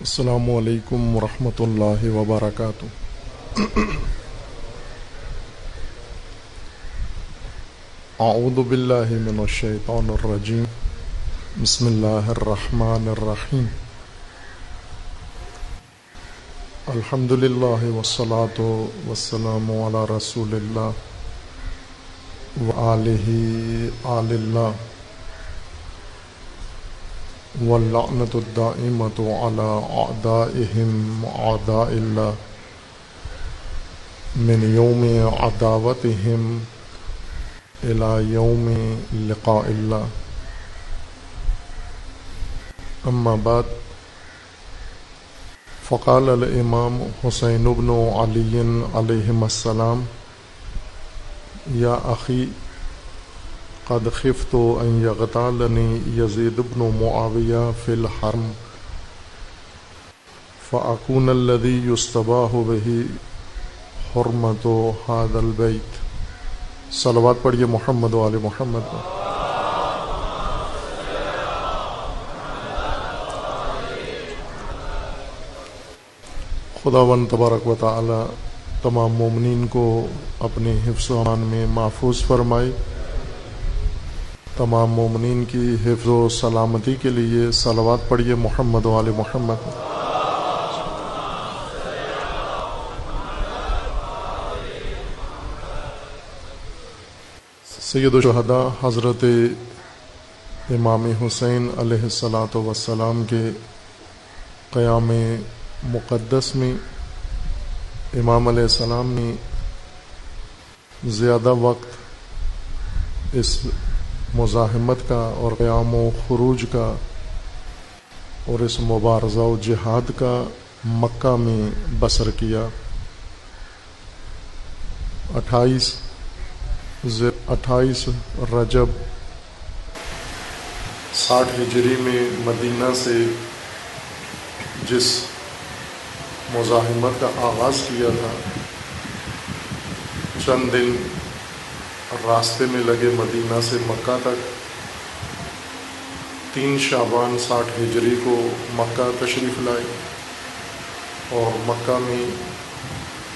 السلام علیکم ورحمۃ اللہ وبرکاتہ۔ اعوذ باللہ من الشیطان الرجیم، بسم اللہ الرحمن الرحیم۔ الحمد للہ والصلاۃ والسلام علی رسول اللہ وآلہ آل اللہ واللعنۃ الدائمۃ علی اعدائہم اعداء اللہ من یوم عداوتہم الی یوم لقاء اللہ۔ اما بعد، فقال الامام حسین بن علی علیہم السلام: یا اخی قد خفت ان یغتالنی یزید بن معاویہ فی الحرم فاکون الذی یستباح بہ حرمۃ ھذا البیت۔ صلوات پڑھیے محمد و آل محمد۔ خداوند تبارک و تعالی تمام مومنین کو اپنے حفظ و امان میں محفوظ فرمائے۔ تمام مومنین کی حفظ و سلامتی کے لیے صلوات پڑھیے محمد و آل محمد۔ سید الشہداء حضرت امام حسین علیہ الصلاۃ والسلام کے قیام مقدس میں امام علیہ السلام نے زیادہ وقت اس مزاحمت کا اور قیام و خروج کا اور اس مبارزہ و جہاد کا مکہ میں بسر کیا۔ 28 رجب 60 ہجری میں مدینہ سے جس مزاحمت کا آغاز کیا تھا، چند دن راستے میں لگے مدینہ سے مکہ تک۔ 3 شعبان 60 ہجری کو مکہ تشریف لائے اور مکہ میں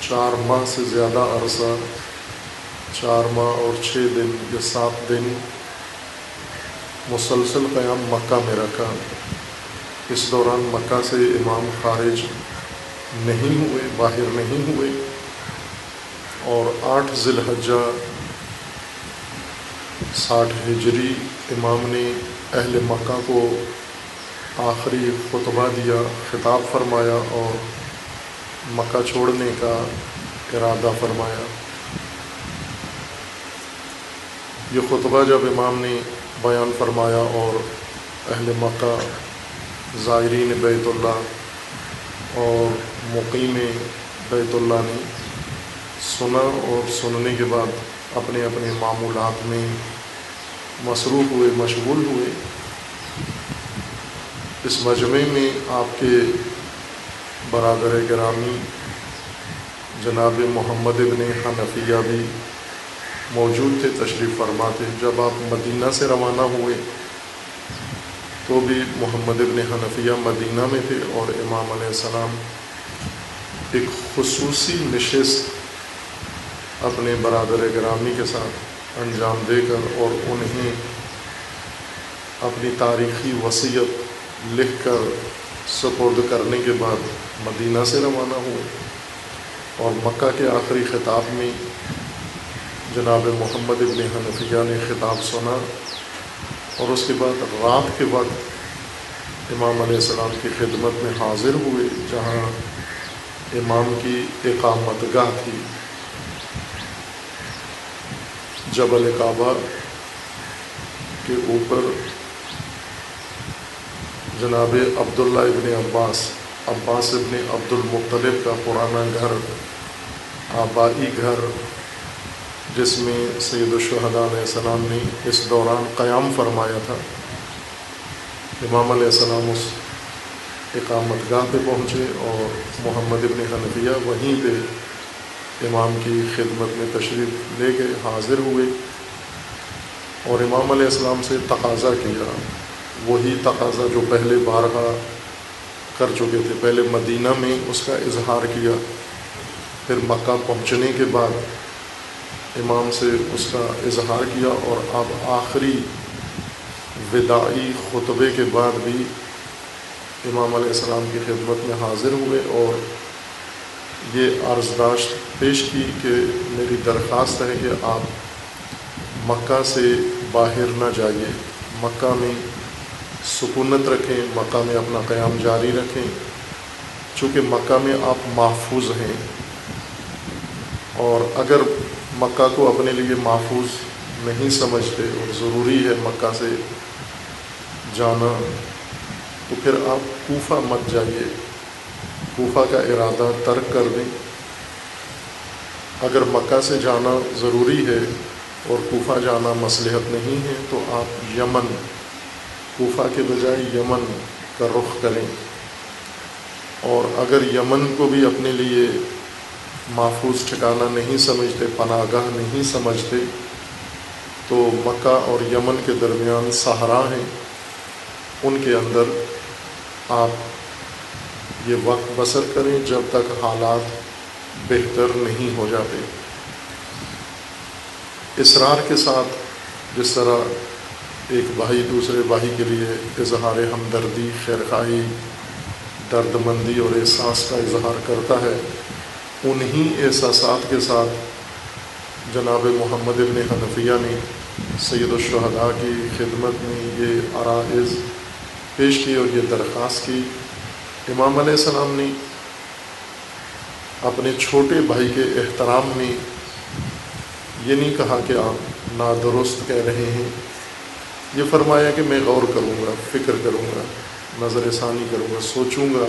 4 ماہ سے زیادہ عرصہ، 4 ماہ اور 6 دن یا 7 دن مسلسل قیام مکہ میں رکھا۔ اس دوران مکہ سے امام خارج نہیں ہوئے، باہر نہیں ہوئے، اور 8 ذی الحجہ 60 ہجری امام نے اہل مکہ کو آخری خطبہ دیا، خطاب فرمایا اور مکہ چھوڑنے کا ارادہ فرمایا۔ یہ خطبہ جب امام نے بیان فرمایا اور اہل مکہ، زائرین بیت اللہ اور مقیم بیت اللہ نے سنا، اور سننے کے بعد اپنے اپنے معمولات میں مصروف ہوئے، مشغول ہوئے۔ اس مجمع میں آپ کے برادر گرامی جناب محمد ابن حنفیہ بھی موجود تھے، تشریف فرما تھے۔ جب آپ مدینہ سے روانہ ہوئے تو بھی محمد ابن حنفیہ مدینہ میں تھے، اور امام علیہ السلام ایک خصوصی نشست اپنے برادر گرامی کے ساتھ انجام دے کر اور انہیں اپنی تاریخی وصیت لکھ کر سپرد کرنے کے بعد مدینہ سے روانہ ہوئے، اور مکہ کے آخری خطاب میں جناب محمد ابن حنفیہ نے خطاب سنا، اور اس کے بعد رات کے وقت امام علیہ السلام کی خدمت میں حاضر ہوئے، جہاں امام کی اقامت گاہ تھی، جبل کعبہ کے اوپر۔ جناب عبداللہ ابن عباس ابن عبد المطلب کا پرانا گھر، آبائی گھر، جس میں سید الشہداء علیہ السلام نے اس دوران قیام فرمایا تھا، امام علیہ السلام اس اقامت گاہ پہ پہنچے، اور محمد ابن حنفیہ وہیں پہ امام کی خدمت میں تشریف لے گئے، حاضر ہوئے، اور امام علیہ السلام سے تقاضا کیا، وہی تقاضا جو پہلے بارہا کر چکے تھے. پہلے مدینہ میں اس کا اظہار کیا، پھر مکہ پہنچنے کے بعد امام سے اس کا اظہار کیا، اور اب آخری وداعی خطبے کے بعد بھی امام علیہ السلام کی خدمت میں حاضر ہوئے اور یہ عرضداشت پیش کی کہ میری درخواست ہے کہ آپ مکہ سے باہر نہ جائیے، مکہ میں سکونت رکھیں، مکہ میں اپنا قیام جاری رکھیں، چونکہ مکہ میں آپ محفوظ ہیں، اور اگر مکہ کو اپنے لیے محفوظ نہیں سمجھتے اور ضروری ہے مکہ سے جانا، تو پھر آپ کوفہ مت جائیے، کوفہ کا ارادہ ترک کر دیں. اگر مکہ سے جانا ضروری ہے اور کوفہ جانا مصلحت نہیں ہے تو آپ یمن، کوفہ کے بجائے یمن کا رخ کریں. اور اگر یمن کو بھی اپنے لیے محفوظ ٹھکانہ نہیں سمجھتے، پناہ گاہ نہیں سمجھتے، تو مکہ اور یمن کے درمیان صحرا ہیں، ان کے اندر آپ یہ وقت بسر کریں جب تک حالات بہتر نہیں ہو جاتے. اصرار کے ساتھ جس طرح ایک بھائی دوسرے بھائی کے لیے اظہار ہمدردی، خیرخواہی، درد مندی اور احساس کا اظہار کرتا ہے، انہی احساسات کے ساتھ جناب محمد ابن حنفیہ نے سید الشہداء کی خدمت میں یہ عرائض پیش کی اور یہ درخواست کی. امام علیہ السلام نے اپنے چھوٹے بھائی کے احترام میں یہ نہیں کہا کہ آپ نادرست کہہ رہے ہیں، یہ فرمایا کہ میں غور کروں گا، فکر کروں گا، نظر ثانی کروں گا، سوچوں گا.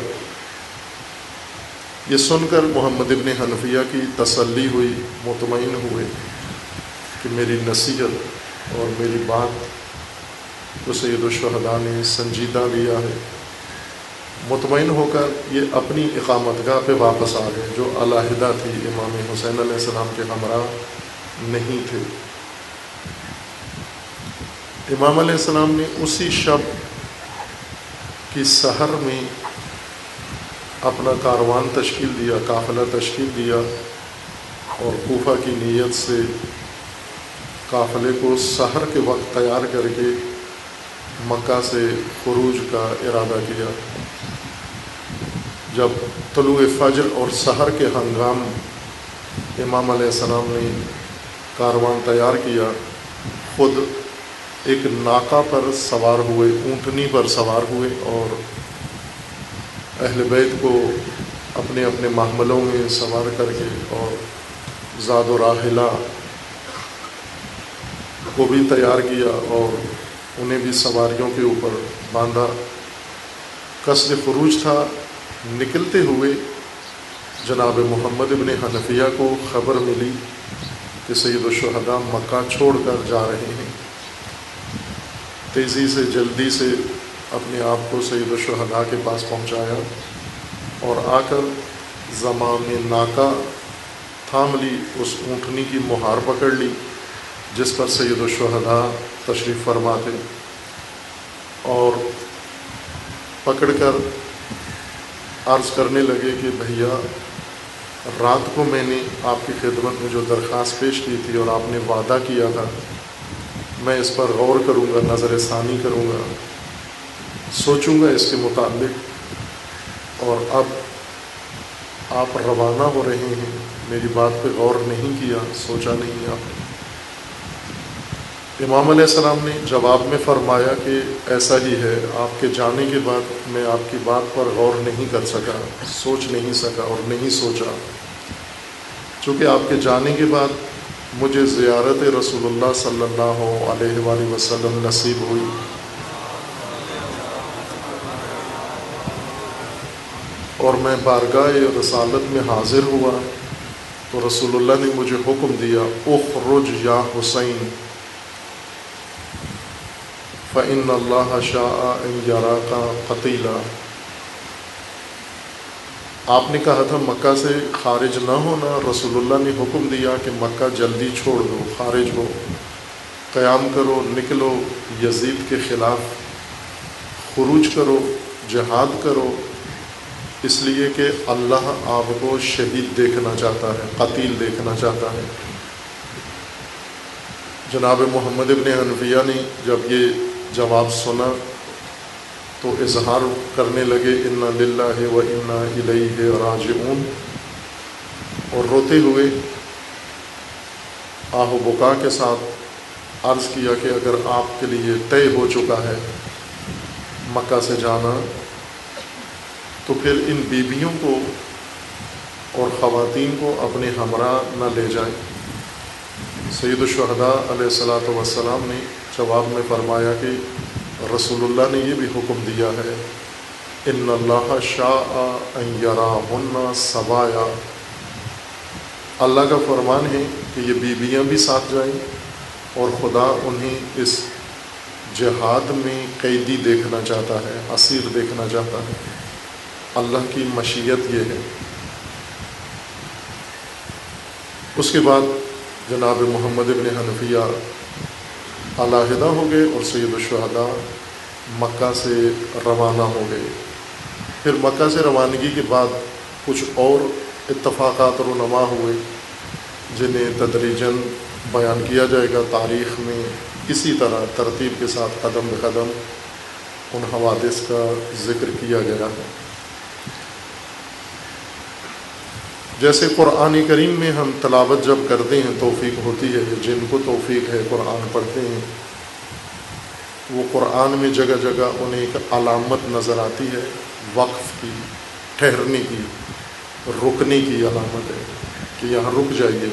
یہ سن کر محمد ابن حنفیہ کی تسلی ہوئی، مطمئن ہوئے کہ میری نصیحت اور میری بات کو سید الشہداء نے سنجیدہ لیا ہے. مطمئن ہو کر یہ اپنی اقامت گاہ پہ واپس آ گئے جو علیحدہ تھی، امام حسین علیہ السلام کے ہمراہ نہیں تھے. امام علیہ السلام نے اسی شب کی سحر میں اپنا کاروان تشکیل دیا، قافلہ تشکیل دیا، اور کوفہ کی نیت سے قافلے کو سحر کے وقت تیار کر کے مکہ سے خروج کا ارادہ کیا. جب طلوع فجر اور سحر کے ہنگام امام علیہ السلام نے کاروان تیار کیا، خود ایک ناقہ پر سوار ہوئے، اونٹنی پر سوار ہوئے، اور اہل بیت کو اپنے اپنے محملوں میں سوار کر کے اور زاد و راحلہ کو بھی تیار کیا اور انہیں بھی سواریوں کے اوپر باندھا. قصد خروج تھا. نکلتے ہوئے جناب محمد ابن حنفیہ کو خبر ملی کہ سید الشہداء مکہ چھوڑ کر جا رہے ہیں. تیزی سے، جلدی سے اپنے آپ کو سید الشہداء کے پاس پہنچایا اور آ کر زمام ناکہ تھام لی، اس اونٹنی کی مہار پکڑ لی جس پر سید الشہداء تشریف فرما تھے، اور پکڑ کر عرض کرنے لگے کہ بھیا، رات کو میں نے آپ کی خدمت میں جو درخواست پیش کی تھی اور آپ نے وعدہ کیا تھا، میں اس پر غور کروں گا، نظر ثانی کروں گا، سوچوں گا اس کے متعلق، اور اب آپ روانہ ہو رہے ہیں، میری بات پہ غور نہیں کیا، سوچا نہیں آپ نے. امام علیہ السلام نے جواب میں فرمایا کہ ایسا ہی ہے، آپ کے جانے کے بعد میں آپ کی بات پر غور نہیں کر سکا، سوچ نہیں سکا اور نہیں سوچا. چونکہ آپ کے جانے کے بعد مجھے زیارت رسول اللہ صلی اللہ علیہ وآلہ وسلم نصیب ہوئی، اور میں بارگاہ رسالت میں حاضر ہوا تو رسول اللہ نے مجھے حکم دیا، اخرج یا حسین فإن اللہ شاء ان یراک قتیلا. آپ نے کہا تھا مکہ سے خارج نہ ہونا، رسول اللہ نے حکم دیا کہ مکہ جلدی چھوڑ دو، خارج ہو، قیام کرو، نکلو، یزید کے خلاف خروج کرو، جہاد کرو، اس لیے کہ اللہ آپ کو شہید دیکھنا چاہتا ہے، قتیل دیکھنا چاہتا ہے۔ جناب محمد ابن حنفیہ نے جب یہ جواب سنا تو اظہار کرنے لگے انا للہ و انا الیہ راجعون، اور روتے ہوئے آہ و بکا کے ساتھ عرض کیا کہ اگر آپ کے لیے طے ہو چکا ہے مکہ سے جانا تو پھر ان بیویوں کو اور خواتین کو اپنے ہمراہ نہ لے جائیں۔ سید الشہداء علیہ الصلاۃ والسلام نے جواب میں فرمایا کہ رسول اللہ نے یہ بھی حکم دیا ہے ان اللہ شاء ان یراہن سوایا، اللہ کا فرمان ہے کہ یہ بیویاں بھی ساتھ جائیں اور خدا انہیں اس جہاد میں قیدی دیکھنا چاہتا ہے، اسیر دیکھنا چاہتا ہے، اللہ کی مشیت یہ ہے۔ اس کے بعد جناب محمد ابن حنفیہ علیحدہ ہو گئے اور سید الشہداء مکہ سے روانہ ہو گئے۔ پھر مکہ سے روانگی کے بعد کچھ اور اتفاقات رونما ہوئے جنہیں تدریجاً بیان کیا جائے گا تاریخ میں، اسی طرح ترتیب کے ساتھ قدم بقدم ان حوادث کا ذکر کیا گیا ہے۔ جیسے قرآن کریم میں ہم تلاوت جب کرتے ہیں توفیق ہوتی ہے، جن کو توفیق ہے قرآن پڑھتے ہیں، وہ قرآن میں جگہ جگہ انہیں ایک علامت نظر آتی ہے، وقف کی، ٹھہرنے کی، رکنے کی علامت ہے کہ یہاں رک جائیے۔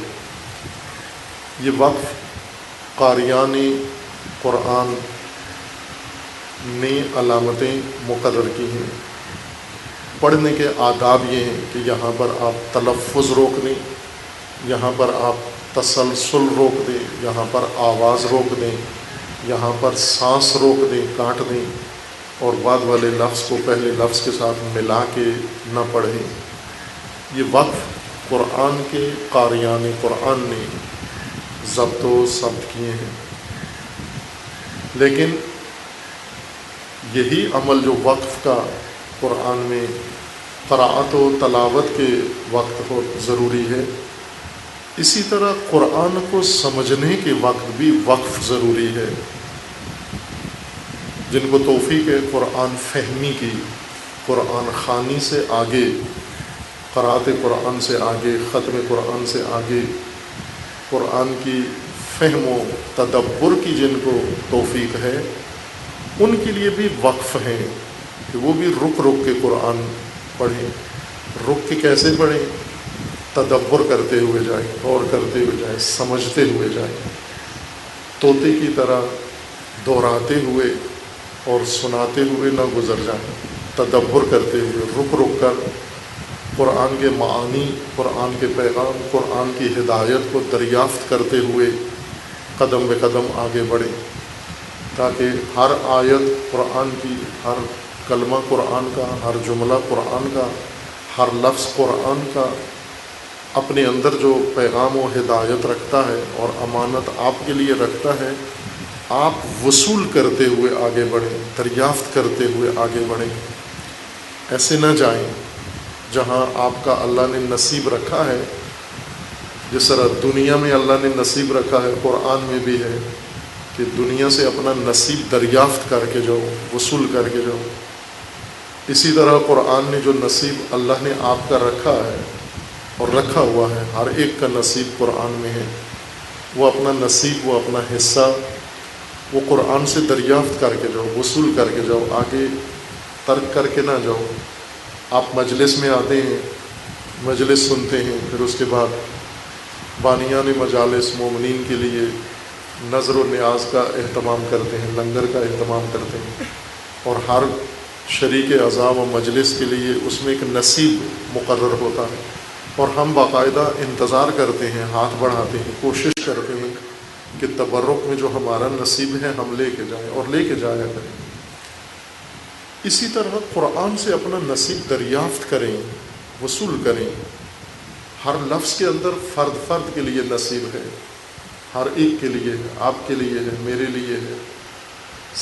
یہ وقف قاریان قرآن نے علامتیں مقرر کی ہیں۔ پڑھنے کے آداب یہ ہیں کہ یہاں پر آپ تلفظ روک دیں، یہاں پر آپ تسلسل روک دیں، یہاں پر آواز روک دیں، یہاں پر سانس روک دیں، کاٹ دیں، اور بعد والے لفظ کو پہلے لفظ کے ساتھ ملا کے نہ پڑھیں۔ یہ وقف قرآن کے قاریان قرآن نے ضبط و ثبت کیے ہیں، لیکن یہی عمل جو وقف کا قرآن میں قراءت و تلاوت کے وقت کو ضروری ہے، اسی طرح قرآن کو سمجھنے کے وقت بھی وقف ضروری ہے۔ جن کو توفیق ہے قرآن فہمی کی، قرآن خوانی سے آگے، قراءت قرآن سے آگے، ختم قرآن سے آگے، قرآن کی فہم و تدبر کی جن کو توفیق ہے، ان کے لیے بھی وقف ہیں کہ وہ بھی رک رک کے قرآن پڑھیں۔ رک کے کیسے پڑھیں؟ تدبر کرتے ہوئے جائیں، غور کرتے ہوئے جائیں، سمجھتے ہوئے جائیں، طوطے کی طرح دہراتے ہوئے اور سناتے ہوئے نہ گزر جائیں، تدبر کرتے ہوئے رک رک کر قرآن کے معانی، قرآن کے پیغام، قرآن کی ہدایت کو دریافت کرتے ہوئے قدم بے قدم آگے بڑھیں، تاکہ ہر آیت قرآن کی، ہر کلمہ قرآن کا، ہر جملہ قرآن کا، ہر لفظ قرآن کا اپنے اندر جو پیغام و ہدایت رکھتا ہے اور امانت آپ کے لیے رکھتا ہے، آپ وصول کرتے ہوئے آگے بڑھیں، دریافت کرتے ہوئے آگے بڑھیں۔ ایسے نہ جائیں جہاں آپ کا اللہ نے نصیب رکھا ہے، جس طرح دنیا میں اللہ نے نصیب رکھا ہے، قرآن میں بھی ہے کہ دنیا سے اپنا نصیب دریافت کر کے جاؤ، وصول کر کے جاؤ۔ اسی طرح قرآن نے جو نصیب اللہ نے آپ کا رکھا ہے اور رکھا ہوا ہے، ہر ایک کا نصیب قرآن میں ہے، وہ اپنا نصیب، وہ اپنا حصہ وہ قرآن سے دریافت کر کے جاؤ، وصول کر کے جاؤ، آگے ترک کر کے نہ جاؤ۔ آپ مجلس میں آتے ہیں، مجلس سنتے ہیں، پھر اس کے بعد بانیان مجالس مومنین کے لیے نظر و نیاز کا اہتمام کرتے ہیں، لنگر کا اہتمام کرتے ہیں، اور ہر شریک اعضاء و مجلس کے لیے اس میں ایک نصیب مقرر ہوتا ہے، اور ہم باقاعدہ انتظار کرتے ہیں، ہاتھ بڑھاتے ہیں، کوشش کرتے ہیں کہ تبرک میں جو ہمارا نصیب ہے ہم لے کے جائیں اور لے کے جایا کریں۔ اسی طرح قرآن سے اپنا نصیب دریافت کریں، وصول کریں۔ ہر لفظ کے اندر فرد فرد کے لیے نصیب ہے، ہر ایک کے لیے ہے، آپ کے لیے ہے، میرے لیے ہے،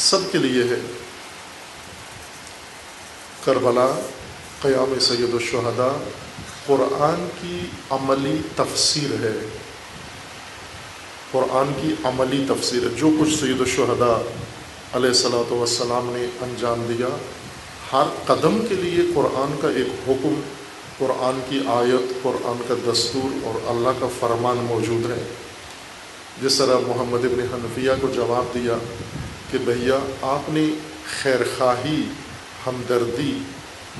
سب کے لیے ہے۔ کربلا قیام سید الشہداء قرآن کی عملی تفسیر ہے، قرآن کی عملی تفسیر ہے۔ جو کچھ سید الشہداء علیہ الصلوۃ والسلام نے انجام دیا، ہر قدم کے لیے قرآن کا ایک حکم، قرآن کی آیت، قرآن کا دستور اور اللہ کا فرمان موجود ہے۔ جس طرح محمد ابن حنفیہ کو جواب دیا کہ بھیا آپ نے خیر خواہی، ہمدردی،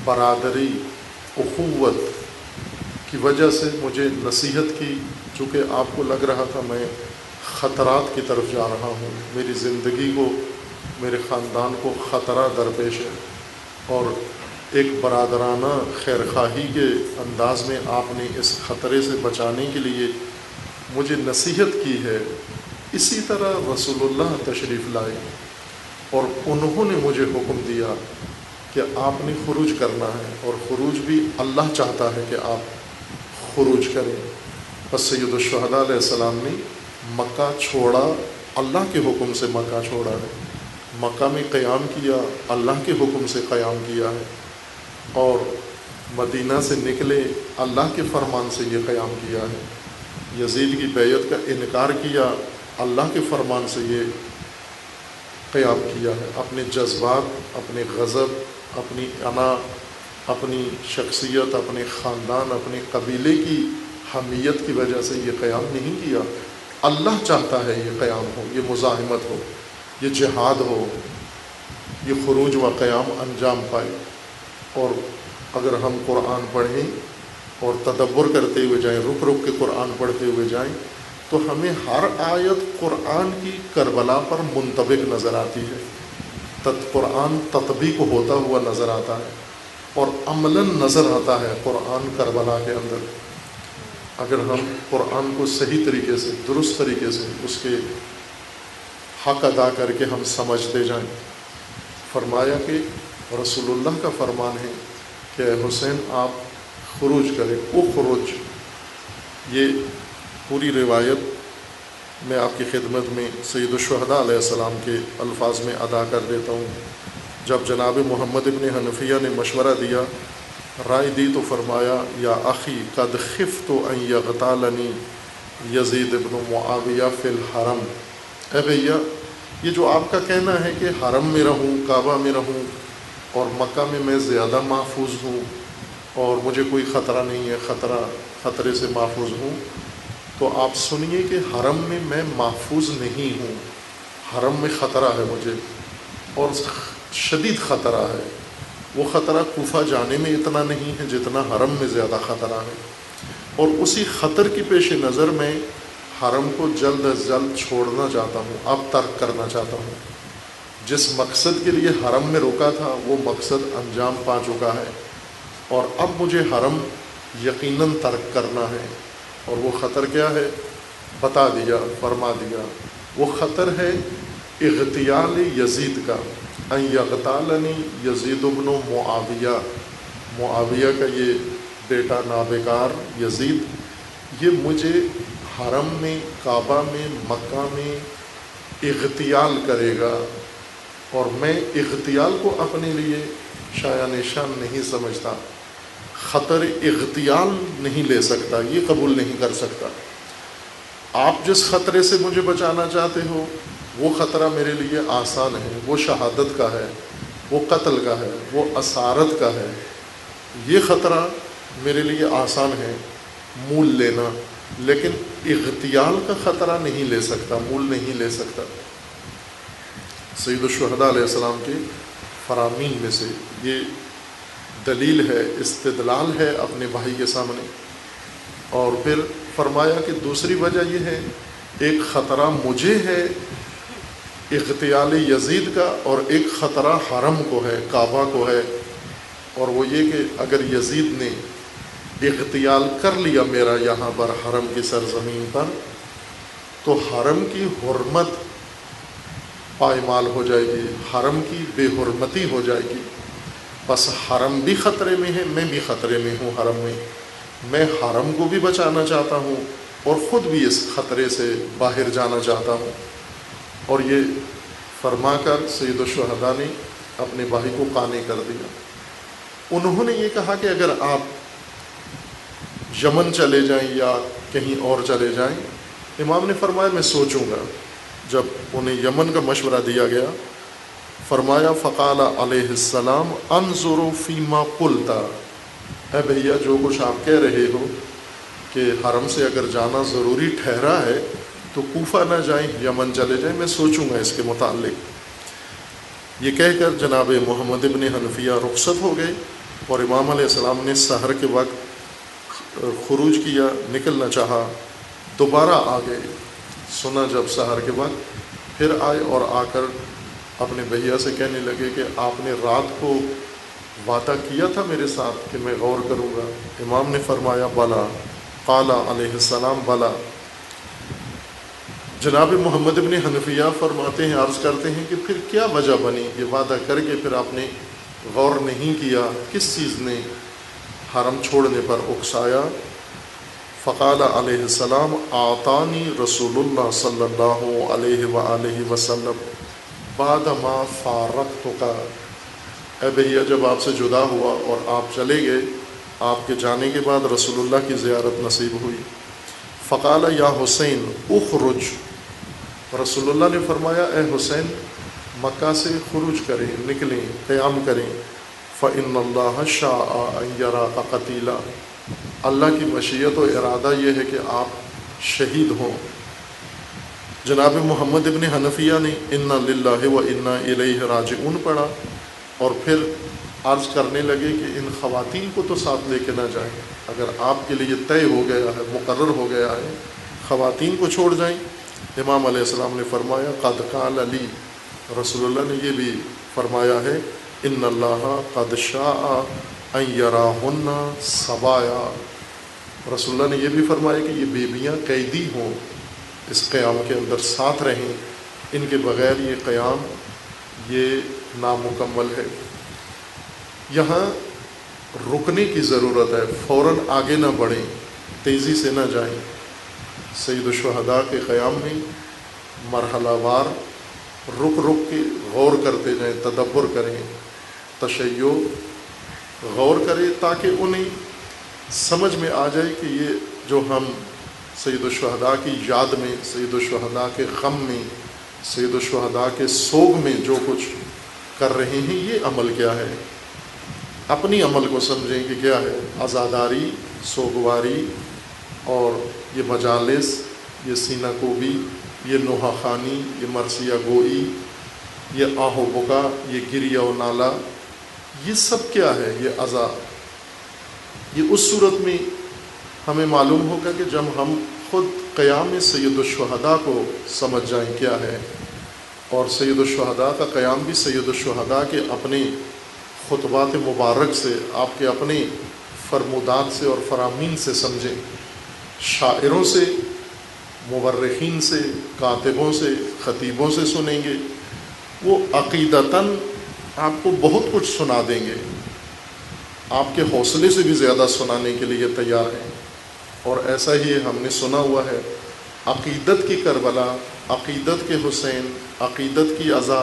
برادری، اخوت کی وجہ سے مجھے نصیحت کی، چونکہ آپ کو لگ رہا تھا میں خطرات کی طرف جا رہا ہوں، میری زندگی کو، میرے خاندان کو خطرہ درپیش ہے، اور ایک برادرانہ خیر خواہی کے انداز میں آپ نے اس خطرے سے بچانے کے لیے مجھے نصیحت کی ہے۔ اسی طرح رسول اللہ تشریف لائے اور انہوں نے مجھے حکم دیا کہ آپ نے خروج کرنا ہے، اور خروج بھی اللہ چاہتا ہے کہ آپ خروج کریں۔ پس سید الشہداء علیہ السلام نے مکہ چھوڑا، اللہ کے حکم سے مکہ چھوڑا ہے، مکہ میں قیام کیا، اللہ کے حکم سے قیام کیا ہے، اور مدینہ سے نکلے، اللہ کے فرمان سے یہ قیام کیا ہے۔ یزید کی بیعت کا انکار کیا، اللہ کے فرمان سے یہ قیام کیا ہے۔ اپنے جذبات، اپنے غضب، اپنی انا، اپنی شخصیت، اپنے خاندان، اپنے قبیلے کی حمیت کی وجہ سے یہ قیام نہیں کیا۔ اللہ چاہتا ہے یہ قیام ہو، یہ مزاحمت ہو، یہ جہاد ہو، یہ خروج و قیام انجام پائے۔ اور اگر ہم قرآن پڑھیں اور تدبر کرتے ہوئے جائیں، رک رک کے قرآن پڑھتے ہوئے جائیں، تو ہمیں ہر آیت قرآن کی کربلا پر منطبق نظر آتی ہے، قرآن تطبیق ہوتا ہوا نظر آتا ہے، اور عملاً نظر آتا ہے قرآن کربلا کے اندر۔ اگر ہم قرآن کو صحیح طریقے سے، درست طریقے سے اس کے حق ادا کر کے ہم سمجھتے جائیں۔ فرمایا کہ رسول اللہ کا فرمان ہے کہ اے حسین آپ خروج کریں، خروج۔ یہ پوری روایت میں آپ کی خدمت میں سید الشہداء علیہ السلام کے الفاظ میں ادا کر دیتا ہوں۔ جب جناب محمد ابن حنفیہ نے مشورہ دیا، رائے دی، تو فرمایا یا اخی قد خفت ان یغتالنی یزید ابن معاویہ فی الحرم۔ اے بھیا، یہ جو آپ کا کہنا ہے کہ حرم میں رہوں، کعبہ میں رہوں، اور مکہ میں میں زیادہ محفوظ ہوں اور مجھے کوئی خطرہ نہیں ہے، خطرے سے محفوظ ہوں، تو آپ سنیے کہ حرم میں میں محفوظ نہیں ہوں، حرم میں خطرہ ہے مجھے، اور شدید خطرہ ہے۔ وہ خطرہ کوفہ جانے میں اتنا نہیں ہے جتنا حرم میں زیادہ خطرہ ہے، اور اسی خطر کی پیش نظر میں حرم کو جلد از جلد چھوڑنا چاہتا ہوں، اب ترک کرنا چاہتا ہوں۔ جس مقصد کے لیے حرم میں رکا تھا وہ مقصد انجام پا چکا ہے، اور اب مجھے حرم یقیناً ترک کرنا ہے۔ اور وہ خطر کیا ہے؟ بتا دیا، فرما دیا۔ وہ خطر ہے اغتیال یزید کا، ان یغتالنی یزید ابن معاویہ، معاویہ کا یہ بیٹا نابکار یزید، یہ مجھے حرم میں، کعبہ میں، مکہ میں اغتیال کرے گا، اور میں اغتیال کو اپنے لیے شایع نشان نہیں سمجھتا، خطر اغتیال نہیں لے سکتا، یہ قبول نہیں کر سکتا۔ آپ جس خطرے سے مجھے بچانا چاہتے ہو وہ خطرہ میرے لیے آسان ہے، وہ شہادت کا ہے، وہ قتل کا ہے، وہ اسارت کا ہے۔ یہ خطرہ میرے لیے آسان ہے مول لینا، لیکن اغتیال کا خطرہ نہیں لے سکتا، مول نہیں لے سکتا۔ سید الشہداء علیہ السلام کے فرامین میں سے یہ دلیل ہے، استدلال ہے اپنے بھائی کے سامنے۔ اور پھر فرمایا کہ دوسری وجہ یہ ہے، ایک خطرہ مجھے ہے اغتیال یزید کا، اور ایک خطرہ حرم کو ہے، کعبہ کو ہے، اور وہ یہ کہ اگر یزید نے اغتیال کر لیا میرا یہاں پر حرم کی سرزمین پر، تو حرم کی حرمت پائمال ہو جائے گی، حرم کی بے حرمتی ہو جائے گی۔ بس حرم بھی خطرے میں ہے، میں بھی خطرے میں ہوں حرم میں، میں حرم کو بھی بچانا چاہتا ہوں اور خود بھی اس خطرے سے باہر جانا چاہتا ہوں۔ اور یہ فرما کر سید الشہداء نے اپنے بھائی کو قانع کر دیا۔ انہوں نے یہ کہا کہ اگر آپ یمن چلے جائیں یا کہیں اور چلے جائیں. امام نے فرمایا میں سوچوں گا. جب انہیں یمن کا مشورہ دیا گیا فرمایا فقال علیہ السلام انظر فیما قلت، اے بھیا جو کچھ آپ کہہ رہے ہو کہ حرم سے اگر جانا ضروری ٹھہرا ہے تو کوفہ نہ جائیں، یمن چلے جائیں، میں سوچوں گا اس کے متعلق. یہ کہہ کر جناب محمد ابن حنفیہ رخصت ہو گئے اور امام علیہ السلام نے سحر کے وقت خروج کیا، نکلنا چاہا. دوبارہ آ گئے، سنا جب سحر کے وقت، پھر آئے اور آ کر اپنے بھیا سے کہنے لگے کہ آپ نے رات کو وعدہ کیا تھا میرے ساتھ کہ میں غور کروں گا. امام نے فرمایا بلا. قال علیہ السلام بلا. جناب محمد ابن حنفیہ فرماتے ہیں، عرض کرتے ہیں کہ پھر کیا وجہ بنی، یہ وعدہ کر کے پھر آپ نے غور نہیں کیا، کس چیز نے حرم چھوڑنے پر اکسایا؟ فقال علیہ السلام اعطانی رسول اللہ صلی اللہ علیہ وآلہ وسلم بعد ما فارقتک. اے بھیا جب آپ سے جدا ہوا اور آپ چلے گئے، آپ کے جانے کے بعد رسول اللہ کی زیارت نصیب ہوئی. فقال یا حسین اخرج. رسول اللہ نے فرمایا اے حسین مکہ سے خروج کریں، نکلیں، قیام کریں. فإن اللہ شاء ان یراک قتیلا. اللہ کی مشیت و ارادہ یہ ہے کہ آپ شہید ہوں. جناب محمد ابن حنفیہ نے انا للہ و انا الیہ راجعون پڑھا اور پھر عرض کرنے لگے کہ ان خواتین کو تو ساتھ لے کے نہ جائیں. اگر آپ کے لیے طے ہو گیا ہے، مقرر ہو گیا ہے، خواتین کو چھوڑ جائیں. امام علیہ السلام نے فرمایا قد قال لی. رسول اللہ نے یہ بھی فرمایا ہے ان اللہ قد شاء ان یراہن سبایا. رسول اللہ نے یہ بھی فرمایا کہ یہ بیویاں قیدی ہوں، اس قیام کے اندر ساتھ رہیں، ان کے بغیر یہ قیام یہ نامکمل ہے. یہاں رکنے کی ضرورت ہے، فوراً آگے نہ بڑھیں، تیزی سے نہ جائیں. سید الشہداء کے قیام میں مرحلہ وار رک رک کے غور کرتے جائیں، تدبر کریں، تشیع غور کریں تاکہ انہیں سمجھ میں آ جائے کہ یہ جو ہم سید الشہداء کی یاد میں، سید الشہداء کے غم میں، سید الشہداء کے سوگ میں جو کچھ کر رہے ہیں یہ عمل کیا ہے. اپنی عمل کو سمجھیں کہ کیا ہے. عزاداری، سوگواری اور یہ مجالس، یہ سینہ کوبی، یہ نوحہ خوانی، یہ مرثیہ گوئی، یہ آہ و بکا، یہ گریہ و نالہ، یہ سب کیا ہے؟ یہ عزا. یہ اس صورت میں ہمیں معلوم ہوگا کہ جب ہم خود قیام سید الشہداء کو سمجھ جائیں کیا ہے. اور سید الشہداء کا قیام بھی سید الشہداء کے اپنے خطبات مبارک سے، آپ کے اپنے فرمودات سے اور فرامین سے سمجھیں. شاعروں سے، مورخین سے، کاتبوں سے، خطیبوں سے سنیں گے، وہ عقیدتاً آپ کو بہت کچھ سنا دیں گے، آپ کے حوصلے سے بھی زیادہ سنانے کے لیے تیار ہیں. اور ایسا ہی ہم نے سنا ہوا ہے. عقیدت کی کربلا، عقیدت کے حسین، عقیدت کی عزا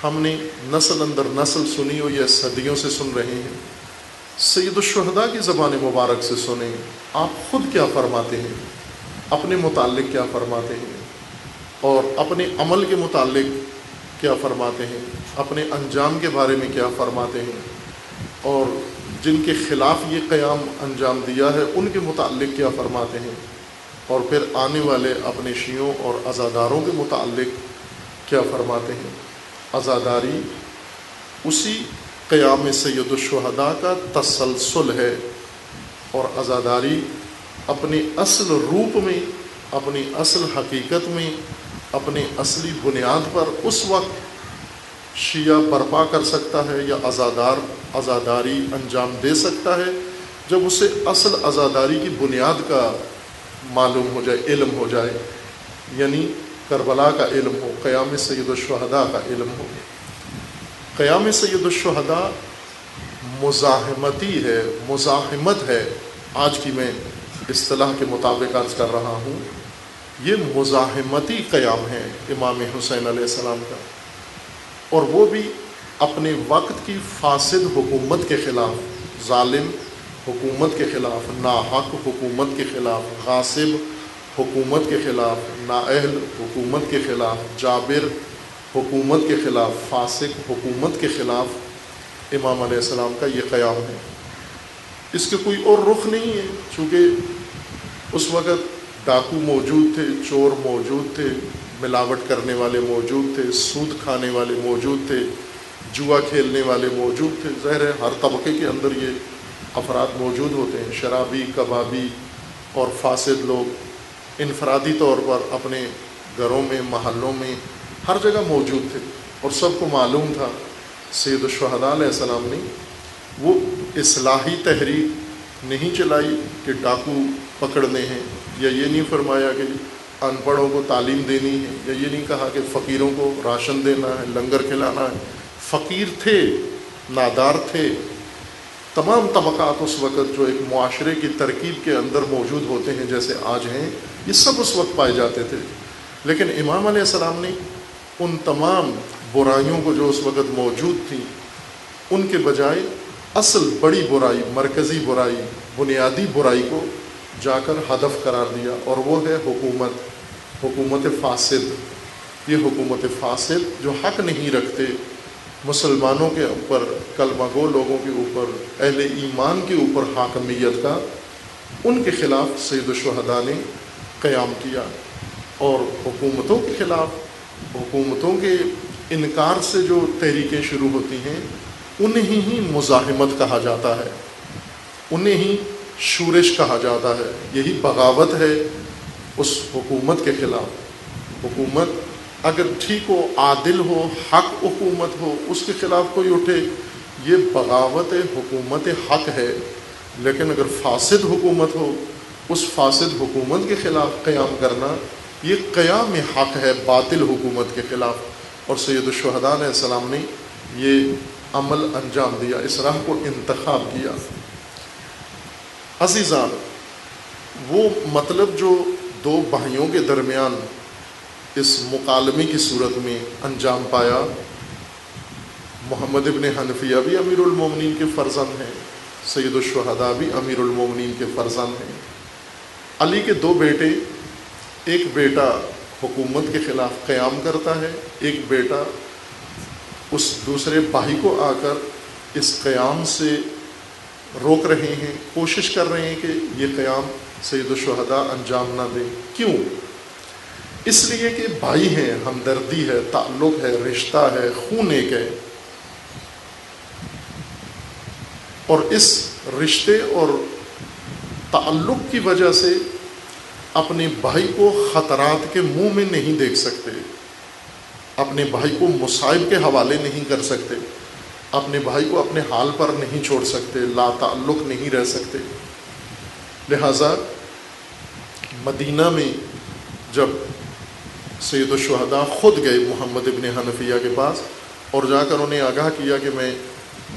ہم نے نسل اندر نسل سنی ہو، یہ صدیوں سے سن رہے ہیں. سید الشہداء کی زبان مبارک سے سنیں آپ خود کیا فرماتے ہیں، اپنے متعلق کیا فرماتے ہیں، اور اپنے عمل کے متعلق کیا فرماتے ہیں، اپنے انجام کے بارے میں کیا فرماتے ہیں، اور جن کے خلاف یہ قیام انجام دیا ہے ان کے متعلق کیا فرماتے ہیں، اور پھر آنے والے اپنے شیعوں اور عزاداروں کے متعلق کیا فرماتے ہیں. عزاداری اسی قیام سید الشہداء کا تسلسل ہے، اور عزاداری اپنے اصل روپ میں، اپنی اصل حقیقت میں، اپنی اصلی بنیاد پر اس وقت شیعہ برپا کر سکتا ہے یا عزاداری انجام دے سکتا ہے جب اسے اصل عزاداری کی بنیاد کا معلوم ہو جائے، علم ہو جائے، یعنی کربلا کا علم ہو، قیام سید الشہداء کا علم ہو. قیام سید الشہداء مزاحمتی ہے، مزاحمت ہے. آج کی میں اصطلاح کے مطابق عرض کر رہا ہوں، یہ مزاحمتی قیام ہے امام حسین علیہ السلام کا. اور وہ بھی اپنے وقت کی فاسد حکومت کے خلاف، ظالم حکومت کے خلاف، ناحق حکومت کے خلاف، غاصب حکومت کے خلاف، نااہل حکومت کے خلاف، جابر حکومت کے خلاف، فاسق حکومت کے خلاف امام علیہ السلام کا یہ قیام ہے۔ اس کے کوئی اور رخ نہیں ہے، چونکہ اس وقت ڈاکو موجود تھے، چور موجود تھے، ملاوٹ کرنے والے موجود تھے، سود کھانے والے موجود تھے، جوا کھیلنے والے موجود تھے۔ ظاہر ہے ہر طبقے کے اندر یہ افراد موجود ہوتے ہیں، شرابی، کبابی اور فاسد لوگ انفرادی طور پر اپنے گھروں میں، محلوں میں، ہر جگہ موجود تھے، اور سب کو معلوم تھا۔ سید الشہداء علیہ السلام نے وہ اصلاحی تحریک نہیں چلائی کہ ڈاکو پکڑنے ہیں، یا یہ نہیں فرمایا کہ ان پڑھوں کو تعلیم دینی ہے، یا یہ نہیں کہا کہ فقیروں کو راشن دینا ہے، لنگر کھلانا ہے۔ فقیر تھے، نادار تھے، تمام طبقات اس وقت جو ایک معاشرے کی ترکیب کے اندر موجود ہوتے ہیں جیسے آج ہیں، یہ سب اس وقت پائے جاتے تھے۔ لیکن امام علیہ السلام نے ان تمام برائیوں کو جو اس وقت موجود تھیں، ان کے بجائے اصل بڑی برائی، مرکزی برائی، بنیادی برائی کو جا کر ہدف قرار دیا، اور وہ ہے حکومت فاسد۔ یہ حکومت فاسد جو حق نہیں رکھتے مسلمانوں کے اوپر، کلمہ گو لوگوں کے اوپر، اہل ایمان کے اوپر حاکمیت کا، ان کے خلاف سید الشہداء نے قیام کیا۔ اور حکومتوں کے خلاف، حکومتوں کے انکار سے جو تحریکیں شروع ہوتی ہیں، انہیں ہی مزاحمت کہا جاتا ہے، انہیں ہی شورش کہا جاتا ہے۔ یہی بغاوت ہے اس حکومت کے خلاف۔ حکومت اگر ٹھیک ہو، عادل ہو، حق حکومت ہو، اس کے خلاف کوئی اٹھے، یہ بغاوت حکومت حق ہے۔ لیکن اگر فاسد حکومت ہو، اس فاسد حکومت کے خلاف قیام کرنا، یہ قیام حق ہے باطل حکومت کے خلاف۔ اور سید الشہداء علیہ السلام نے یہ عمل انجام دیا، اس راہ کو انتخاب کیا۔ عزیزان، وہ مطلب جو دو بھائیوں کے درمیان اس مکالمے کی صورت میں انجام پایا، محمد ابن حنفیہ بھی امیر المومنین کے فرزند ہیں، سید الشہداء بھی امیر المومنین کے فرزند ہیں۔ علی کے دو بیٹے، ایک بیٹا حکومت کے خلاف قیام کرتا ہے، ایک بیٹا اس دوسرے بھائی کو آ کر اس قیام سے روک رہے ہیں، کوشش کر رہے ہیں کہ یہ قیام سید الشہداء انجام نہ دیں۔ کیوں؟ اس لیے کہ بھائی ہیں، ہمدردی ہے، تعلق ہے، رشتہ ہے، خون ایک ہے، اور اس رشتے اور تعلق کی وجہ سے اپنے بھائی کو خطرات کے منہ میں نہیں دیکھ سکتے، اپنے بھائی کو مصائب کے حوالے نہیں کر سکتے، اپنے بھائی کو اپنے حال پر نہیں چھوڑ سکتے، لا تعلق نہیں رہ سکتے۔ لہٰذا مدینہ میں جب سید الشہداء خود گئے محمد ابن حنفیہ کے پاس اور جا کر انہیں آگاہ کیا کہ میں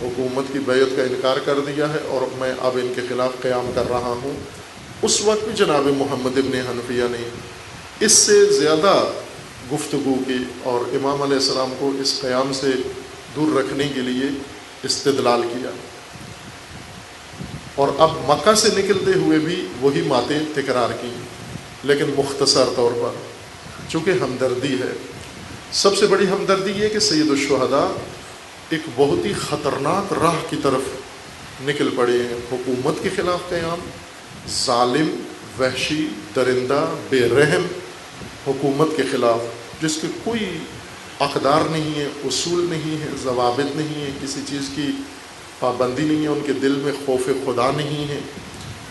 حکومت کی بیعت کا انکار کر دیا ہے اور میں اب ان کے خلاف قیام کر رہا ہوں، اس وقت بھی جناب محمد ابن حنفیہ نے اس سے زیادہ گفتگو کی اور امام علیہ السلام کو اس قیام سے دور رکھنے کے لیے استدلال کیا، اور اب مکہ سے نکلتے ہوئے بھی وہی باتیں تکرار کی، لیکن مختصر طور پر، چونکہ ہمدردی ہے۔ سب سے بڑی ہمدردی یہ کہ سید الشہداء ایک بہت ہی خطرناک راہ کی طرف نکل پڑے ہیں، حکومت کے خلاف قیام، ظالم، وحشی، درندہ، بے رحم حکومت کے خلاف، جس کے کوئی اقدار نہیں ہے، اصول نہیں ہے، ضوابط نہیں ہے، کسی چیز کی پابندی نہیں ہے، ان کے دل میں خوف خدا نہیں ہے۔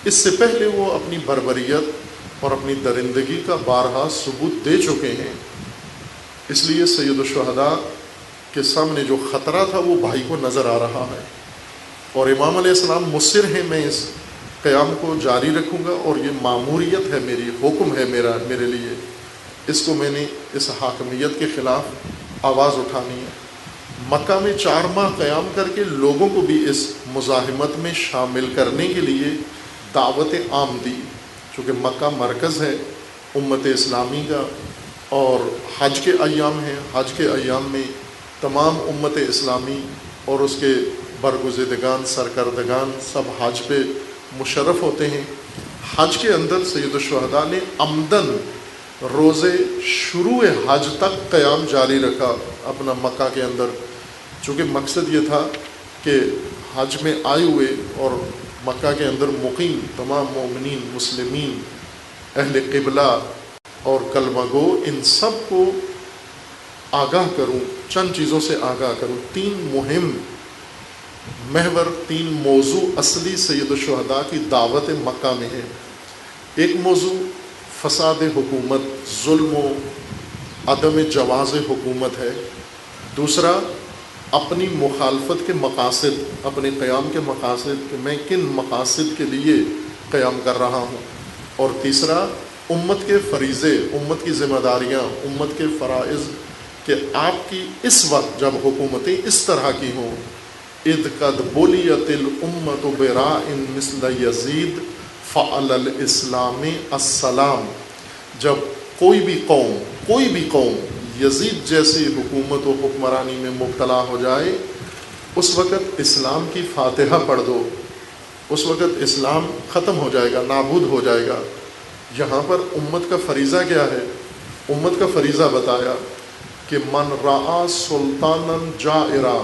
اس سے پہلے وہ اپنی بربریت اور اپنی درندگی کا بارہا ثبوت دے چکے ہیں۔ اس لیے سید الشہداء کے سامنے جو خطرہ تھا وہ بھائی کو نظر آ رہا ہے، اور امام علیہ السلام مصر ہیں میں اس قیام کو جاری رکھوں گا، اور یہ ماموریت ہے میری، حکم ہے میرے لیے، اس کو میں نے اس حاکمیت کے خلاف آواز اٹھانی ہے۔ مکہ میں 4 ماہ قیام کر کے لوگوں کو بھی اس مزاحمت میں شامل کرنے کے لیے دعوت عام دی، چونکہ مکہ مرکز ہے امت اسلامی کا، اور حج کے ایام ہیں، حج کے ایام میں تمام امت اسلامی اور اس کے برگزیدگان سرکردگان سب حج پہ مشرف ہوتے ہیں۔ حج کے اندر سید الشہداء نے عمدن روزے شروع حج تک قیام جاری رکھا اپنا مکہ کے اندر، چونکہ مقصد یہ تھا کہ حج میں آئے ہوئے اور مکہ کے اندر مقیم تمام مومنین، مسلمین، اہل قبلہ اور کلمہ گو، ان سب کو آگاہ کروں، چند چیزوں سے آگاہ کروں۔ تین مہم محور، تین موضوع اصلی سید الشہداء کی دعوت مکہ میں ہے۔ ایک موضوع فساد حکومت، ظلم و عدم جواز حکومت ہے۔ دوسرا اپنی مخالفت کے مقاصد، اپنے قیام کے مقاصد کہ میں کن مقاصد کے لیے قیام کر رہا ہوں۔ اور تیسرا امت کے فریضے، امت کی ذمہ داریاں، امت کے فرائض، کہ آپ کی اس وقت جب حکومتیں اس طرح کی ہوں، اذ قد بلیت الامت براء مثل یزید فعلی الاسلام السلام، جب کوئی بھی قوم یزید جیسی حکومت و حکمرانی میں مبتلا ہو جائے، اس وقت اسلام کی فاتحہ پڑھ دو، اس وقت اسلام ختم ہو جائے گا، نابود ہو جائے گا۔ یہاں پر امت کا فریضہ کیا ہے؟ امت کا فریضہ بتایا کہ من رعا سلطانا جائرا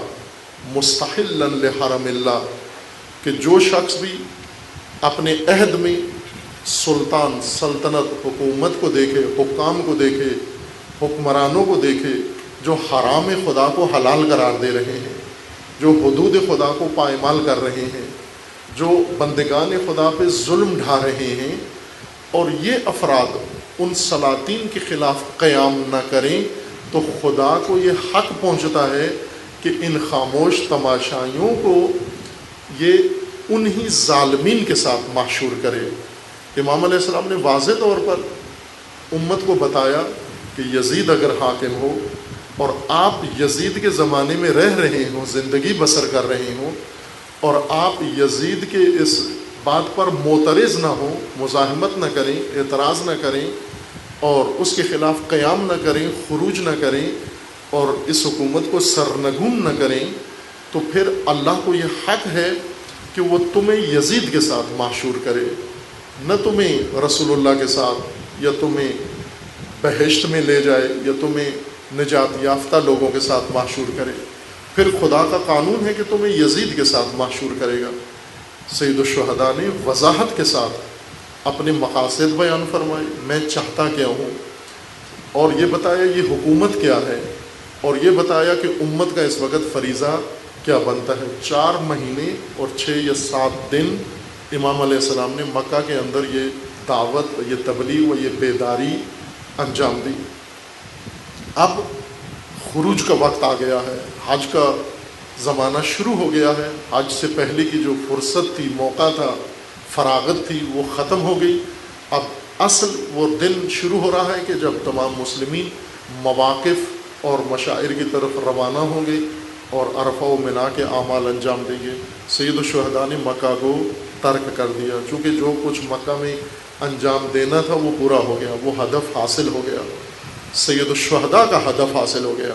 مستحلا لحرم اللہ، کہ جو شخص بھی اپنے عہد میں سلطان، سلطنت، حکومت کو دیکھے، حکام کو دیکھے، حکمرانوں کو دیکھے جو حرام خدا کو حلال قرار دے رہے ہیں، جو حدود خدا کو پائمال کر رہے ہیں، جو بندگان خدا پہ ظلم ڈھا رہے ہیں، اور یہ افراد ان سلاطین کے خلاف قیام نہ کریں، تو خدا کو یہ حق پہنچتا ہے کہ ان خاموش تماشائیوں کو یہ انہی ظالمین کے ساتھ محشور کرے۔ امام علیہ السلام نے واضح طور پر امت کو بتایا کہ یزید اگر حاکم ہو اور آپ یزید کے زمانے میں رہ رہے ہوں، زندگی بسر کر رہے ہوں، اور آپ یزید کے اس بات پر معترض نہ ہوں، مزاحمت نہ کریں، اعتراض نہ کریں، اور اس کے خلاف قیام نہ کریں، خروج نہ کریں، اور اس حکومت کو سرنگون نہ کریں، تو پھر اللہ کو یہ حق ہے کہ وہ تمہیں یزید کے ساتھ محشور کرے، نہ تمہیں رسول اللہ کے ساتھ، یا تمہیں بہشت میں لے جائے، یا تمہیں نجات یافتہ لوگوں کے ساتھ محشور کرے۔ پھر خدا کا قانون ہے کہ تمہیں یزید کے ساتھ محشور کرے گا۔ سید الشہداء نے وضاحت کے ساتھ اپنے مقاصد بیان فرمائے، میں چاہتا کیا ہوں، اور یہ بتایا یہ حکومت کیا ہے، اور یہ بتایا کہ امت کا اس وقت فریضہ کیا بنتا ہے۔ 4 مہینے اور 6 یا 7 دن امام علیہ السلام نے مکہ کے اندر یہ دعوت، یہ تبلیغ و یہ بیداری انجام دی۔ اب خروج کا وقت آ گیا ہے، حج کا زمانہ شروع ہو گیا ہے۔ حج سے پہلے کی جو فرصت تھی، موقع تھا، فراغت تھی، وہ ختم ہو گئی۔ اب اصل وہ دن شروع ہو رہا ہے کہ جب تمام مسلمین مواقف اور مشاعر کی طرف روانہ ہوں گے اور عرفہ و منا کے اعمال انجام دیں گے۔ سید الشہداء نے مکہ کو ترک کر دیا، چونکہ جو کچھ مکہ میں انجام دینا تھا وہ پورا ہو گیا، وہ ہدف حاصل ہو گیا، سید الشہداء کا ہدف حاصل ہو گیا۔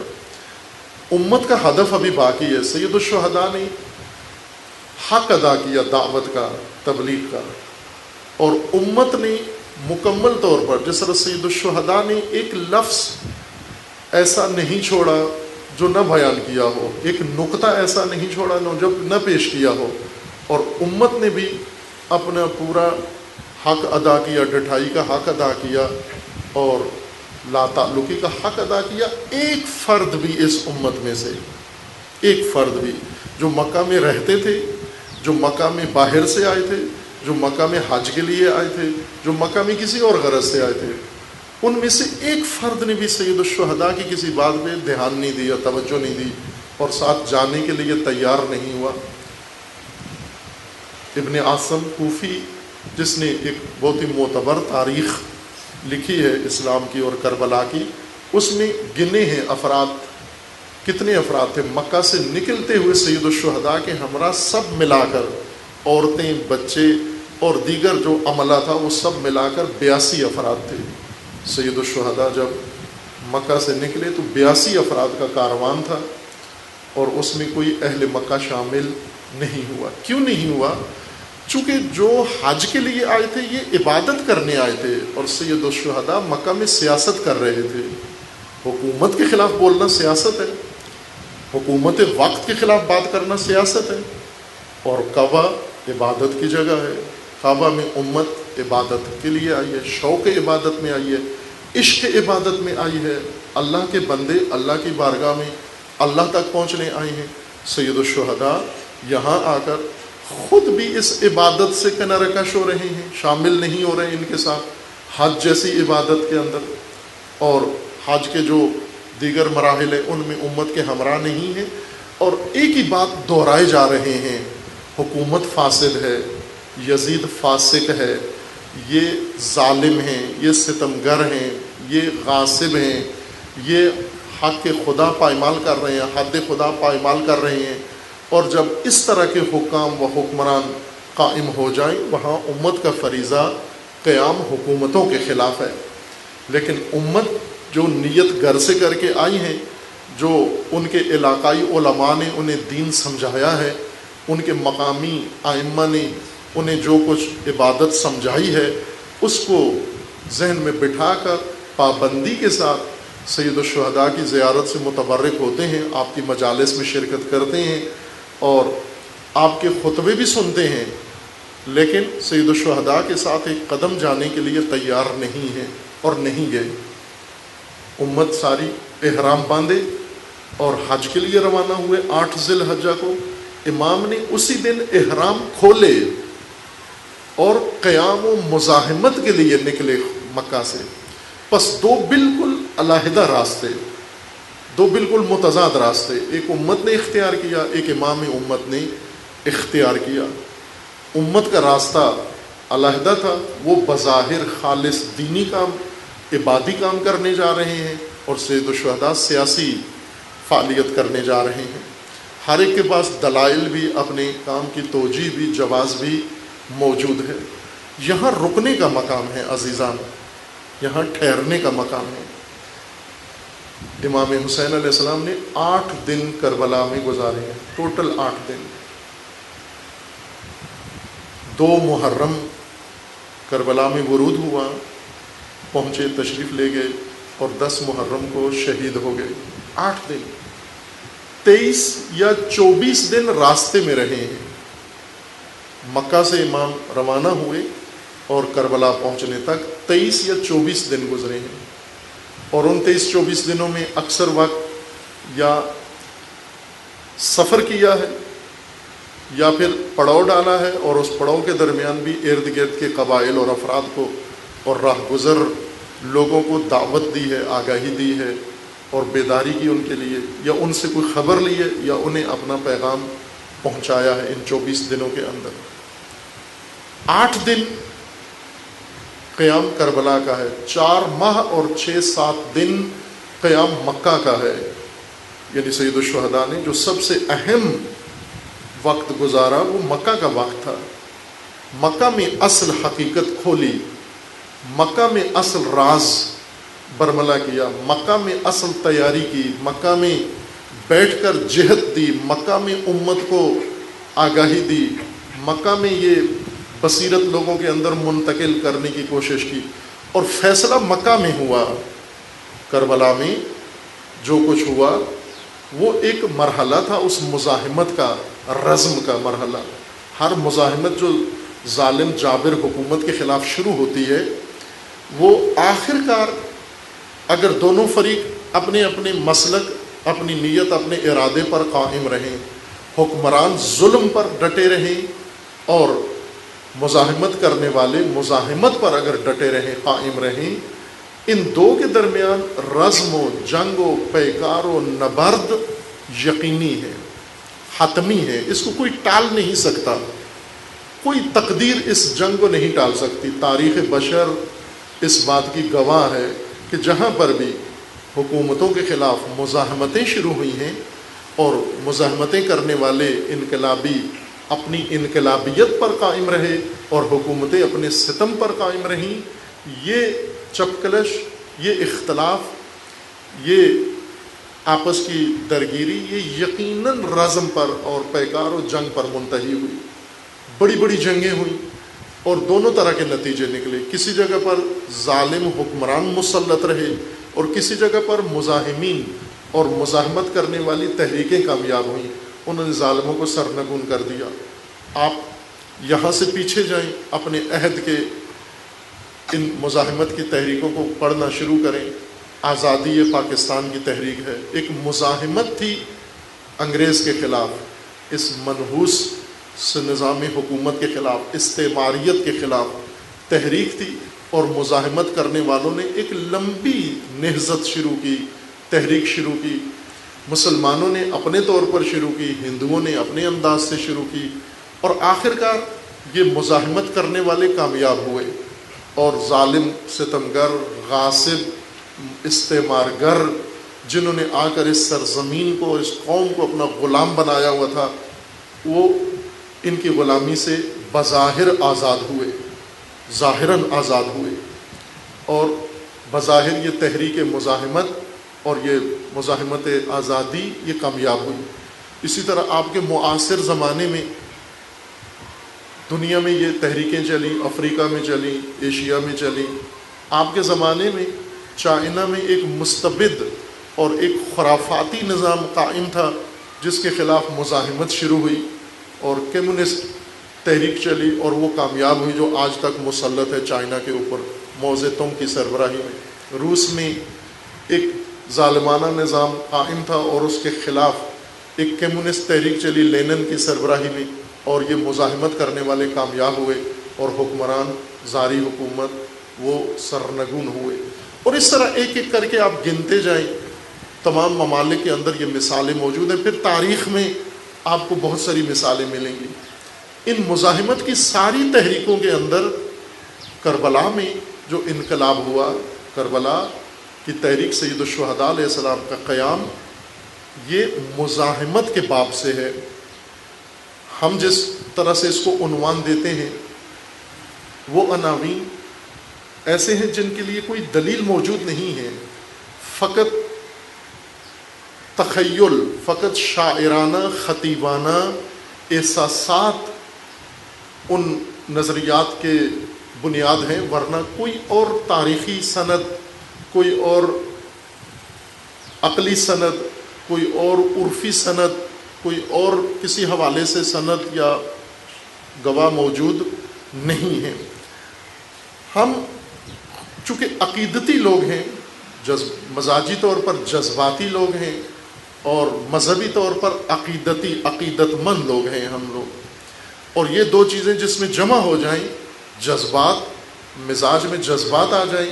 امت کا ہدف ابھی باقی ہے۔ سید الشہداء نے حق ادا کیا دعوت کا، تبلیغ کا، اور امت نے مکمل طور پر، جس طرح سید الشہداء نے ایک لفظ ایسا نہیں چھوڑا جو نہ بیان کیا ہو، ایک نقطہ ایسا نہیں چھوڑا جو نہ پیش کیا ہو، اور امت نے بھی اپنا پورا حق ادا کیا، ڈٹھائی کا حق ادا کیا اور لا تعلقی کا حق ادا کیا۔ ایک فرد بھی اس امت میں سے، ایک فرد بھی جو مکہ میں رہتے تھے، جو مکہ میں باہر سے آئے تھے، جو مکہ میں حج کے لیے آئے تھے، جو مکہ میں کسی اور غرض سے آئے تھے، ان میں سے ایک فرد نے بھی سید الشہداء کی کسی بات پہ دھیان نہیں دیا، توجہ نہیں دی، اور ساتھ جانے کے لیے تیار نہیں ہوا۔ ابن عاصم کوفی، جس نے ایک بہت ہی معتبر تاریخ لکھی ہے اسلام کی اور کربلا کی، اس میں گنے ہیں افراد، کتنے افراد تھے مکہ سے نکلتے ہوئے سید الشہداء کے ہمراہ، سب ملا کر، عورتیں، بچے اور دیگر جو عملہ تھا وہ سب ملا کر 82 افراد تھے۔ سید الشہداء جب مکہ سے نکلے تو 82 افراد کا کاروان تھا، اور اس میں کوئی اہل مکہ شامل نہیں ہوا۔ کیوں نہیں ہوا؟ چونکہ جو حج کے لیے آئے تھے یہ عبادت کرنے آئے تھے، اور سید الشہداء مکہ میں سیاست کر رہے تھے۔ حکومت کے خلاف بولنا سیاست ہے، حکومت وقت کے خلاف بات کرنا سیاست ہے، اور کعبہ عبادت کی جگہ ہے۔ کعبہ میں امت عبادت کے لیے آئی ہے، شوق عبادت میں آئی ہے، عشق عبادت میں آئی ہے۔ اللہ کے بندے اللہ کی بارگاہ میں اللہ تک پہنچنے آئے ہیں۔ سید الشہداء یہاں آ کر خود بھی اس عبادت سے کنارہ کش ہو رہے ہیں، شامل نہیں ہو رہے ہیں ان کے ساتھ حج جیسی عبادت کے اندر، اور حج کے جو دیگر مراحل ہیں ان میں امت کے ہمراہ نہیں ہیں، اور ایک ہی بات دہرائے جا رہے ہیں، حکومت فاسد ہے، یزید فاسق ہے، یہ ظالم ہیں، یہ ستمگر ہیں، یہ غاصب ہیں، یہ حق خدا پائمال کر رہے ہیں، حد خدا پائمال کر رہے ہیں۔ اور جب اس طرح کے حکام و حکمران قائم ہو جائیں وہاں امت کا فریضہ قیام حکومتوں کے خلاف ہے۔ لیکن امت جو نیت گر سے کر کے آئی ہیں، جو ان کے علاقائی علماء نے انہیں دین سمجھایا ہے، ان کے مقامی ائمہ نے انہیں جو کچھ عبادت سمجھائی ہے، اس کو ذہن میں بٹھا کر پابندی کے ساتھ سید الشہداء کی زیارت سے متبرک ہوتے ہیں، آپ کی مجالس میں شرکت کرتے ہیں اور آپ کے خطبے بھی سنتے ہیں، لیکن سید الشہداء کے ساتھ ایک قدم جانے کے لیے تیار نہیں ہیں اور نہیں گئے۔ امت ساری احرام باندھے اور حج کے لیے روانہ ہوئے 8 ذی الحجہ کو۔ امام نے اسی دن احرام کھولے اور قیام و مزاحمت کے لیے نکلے مکہ سے۔ پس دو بالکل علیحدہ راستے، دو بالکل متضاد راستے، ایک امت نے اختیار کیا، ایک امام امت نے اختیار کیا۔ امت کا راستہ علیحدہ تھا، وہ بظاہر خالص دینی کام، عبادی کام کرنے جا رہے ہیں، اور سید الشہداء سیاسی فعالیت کرنے جا رہے ہیں۔ ہر ایک کے پاس دلائل بھی، اپنے کام کی توجیہ بھی، جواز بھی موجود ہے۔ یہاں رکنے کا مقام ہے عزیزان، یہاں ٹھہرنے کا مقام ہے۔ امام حسین علیہ السلام نے 8 دن کربلا میں گزارے ہیں، ٹوٹل 8 دن۔ 2 محرم کربلا میں ورود ہوا، پہنچے، تشریف لے گئے، اور 10 محرم کو شہید ہو گئے۔ 8 دن، 23 یا 24 دن راستے میں رہے ہیں۔ مکہ سے امام روانہ ہوئے اور کربلا پہنچنے تک 23 یا 24 دن گزرے ہیں، اور ان 23-24 دنوں میں اکثر وقت یا سفر کیا ہے یا پھر پڑاؤ ڈالا ہے، اور اس پڑاؤ کے درمیان بھی ارد گرد کے قبائل اور افراد کو اور راہ گزر لوگوں کو دعوت دی ہے، آگاہی دی ہے، اور بیداری کی ان کے لیے، یا ان سے کوئی خبر لی ہے، یا انہیں اپنا پیغام پہنچایا ہے ان 24 دنوں کے اندر۔ 8 دن قیام کربلا کا ہے، 4 ماہ اور 6-7 دن قیام مکہ کا ہے۔ یعنی سید الشہداء نے جو سب سے اہم وقت گزارا وہ مکہ کا وقت تھا۔ مکہ میں اصل حقیقت کھولی، مکہ میں اصل راز برملا کیا، مکہ میں اصل تیاری کی، مکہ میں بیٹھ کر جہد دی، مکہ میں امت کو آگاہی دی، مکہ میں یہ بصیرت لوگوں کے اندر منتقل کرنے کی کوشش کی، اور فیصلہ مکہ میں ہوا۔ کربلا میں جو کچھ ہوا وہ ایک مرحلہ تھا اس مزاحمت کا، رزم کا مرحلہ۔ ہر مزاحمت جو ظالم جابر حکومت کے خلاف شروع ہوتی ہے، وہ آخر کار اگر دونوں فریق اپنے اپنے مسلک، اپنی نیت، اپنے ارادے پر قائم رہیں، حکمران ظلم پر ڈٹے رہیں، اور مزاحمت کرنے والے مزاحمت پر اگر ڈٹے رہیں، قائم رہیں، ان دو کے درمیان رزم و جنگ و پیکار و نبرد یقینی ہے، حتمی ہے، اس کو کوئی ٹال نہیں سکتا، کوئی تقدیر اس جنگ کو نہیں ٹال سکتی۔ تاریخ بشر اس بات کی گواہ ہے کہ جہاں پر بھی حکومتوں کے خلاف مزاحمتیں شروع ہوئی ہیں اور مزاحمتیں کرنے والے انقلابی اپنی انقلابیت پر قائم رہے اور حکومتیں اپنے ستم پر قائم رہیں، یہ چپکلش، یہ اختلاف، یہ آپس کی درگیری یہ یقیناً رزم پر اور پیکار و جنگ پر منتہی ہوئی. بڑی بڑی جنگیں ہوئیں اور دونوں طرح کے نتیجے نکلے. کسی جگہ پر ظالم حکمران مسلط رہے اور کسی جگہ پر مزاحمین اور مزاحمت کرنے والی تحریکیں کامیاب ہوئیں. انہوں نے ظالموں کو سرنگون کر دیا. آپ یہاں سے پیچھے جائیں، اپنے عہد کے ان مزاحمت کی تحریکوں کو پڑھنا شروع کریں. آزادی پاکستان کی تحریک ہے، ایک مزاحمت تھی انگریز کے خلاف، اس منحوس سے نظام حکومت کے خلاف، استعماریت کے خلاف تحریک تھی. اور مزاحمت کرنے والوں نے ایک لمبی نہضت شروع کی، تحریک شروع کی. مسلمانوں نے اپنے طور پر شروع کی، ہندوؤں نے اپنے انداز سے شروع کی، اور آخر کار یہ مزاحمت کرنے والے کامیاب ہوئے. اور ظالم، ستمگر، غاصب، استعمارگر جنہوں نے آ کر اس سرزمین کو، اس قوم کو اپنا غلام بنایا ہوا تھا، وہ ان کی غلامی سے بظاہر آزاد ہوئے، ظاہراً آزاد ہوئے. اور بظاہر یہ تحریک مزاحمت اور یہ مزاحمت آزادی یہ کامیاب ہوئی. اسی طرح آپ کے معاصر زمانے میں دنیا میں یہ تحریکیں چلیں، افریقہ میں چلیں، ایشیا میں چلیں. آپ کے زمانے میں چائنا میں ایک مستبد اور ایک خرافاتی نظام قائم تھا جس کے خلاف مزاحمت شروع ہوئی اور کمیونسٹ تحریک چلی اور وہ کامیاب ہوئی، جو آج تک مسلط ہے چائنا کے اوپر ماؤ زے تونگ کی سربراہی میں. روس میں ایک ظالمانہ نظام قائم تھا اور اس کے خلاف ایک کمیونسٹ تحریک چلی لینن کی سربراہی میں، اور یہ مزاحمت کرنے والے کامیاب ہوئے اور حکمران زاری حکومت وہ سرنگون ہوئے. اور اس طرح ایک ایک کر کے آپ گنتے جائیں، تمام ممالک کے اندر یہ مثالیں موجود ہیں. پھر تاریخ میں آپ کو بہت ساری مثالیں ملیں گی. ان مزاحمت کی ساری تحریکوں کے اندر کربلا میں جو انقلاب ہوا، کربلا کی تحریک سید الشہداء علیہ السلام کا قیام، یہ مزاحمت کے باب سے ہے. ہم جس طرح سے اس کو عنوان دیتے ہیں وہ عناوین ایسے ہیں جن کے لیے کوئی دلیل موجود نہیں ہے، فقط تخیل، فقط شاعرانہ خطیبانہ احساسات ان نظریات کے بنیاد ہیں، ورنہ کوئی اور تاریخی سند، کوئی اور عقلی سند، کوئی اور عرفی سند، کوئی اور کسی حوالے سے سند یا گواہ موجود نہیں ہے. ہم چونکہ عقیدتی لوگ ہیں، مزاجی طور پر جذباتی لوگ ہیں، اور مذہبی طور پر عقیدت مند لوگ ہیں ہم لوگ. اور یہ دو چیزیں جس میں جمع ہو جائیں، جذبات، مزاج میں جذبات آ جائیں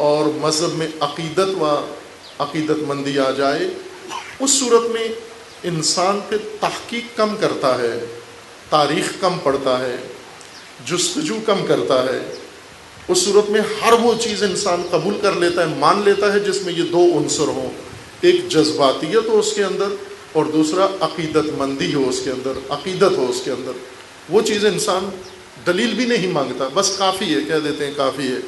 اور مذہب میں عقیدت و عقیدت مندی آ جائے، اس صورت میں انسان پھر تحقیق کم کرتا ہے، تاریخ کم پڑھتا ہے، جستجو کم کرتا ہے. اس صورت میں ہر وہ چیز انسان قبول کر لیتا ہے، مان لیتا ہے جس میں یہ دو عنصر ہوں، ایک جذباتیت ہو اس کے اندر اور دوسرا عقیدت مندی ہو اس کے اندر، عقیدت ہو اس کے اندر. وہ چیز انسان دلیل بھی نہیں مانگتا، بس کافی ہے، کہہ دیتے ہیں کافی ہے،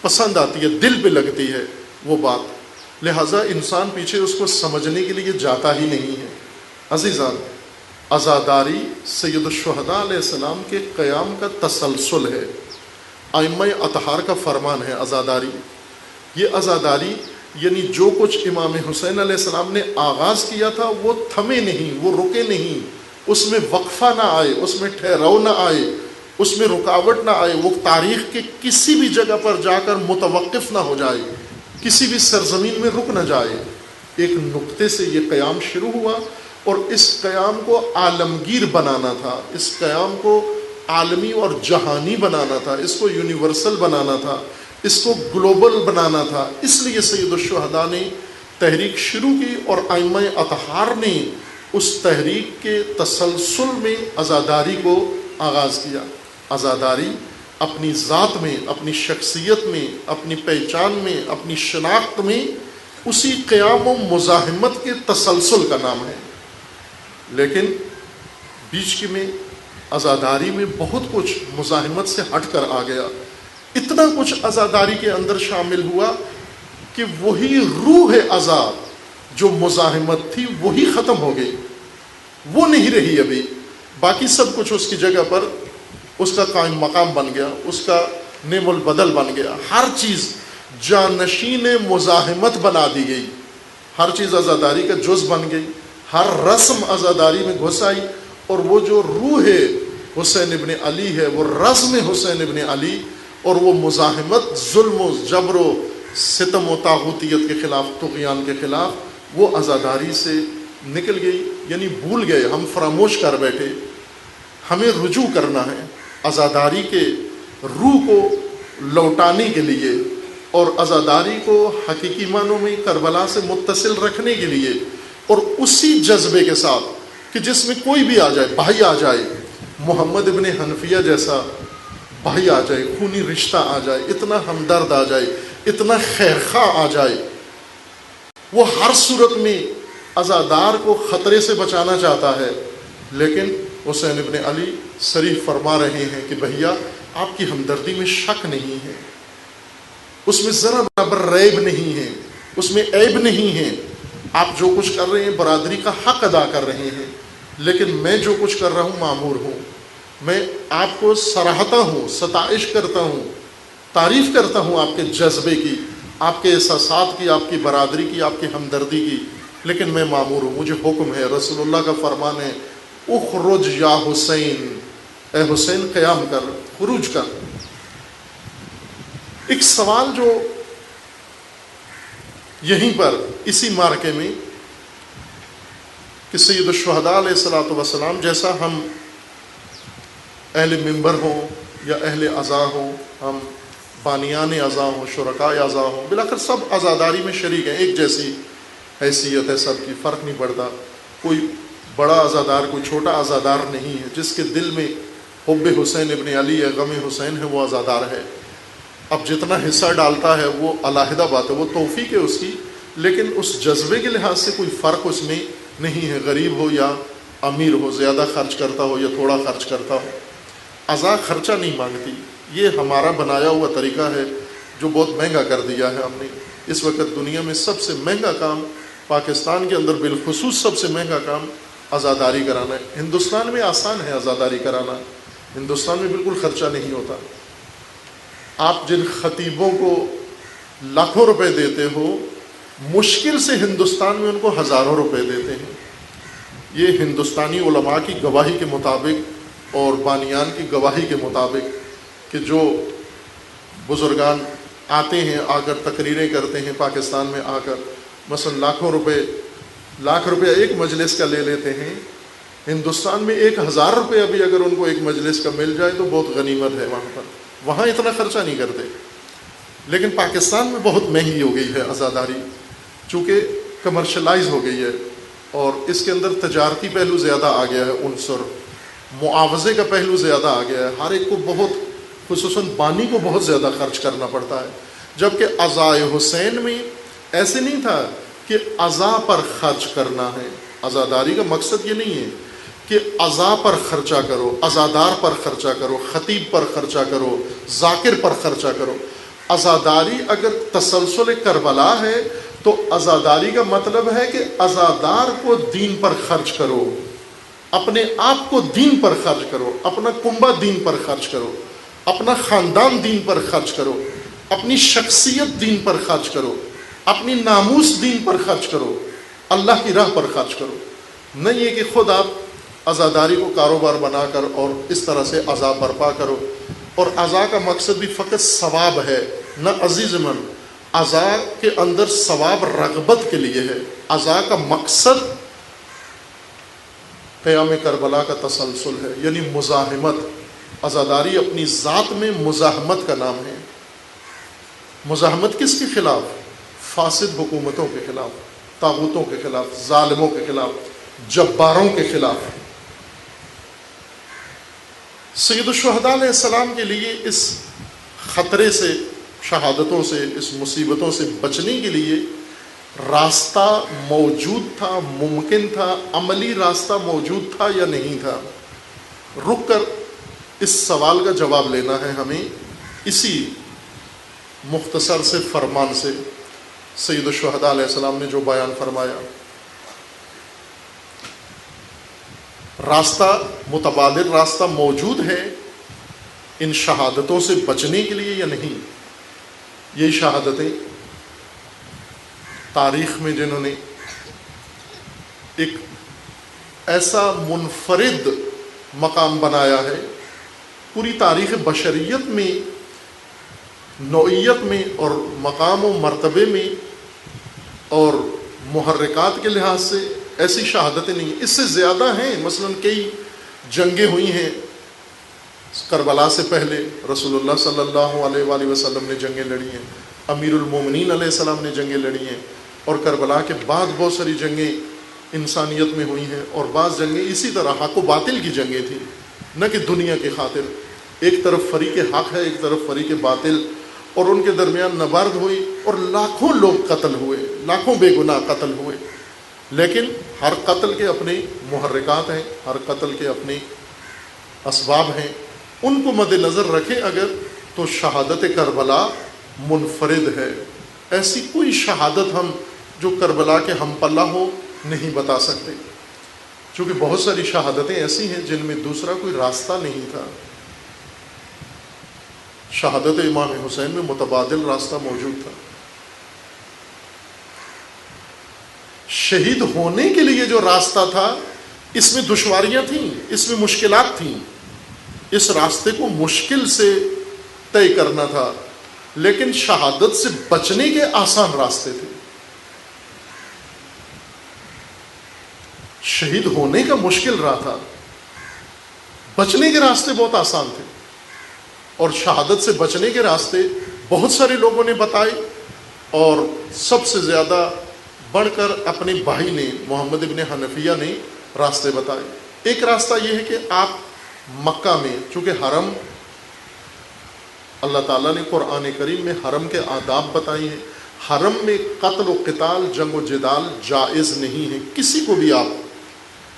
پسند آتی ہے، دل پہ لگتی ہے وہ بات، لہٰذا انسان پیچھے اس کو سمجھنے کے لیے جاتا ہی نہیں ہے. عزیزان، عزاداری سید الشہداء علیہ السلام کے قیام کا تسلسل ہے. ائمہ اطہار کا فرمان ہے عزاداری. یہ عزاداری یعنی جو کچھ امام حسین علیہ السلام نے آغاز کیا تھا وہ تھمے نہیں، وہ رکے نہیں، اس میں وقفہ نہ آئے، اس میں ٹھہراؤ نہ آئے، اس میں رکاوٹ نہ آئے، وہ تاریخ کے کسی بھی جگہ پر جا کر متوقف نہ ہو جائے، کسی بھی سرزمین میں رک نہ جائے. ایک نقطے سے یہ قیام شروع ہوا اور اس قیام کو عالمگیر بنانا تھا، اس قیام کو عالمی اور جہانی بنانا تھا، اس کو یونیورسل بنانا تھا، اس کو گلوبل بنانا تھا. اس لیے سید الشہداء نے تحریک شروع کی اور ائمہ اطہار نے اس تحریک کے تسلسل میں عزاداری کو آغاز کیا. عزاداری اپنی ذات میں، اپنی شخصیت میں، اپنی پہچان میں، اپنی شناخت میں اسی قیام و مزاحمت کے تسلسل کا نام ہے. لیکن بیچ کے میں عزاداری میں بہت کچھ مزاحمت سے ہٹ کر آ گیا. اتنا کچھ عزاداری کے اندر شامل ہوا کہ وہی روح عزا، جو مزاحمت تھی وہی ختم ہو گئی، وہ نہیں رہی ابھی، باقی سب کچھ اس کی جگہ پر اس کا قائم مقام بن گیا، اس کا نعم البدل بن گیا، ہر چیز جانشین مزاحمت بنا دی گئی، ہر چیز عزاداری کا جز بن گئی، ہر رسم عزاداری میں گھس آئی، اور وہ جو روح حسین ابن علی ہے، وہ رزم حسین ابن علی، اور وہ مزاحمت ظلم و جبر و ستم و طاغوتیت کے خلاف، طغیان کے خلاف، وہ عزاداری سے نکل گئی، یعنی بھول گئے، ہم فراموش کر بیٹھے۔ ہمیں رجوع کرنا ہے عزاداری کے روح کو لوٹانے کے لیے، اور عزاداری کو حقیقی معنوں میں کربلا سے متصل رکھنے کے لیے، اور اسی جذبے کے ساتھ کہ جس میں کوئی بھی آ جائے، بھائی آ جائے، محمد ابن حنفیہ جیسا بھائی آ جائے، خونی رشتہ آ جائے، اتنا ہمدرد آ جائے، اتنا خیرخواہ آ جائے، وہ ہر صورت میں عزادار کو خطرے سے بچانا چاہتا ہے، لیکن حسین ابن علی صریح فرما رہے ہیں کہ بھیا آپ کی ہمدردی میں شک نہیں ہے، اس میں ذرا برابر ریب نہیں ہے، اس میں عیب نہیں ہے، آپ جو کچھ کر رہے ہیں برادری کا حق ادا کر رہے ہیں، لیکن میں جو کچھ کر رہا ہوں معمور ہوں، میں آپ کو سراہتا ہوں، ستائش کرتا ہوں، تعریف کرتا ہوں آپ کے جذبے کی، آپ کے احساسات کی، آپ کی برادری کی، آپ کی ہمدردی کی، لیکن میں معمور ہوں، مجھے حکم ہے، رسول اللہ کا فرمان ہے، اخرج یا حسین، اے حسین قیام کر، خروج کر۔ ایک سوال جو یہیں پر اسی مارکے میں کہ سید الشہداء علیہ الصلوۃ والسلام جیسا ہم اہل منبر ہوں یا اہل عزا ہوں، ہم بانیان عزا ہوں، شرکاء عزا ہوں، بلاخر سب عزاداری میں شریک ہیں، ایک جیسی حیثیت ہے سب کی، فرق نہیں پڑتا، کوئی بڑا عزادار کوئی چھوٹا عزادار نہیں ہے، جس کے دل میں حب حسین ابن علی ہے، غم حسین ہے، وہ عزادار ہے۔ اب جتنا حصہ ڈالتا ہے وہ علیحدہ بات ہے، وہ توفیق ہے اس کی، لیکن اس جذبے کے لحاظ سے کوئی فرق اس میں نہیں ہے، غریب ہو یا امیر ہو، زیادہ خرچ کرتا ہو یا تھوڑا خرچ کرتا ہو۔ عزا خرچہ نہیں مانگتی، یہ ہمارا بنایا ہوا طریقہ ہے جو بہت مہنگا کر دیا ہے ہم نے۔ اس وقت دنیا میں سب سے مہنگا کام، پاکستان کے اندر بالخصوص سب سے مہنگا کام عزاداری کرانا ہے۔ ہندوستان میں آسان ہے عزاداری کرانا، ہندوستان میں بالکل خرچہ نہیں ہوتا۔ آپ جن خطیبوں کو لاکھوں روپے دیتے ہو، مشکل سے ہندوستان میں ان کو ہزاروں روپے دیتے ہیں۔ یہ ہندوستانی علماء کی گواہی کے مطابق اور بانیان کی گواہی کے مطابق کہ جو بزرگان آتے ہیں، آ کر تقریریں کرتے ہیں پاکستان میں آ کر، مثلا لاکھ روپے ایک مجلس کا لے لیتے ہیں، ہندوستان میں 1000 روپے بھی اگر ان کو ایک مجلس کا مل جائے تو بہت غنیمت ہے وہاں پر، وہاں اتنا خرچہ نہیں کرتے۔ لیکن پاکستان میں بہت مہنگی ہو گئی ہے عزاداری، چونکہ کمرشلائز ہو گئی ہے، اور اس کے اندر تجارتی پہلو زیادہ آ گیا ہے، عنصر معاوضے کا پہلو زیادہ آ گیا ہے، ہر ایک کو بہت، خصوصاً بانی کو بہت زیادہ خرچ کرنا پڑتا ہے، جبکہ عزائے حسین میں ایسے نہیں تھا کہ عزا پر خرچ کرنا ہے۔ عزاداری کا مقصد یہ نہیں ہے کہ عزا پر خرچہ کرو، عزادار پر خرچہ کرو، خطیب پر خرچہ کرو، ذاکر پر خرچہ کرو۔ عزاداری اگر تسلسل کربلا ہے تو عزاداری کا مطلب ہے کہ عزادار کو دین پر خرچ کرو، اپنے آپ کو دین پر خرچ کرو، اپنا کنبہ دین پر خرچ کرو، اپنا خاندان دین پر خرچ کرو، اپنی شخصیت دین پر خرچ کرو، اپنی ناموس دین پر خرچ کرو، اللہ کی راہ پر خرچ کرو۔ نہیں یہ کہ خود آپ عزاداری کو کاروبار بنا کر اور اس طرح سے عزا برپا کرو، اور عزا کا مقصد بھی فقط ثواب ہے، نہ عزیز من، عزا کے اندر ثواب رغبت کے لیے ہے۔ عزا کا مقصد قیام کربلا کا تسلسل ہے، یعنی مزاحمت۔ عزاداری اپنی ذات میں مزاحمت کا نام ہے۔ مزاحمت کس کے خلاف؟ فاسد حکومتوں کے خلاف، طاغوتوں کے خلاف، ظالموں کے خلاف، جباروں کے خلاف۔ سید الشہداء علیہ السلام کے لیے اس خطرے سے، شہادتوں سے، اس مصیبتوں سے بچنے کے لیے راستہ موجود تھا، ممکن تھا، عملی راستہ موجود تھا یا نہیں تھا؟ رک کر اس سوال کا جواب لینا ہے ہمیں اسی مختصر سے فرمان سے۔ سید الشہداء علیہ السلام نے جو بیان فرمایا، راستہ متبادل راستہ موجود ہے ان شہادتوں سے بچنے کے لیے یا نہیں؟ یہی شہادتیں تاریخ میں جنہوں نے ایک ایسا منفرد مقام بنایا ہے، پوری تاریخ بشریت میں نوعیت میں اور مقام و مرتبے میں اور محرکات کے لحاظ سے ایسی شہادتیں نہیں، اس سے زیادہ ہیں۔ مثلا کئی جنگیں ہوئی ہیں، کربلا سے پہلے رسول اللہ صلی اللہ علیہ وآلہ وسلم نے جنگیں لڑی ہیں، امیر المومنین علیہ السلام نے جنگیں لڑی ہیں، اور کربلا کے بعد بہت ساری جنگیں انسانیت میں ہوئی ہیں، اور بعض جنگیں اسی طرح حق و باطل کی جنگیں تھیں، نہ کہ دنیا کی خاطر۔ ایک طرف فریق حق ہے، ایک طرف فریق باطل، اور ان کے درمیان نبرد ہوئی اور لاکھوں لوگ قتل ہوئے، لاکھوں بے گناہ قتل ہوئے۔ لیکن ہر قتل کے اپنے محرکات ہیں، ہر قتل کے اپنے اسباب ہیں، ان کو مد نظر رکھیں اگر تو شہادت کربلا منفرد ہے۔ ایسی کوئی شہادت ہم جو کربلا کے ہم پلہ ہو نہیں بتا سکتے، چونکہ بہت ساری شہادتیں ایسی ہیں جن میں دوسرا کوئی راستہ نہیں تھا۔ شہادت امام حسین میں متبادل راستہ موجود تھا۔ شہید ہونے کے لیے جو راستہ تھا اس میں دشواریاں تھیں، اس میں مشکلات تھیں، اس راستے کو مشکل سے طے کرنا تھا، لیکن شہادت سے بچنے کے آسان راستے تھے۔ شہید ہونے کا مشکل راہ تھا، بچنے کے راستے بہت آسان تھے، اور شہادت سے بچنے کے راستے بہت سارے لوگوں نے بتائے، اور سب سے زیادہ بڑھ کر اپنے بھائی نے محمد ابن حنفیہ نے راستے بتائے۔ ایک راستہ یہ ہے کہ آپ مکہ میں، چونکہ حرم اللہ تعالیٰ نے قرآن کریم میں حرم کے آداب بتائی ہیں، حرم میں قتل و قتال، جنگ و جدال جائز نہیں ہے۔ کسی کو بھی آپ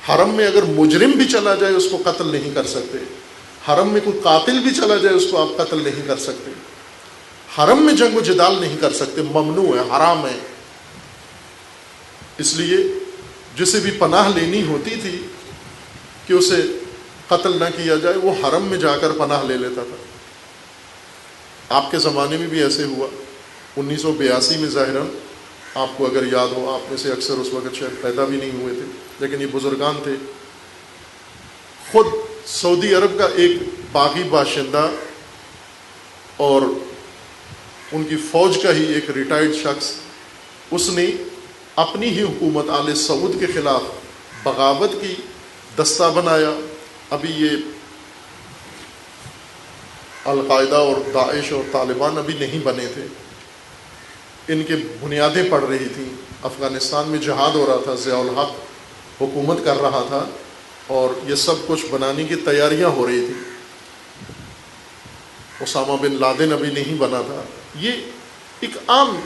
حرم میں اگر مجرم بھی چلا جائے اس کو قتل نہیں کر سکتے، حرم میں کوئی قاتل بھی چلا جائے اس کو آپ قتل نہیں کر سکتے، حرم میں جنگ و جدال نہیں کر سکتے، ممنوع ہے، حرام ہے۔ اس لیے جسے بھی پناہ لینی ہوتی تھی کہ اسے قتل نہ کیا جائے، وہ حرم میں جا کر پناہ لے لیتا تھا۔ آپ کے زمانے میں بھی ایسے ہوا، 1982 میں ظاہراً آپ کو اگر یاد ہو، آپ میں سے اکثر اس وقت شاید پیدا بھی نہیں ہوئے تھے، لیکن یہ بزرگان تھے، خود سعودی عرب کا ایک باغی باشندہ اور ان کی فوج کا ہی ایک ریٹائرڈ شخص، اس نے اپنی ہی حکومت آل سعود کے خلاف بغاوت کی، دستہ بنایا۔ ابھی یہ القاعدہ اور داعش اور طالبان ابھی نہیں بنے تھے، ان کے بنیادیں پڑ رہی تھیں، افغانستان میں جہاد ہو رہا تھا، ضیاء الحق حکومت کر رہا تھا، اور یہ سب کچھ بنانے کی تیاریاں ہو رہی تھیں۔ اسامہ بن لادن ابھی نہیں بنا تھا، یہ ایک عام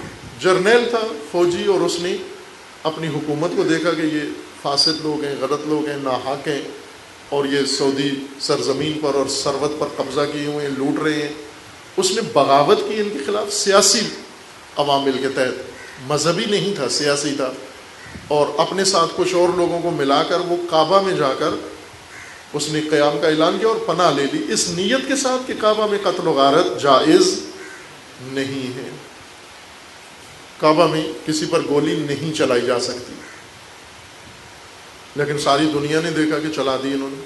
جرنیل تھا فوجی، اور اس نے اپنی حکومت کو دیکھا کہ یہ فاسد لوگ ہیں، غلط لوگ ہیں، ناحق ہیں، اور یہ سعودی سرزمین پر اور ثروت پر قبضہ کیے ہوئے ہیں، لوٹ رہے ہیں۔ اس نے بغاوت کی ان کے خلاف، سیاسی عوامل کے تحت، مذہبی نہیں تھا، سیاسی تھا، اور اپنے ساتھ کچھ اور لوگوں کو ملا کر وہ کعبہ میں جا کر اس نے قیام کا اعلان کیا اور پناہ لے لی، اس نیت کے ساتھ کہ کعبہ میں قتل و غارت جائز نہیں ہے، کعبہ میں کسی پر گولی نہیں چلائی جا سکتی، لیکن ساری دنیا نے دیکھا کہ چلا دی انہوں نے۔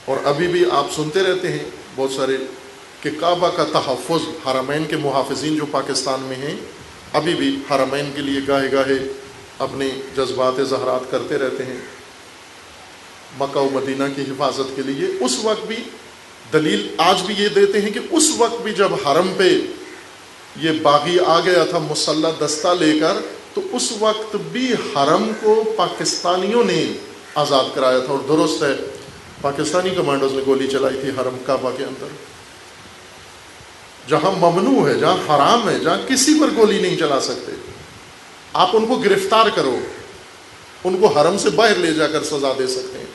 اور ابھی بھی آپ سنتے رہتے ہیں بہت سارے کہ کعبہ کا تحفظ، حرمین کے محافظین جو پاکستان میں ہیں ابھی بھی حرمین کے لیے گاہے گاہے اپنے جذبات اظہارات کرتے رہتے ہیں، مکہ و مدینہ کی حفاظت کے لیے۔ اس وقت بھی دلیل آج بھی یہ دیتے ہیں کہ اس وقت بھی جب حرم پہ یہ باغی آ گیا تھا مسلح دستہ لے کر، تو اس وقت بھی حرم کو پاکستانیوں نے آزاد کرایا تھا، اور درست ہے پاکستانی کمانڈوز نے گولی چلائی تھی حرم کعبہ کے اندر، جہاں ممنوع ہے، جہاں حرام ہے، جہاں کسی پر گولی نہیں چلا سکتے۔ آپ ان کو گرفتار کرو، ان کو حرم سے باہر لے جا کر سزا دے سکتے ہیں،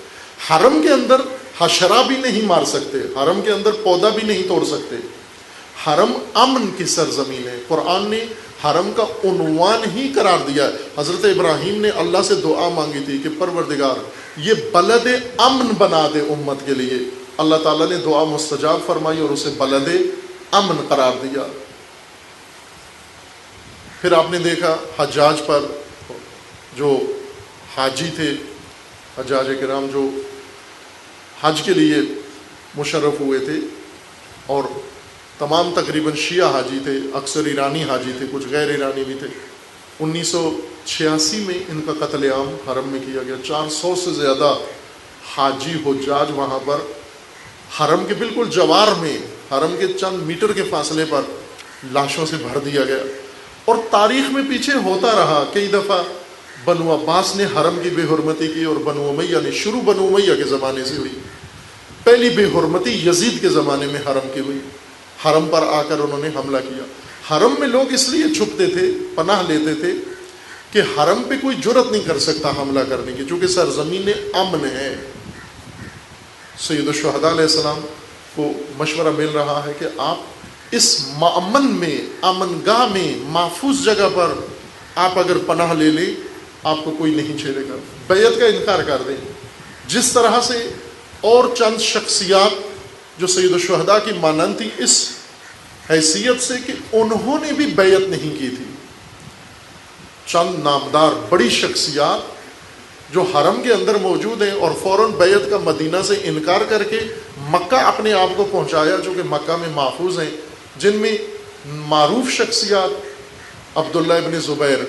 حرم کے اندر حشرہ بھی نہیں مار سکتے، حرم کے اندر پودا بھی نہیں توڑ سکتے، حرم امن کی سرزمین ہے. قرآن نے حرم کا عنوان ہی قرار دیا ہے. حضرت ابراہیم نے اللہ سے دعا مانگی تھی کہ پروردگار یہ بلد امن بنا دے امت کے لیے. اللہ تعالیٰ نے دعا مستجاب فرمائی اور اسے بلد امن قرار دیا. پھر آپ نے دیکھا حجاج پر، جو حاجی تھے، حجاج کرام جو حج کے لیے مشرف ہوئے تھے، اور تمام تقریباً شیعہ حاجی تھے، اکثر ایرانی حاجی تھے، کچھ غیر ایرانی بھی تھے. 1986 میں ان کا قتل عام حرم میں کیا گیا. 400 سے زیادہ حاجی حجاج وہاں پر حرم کے بالکل جوار میں، حرم کے چند میٹر کے فاصلے پر لاشوں سے بھر دیا گیا. اور تاریخ میں پیچھے ہوتا رہا. کئی دفعہ بنو عباس نے حرم کی بے حرمتی کی، اور بنو امیہ نے، شروع بنو امیہ کے زمانے سے ہوئی. پہلی بے حرمتی یزید کے زمانے میں حرم کی ہوئی. حرم پر آ کر انہوں نے حملہ کیا. حرم میں لوگ اس لیے چھپتے تھے، پناہ لیتے تھے کہ حرم پہ کوئی جرأت نہیں کر سکتا حملہ کرنے کی، چونکہ سرزمین امن ہے. سید الشہداء علیہ السلام کو مشورہ مل رہا ہے کہ آپ اس مأمن میں، امن گاہ میں، محفوظ جگہ پر آپ اگر پناہ لے لیں آپ کو کوئی نہیں چھیڑے گا. بیعت کا انکار کر دیں. جس طرح سے اور چند شخصیات جو سید الشہداء کی مانند تھی، اس حیثیت سے کہ انہوں نے بھی بیعت نہیں کی تھی. چند نامدار بڑی شخصیات جو حرم کے اندر موجود ہیں، اور فوراً بیعت کا مدینہ سے انکار کر کے مکہ اپنے آپ کو پہنچایا، جو کہ مکہ میں محفوظ ہیں. جن میں معروف شخصیات عبداللہ ابن زبیر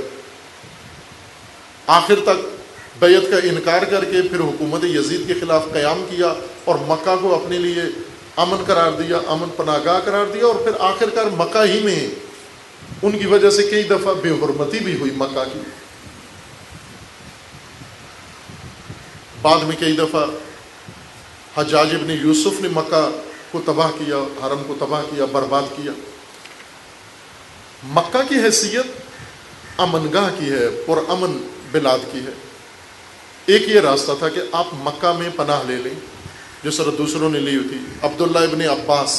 آخر تک بیعت کا انکار کر کے پھر حکومت یزید کے خلاف قیام کیا، اور مکہ کو اپنے لیے امن قرار دیا، امن پناہ گاہ قرار دیا، اور پھر آخر کار مکہ ہی میں ان کی وجہ سے کئی دفعہ بے حرمتی بھی ہوئی مکہ کی. بعد میں کئی دفعہ حجاج ابن یوسف نے مکہ کو تباہ کیا، حرم کو تباہ کیا، برباد کیا. مکہ کی حیثیت امن گاہ کی ہے، پرامن بلاد کی ہے. ایک یہ راستہ تھا کہ آپ مکہ میں پناہ لے لیں، جس طرح دوسروں نے لی تھی. عبداللہ ابن عباس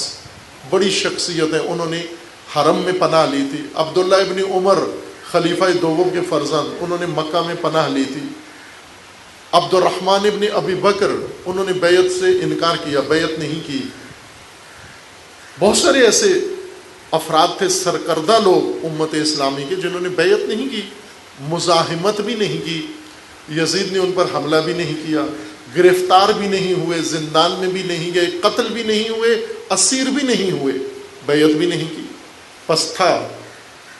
بڑی شخصیت ہیں، انہوں نے حرم میں پناہ لی تھی. عبداللہ ابن عمر خلیفہ دوم کے فرزند، انہوں نے مکہ میں پناہ لی تھی. عبد الرحمن ابن ابی بکر، انہوں نے بیعت سے انکار کیا، بیعت نہیں کی. بہت سارے ایسے افراد تھے، سرکردہ لوگ امت اسلامی کے، جنہوں نے بیعت نہیں کی، مزاحمت بھی نہیں کی. یزید نے ان پر حملہ بھی نہیں کیا، گرفتار بھی نہیں ہوئے، زندان میں بھی نہیں گئے، قتل بھی نہیں ہوئے، اسیر بھی نہیں ہوئے، بیعت بھی نہیں کی. پس تھا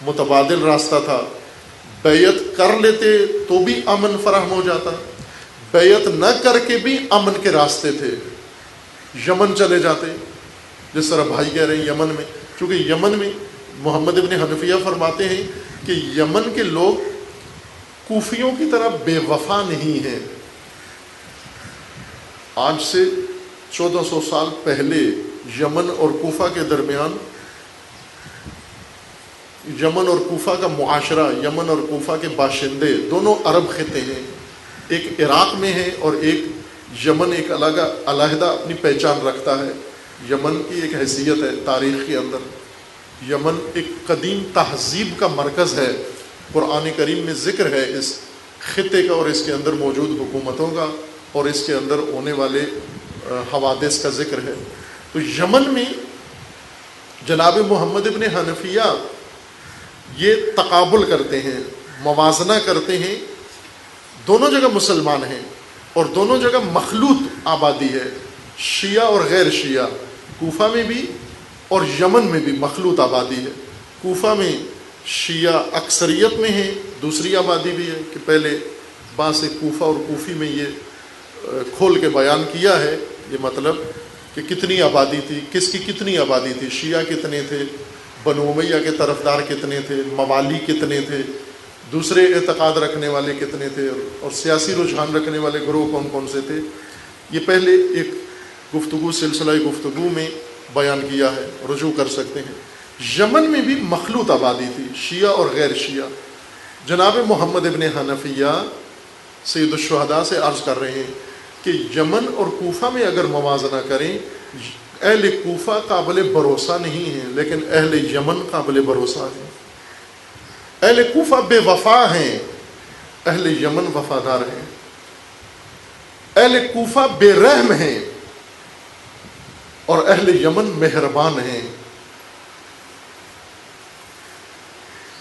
متبادل راستہ تھا. بیعت کر لیتے تو بھی امن فراہم ہو جاتا، بیعت نہ کر کے بھی امن کے راستے تھے. یمن چلے جاتے، جس طرح بھائی کہہ رہے ہیں یمن میں، چونکہ یمن میں محمد ابن حنفیہ فرماتے ہیں کہ یمن کے لوگ کوفیوں کی طرح بے وفا نہیں ہیں. آج سے 1400 سال پہلے یمن اور کوفہ کے درمیان، یمن اور کوفہ کا معاشرہ، یمن اور کوفہ کے باشندے دونوں عرب خطے ہیں. ایک عراق میں ہے اور ایک یمن ایک علیحدہ اپنی پہچان رکھتا ہے. یمن کی ایک حیثیت ہے تاریخ کے اندر. یمن ایک قدیم تہذیب کا مرکز ہے. قرآن کریم میں ذکر ہے اس خطے کا اور اس کے اندر موجود حکومتوں کا اور اس کے اندر ہونے والے حوادث کا ذکر ہے. تو یمن میں جناب محمد ابن حنفیہ یہ تقابل کرتے ہیں، موازنہ کرتے ہیں. دونوں جگہ مسلمان ہیں اور دونوں جگہ مخلوط آبادی ہے، شیعہ اور غیر شیعہ. کوفہ میں بھی اور یمن میں بھی مخلوط آبادی ہے. کوفہ میں شیعہ اکثریت میں ہیں، دوسری آبادی بھی ہے کہ پہلے باس کوفہ اور کوفی میں یہ کھول کے بیان کیا ہے یہ مطلب کہ کتنی آبادی تھی، کس کی کتنی آبادی تھی، شیعہ کتنے تھے، بنو امیہ کے طرفدار کتنے تھے، موالی کتنے تھے، دوسرے اعتقاد رکھنے والے کتنے تھے، اور سیاسی رجحان رکھنے والے گروہ کون کون سے تھے. یہ پہلے ایک گفتگو، سلسلہ گفتگو میں بیان کیا ہے، رجوع کر سکتے ہیں. یمن میں بھی مخلوط آبادی تھی، شیعہ اور غیر شیعہ. جناب محمد ابن حنفیہ سید الشہداء سے عرض کر رہے ہیں کہ یمن اور کوفہ میں اگر موازنہ کریں، اہل کوفہ قابل بھروسہ نہیں ہیں لیکن اہل یمن قابل بھروسہ ہیں. اہل کوفہ بے وفا ہیں، اہل یمن وفادار ہیں. اہل کوفہ بے رحم ہیں اور اہل یمن مہربان ہیں.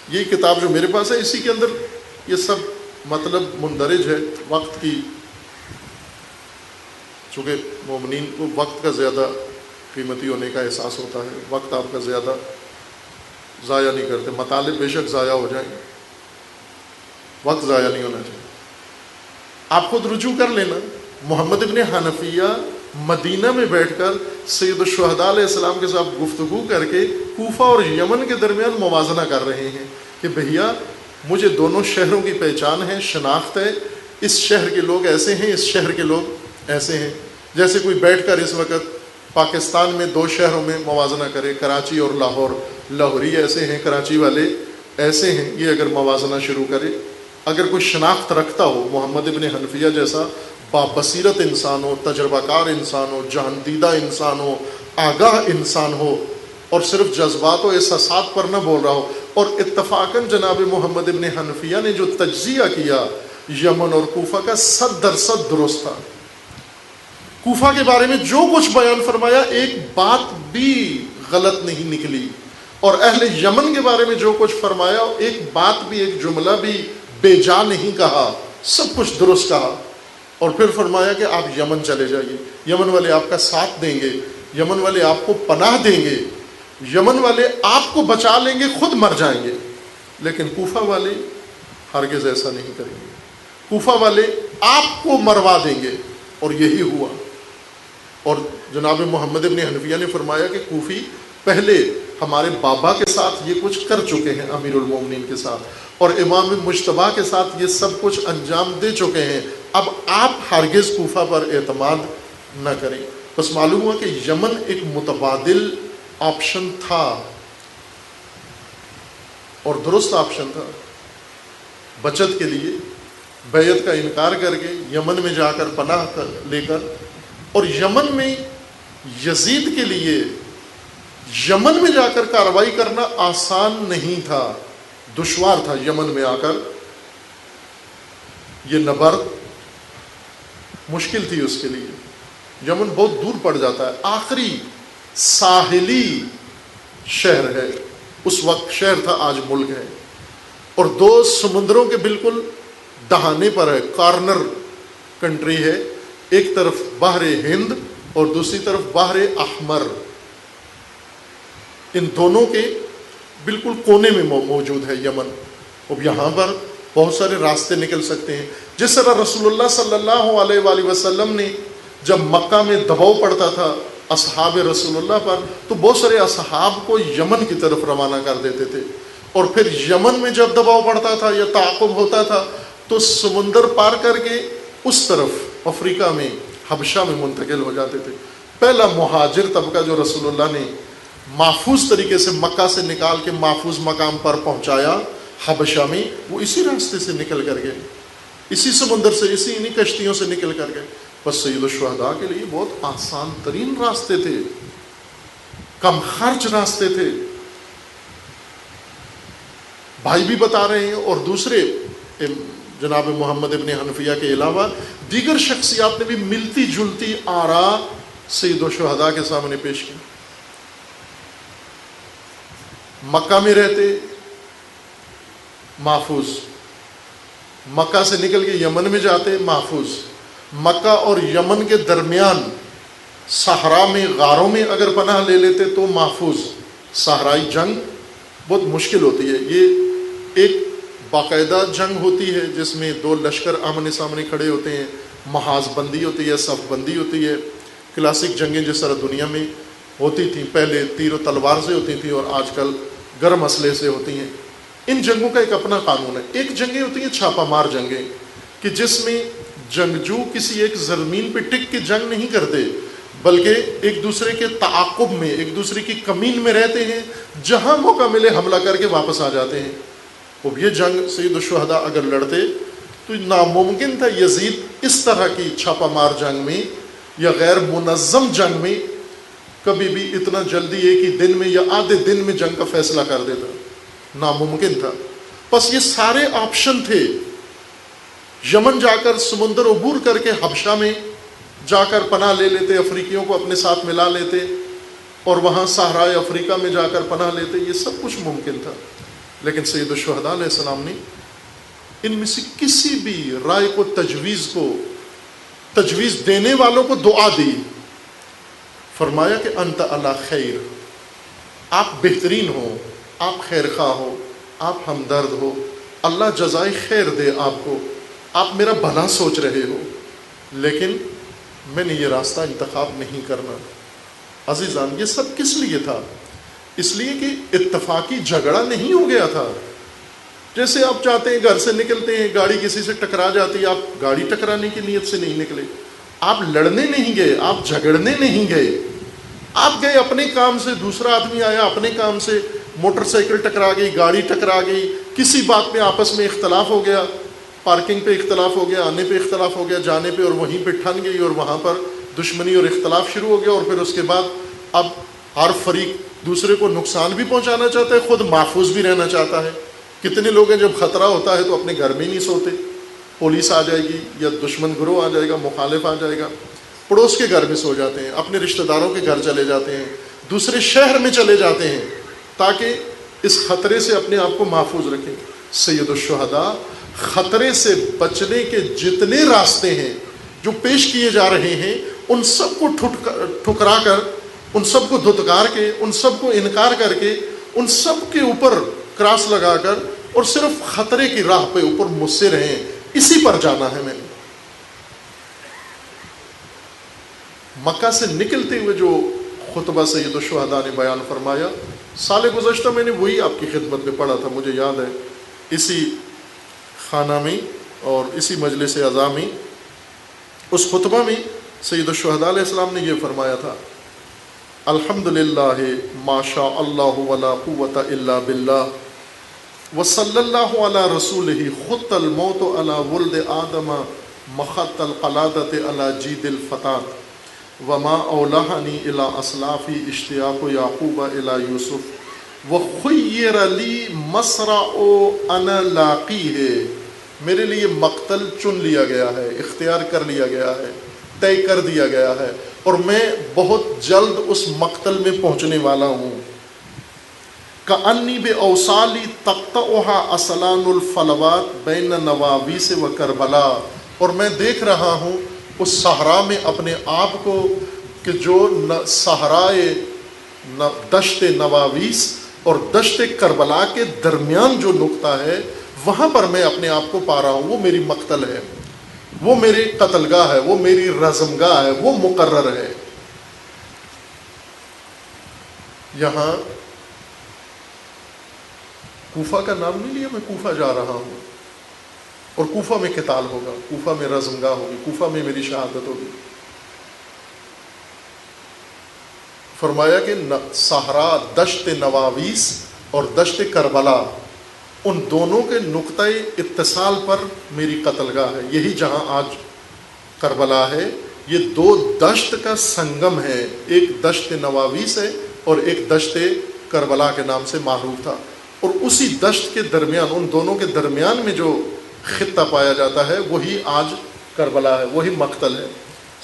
یہ کتاب جو میرے پاس ہے اسی کے اندر یہ سب مطلب مندرج ہے. وقت کی، چونکہ مومنین کو وقت کا زیادہ قیمتی ہونے کا احساس ہوتا ہے، وقت آپ کا زیادہ ضائع نہیں کرتے. مطالب بے شک ضائع ہو جائیں، وقت ضائع نہیں ہونا چاہیے. آپ خود رجوع کر لینا. محمد ابن حنفیہ مدینہ میں بیٹھ کر سید الشہداء علیہ السلام کے ساتھ گفتگو کر کے کوفہ اور یمن کے درمیان موازنہ کر رہے ہیں کہ بھیا مجھے دونوں شہروں کی پہچان ہے، شناخت ہے. اس شہر کے لوگ ایسے ہیں، اس شہر کے لوگ ایسے ہیں. جیسے کوئی بیٹھ کر اس وقت پاکستان میں دو شہروں میں موازنہ کرے، کراچی اور لاہور. لاہوری ایسے ہیں، کراچی والے ایسے ہیں. یہ اگر موازنہ شروع کرے، اگر کوئی شناخت رکھتا ہو محمد ابن حنفیہ جیسا بابصیرت انسان ہو، تجربہ کار انسان ہو، جہان دیدہ انسان ہو، آگاہ انسان ہو، اور صرف جذبات و احساسات پر نہ بول رہا ہو. اور اتفاقاً جناب محمد ابن حنفیہ نے جو تجزیہ کیا یمن اور کوفہ کا 100% درست تھا. کوفہ کے بارے میں جو کچھ بیان فرمایا ایک بات بھی غلط نہیں نکلی، اور اہل یمن کے بارے میں جو کچھ فرمایا ایک بات بھی، ایک جملہ بھی بے جا نہیں کہا، سب کچھ درست کہا. اور پھر فرمایا کہ آپ یمن چلے جائیے، یمن والے آپ کا ساتھ دیں گے، یمن والے آپ کو پناہ دیں گے، یمن والے آپ کو بچا لیں گے، خود مر جائیں گے. لیکن کوفہ والے ہرگز ایسا نہیں کریں گے. کوفہ والے آپ کو مروا دیں گے. اور یہی ہوا. اور جناب محمد ابن حنفیہ نے فرمایا کہ کوفی پہلے ہمارے بابا کے ساتھ یہ کچھ کر چکے ہیں، امیر المومنین کے ساتھ، اور امام مجتبیٰ کے ساتھ یہ سب کچھ انجام دے چکے ہیں. اب آپ ہرگز کوفہ پر اعتماد نہ کریں. بس معلوم ہوا کہ یمن ایک متبادل آپشن تھا اور درست آپشن تھا. بچت کے لیے بیعت کا انکار کر کے یمن میں جا کر پناہ لے کر، اور یمن میں یزید کے لیے یمن میں جا کر کارروائی کرنا آسان نہیں تھا، دشوار تھا. یمن میں آ کر یہ نبرد مشکل تھی اس کے لیے. یمن بہت دور پڑ جاتا ہے، آخری ساحلی شہر ہے. اس وقت شہر تھا، آج ملک ہے. اور دو سمندروں کے بالکل دہانے پر ہے، کارنر کنٹری ہے. ایک طرف بحر ہند اور دوسری طرف بحر احمر. ان دونوں کے بالکل کونے میں موجود ہے یمن. اب یہاں پر بہت سارے راستے نکل سکتے ہیں. جس طرح رسول اللہ صلی اللہ علیہ وآلہ وسلم نے جب مکہ میں دباؤ پڑتا تھا اصحاب رسول اللہ پر، تو بہت سارے اصحاب کو یمن کی طرف روانہ کر دیتے تھے. اور پھر یمن میں جب دباؤ پڑتا تھا یا تعاقب ہوتا تھا تو سمندر پار کر کے اس طرف افریقہ میں، حبشہ میں منتقل ہو جاتے تھے. پہلا مہاجر طبقہ جو رسول اللہ نے محفوظ طریقے سے مکہ سے نکال کے محفوظ مقام پر پہنچایا حبشہ میں، وہ اسی راستے سے نکل کر گئے، اسی سمندر سے، انہی کشتیوں سے نکل کر گئے. بس سید الشہداء کے لیے بہت آسان ترین راستے تھے، کم خرچ راستے تھے. بھائی بھی بتا رہے ہیں، اور دوسرے جناب محمد ابن حنفیہ کے علاوہ دیگر شخصیات نے بھی ملتی جلتی آراء سید الشہداء کے سامنے پیش کی. مکہ میں رہتے محفوظ، مکہ سے نکل کے یمن میں جاتے محفوظ، مکہ اور یمن کے درمیان صحرا میں، غاروں میں اگر پناہ لے لیتے تو محفوظ. صحرائی جنگ بہت مشکل ہوتی ہے. یہ ایک باقاعدہ جنگ ہوتی ہے جس میں دو لشکر آمنے سامنے کھڑے ہوتے ہیں، محاذ بندی ہوتی ہے، صف بندی ہوتی ہے. کلاسک جنگیں جس طرح دنیا میں ہوتی تھیں، پہلے تیر و تلوار سے ہوتی تھیں اور آج کل گرم اسلحے سے ہوتی ہیں. ان جنگوں کا ایک اپنا قانون ہے. ایک جنگیں ہوتی ہیں چھاپہ مار جنگیں، کہ جس میں جنگجو کسی ایک زمین پہ ٹک کے جنگ نہیں کرتے، بلکہ ایک دوسرے کے تعاقب میں، ایک دوسرے کی کمین میں رہتے ہیں، جہاں موقع ملے حملہ کر کے واپس آ جاتے ہیں. اب یہ جنگ سید الشہداء اگر لڑتے تو ناممکن تھا یزید اس طرح کی چھاپہ مار جنگ میں یا غیر منظم جنگ میں کبھی بھی اتنا جلدی ایک ہی دن میں یا آدھے دن میں جنگ کا فیصلہ کر دیتا، ناممکن تھا۔ بس یہ سارے آپشن تھے، یمن جا کر سمندر عبور کر کے حبشہ میں جا کر پناہ لے لیتے، افریقیوں کو اپنے ساتھ ملا لیتے اور وہاں صحرائے افریقہ میں جا کر پناہ لیتے، یہ سب کچھ ممکن تھا۔ لیکن سید الشہداء علیہ السلام نے ان میں سے کسی بھی رائے کو تجویز دینے والوں کو دعا دی، فرمایا کہ انت علی خیر، آپ بہترین ہو، آپ خیر خواہ ہو، آپ ہمدرد ہو، اللہ جزائے خیر دے آپ کو، آپ میرا بھلا سوچ رہے ہو، لیکن میں نے یہ راستہ انتخاب نہیں کرنا۔ عزیزان، یہ سب کس لیے تھا؟ اس لیے کہ اتفاقی جھگڑا نہیں ہو گیا تھا۔ جیسے آپ چاہتے ہیں گھر سے نکلتے ہیں، گاڑی کسی سے ٹکرا جاتی ہے، آپ گاڑی ٹکرانے کی نیت سے نہیں نکلے، آپ لڑنے نہیں گئے، آپ جھگڑنے نہیں گئے، آپ گئے اپنے کام سے، دوسرا آدمی آیا اپنے کام سے، موٹر سائیکل ٹکرا گئی، گاڑی ٹکرا گئی، کسی بات میں آپس میں اختلاف ہو گیا، پارکنگ پہ اختلاف ہو گیا، آنے پہ اختلاف ہو گیا، جانے پہ، اور وہیں پہ ٹھن گئی اور وہاں پر دشمنی اور اختلاف شروع ہو گیا، اور پھر اس کے بعد اب ہر فریق دوسرے کو نقصان بھی پہنچانا چاہتا ہے، خود محفوظ بھی رہنا چاہتا ہے۔ کتنے لوگ ہیں جب خطرہ ہوتا ہے تو اپنے گھر میں نہیں سوتے، پولیس آ جائے گی یا دشمن گروہ آ جائے گا، مخالف آ جائے گا، پڑوس کے گھر میں سو جاتے ہیں، اپنے رشتہ داروں کے گھر چلے جاتے ہیں، دوسرے شہر میں چلے جاتے ہیں تاکہ اس خطرے سے اپنے آپ کو محفوظ رکھیں۔ سید الشہداء خطرے سے بچنے کے جتنے راستے ہیں جو پیش کیے جا رہے ہیں، ان سب کو ٹھکرا کر، ان سب کو دھتکار کے، ان سب کو انکار کر کے، ان سب کے اوپر کراس لگا کر اور صرف خطرے کی راہ پہ اوپر مصر ہیں، اسی پر جانا ہے میں نے۔ مکہ سے نکلتے ہوئے جو خطبہ سید الشہداء نے بیان فرمایا، سال گزشتہ میں نے وہی آپ کی خدمت میں پڑھا تھا، مجھے یاد ہے، اسی خانہ میں اور اسی مجلس اعزا میں، اس خطبہ میں سید الشہداء علیہ السلام نے یہ فرمایا تھا: الحمدللہ ما شاء اللہ ولا قوت الا باللہ وصلی اللہ علی رسولہ خط الموت علی ولد آدم مخط القلادۃ علی جید الفتات وما اولہنی الی اسلافی اشتیاق یعقوب الی یوسف وخیر لی مسرع انا لاقیہ، میرے لیے مقتل چن لیا گیا ہے، اختیار کر لیا گیا ہے، طے کر دیا گیا ہے، اور میں بہت جلد اس مقتل میں پہنچنے والا ہوں۔ کأنی بأوصالی تقطعها اسلان الفلوات بین نواویس و کربلا، اور میں دیکھ رہا ہوں اس صحرا میں اپنے آپ کو کہ جو صحرائے دشت نواویس اور دشت کربلا کے درمیان جو نقطہ ہے، وہاں پر میں اپنے آپ کو پا رہا ہوں، وہ میری مقتل ہے، وہ میری قتل گاہ ہے، وہ میری رزم گاہ ہے، وہ مقرر ہے۔ یہاں کوفہ کا نام نہیں لیا، میں کوفہ جا رہا ہوں اور کوفہ میں قتال ہوگا، کوفہ میں رزم گاہ ہوگی، کوفہ میں میری شہادت ہوگی۔ فرمایا کہ صحرا دشت نواویس اور دشت کربلا، ان دونوں کے نقطۂ اتصال پر میری قتل گاہ ہے، یہی جہاں آج کربلا ہے۔ یہ دو دشت کا سنگم ہے، ایک دشت نواویس ہے اور ایک دشت کربلا کے نام سے معروف تھا، اور اسی دشت کے درمیان، ان دونوں کے درمیان میں جو خطہ پایا جاتا ہے وہی آج کربلا ہے، وہی مقتل ہے۔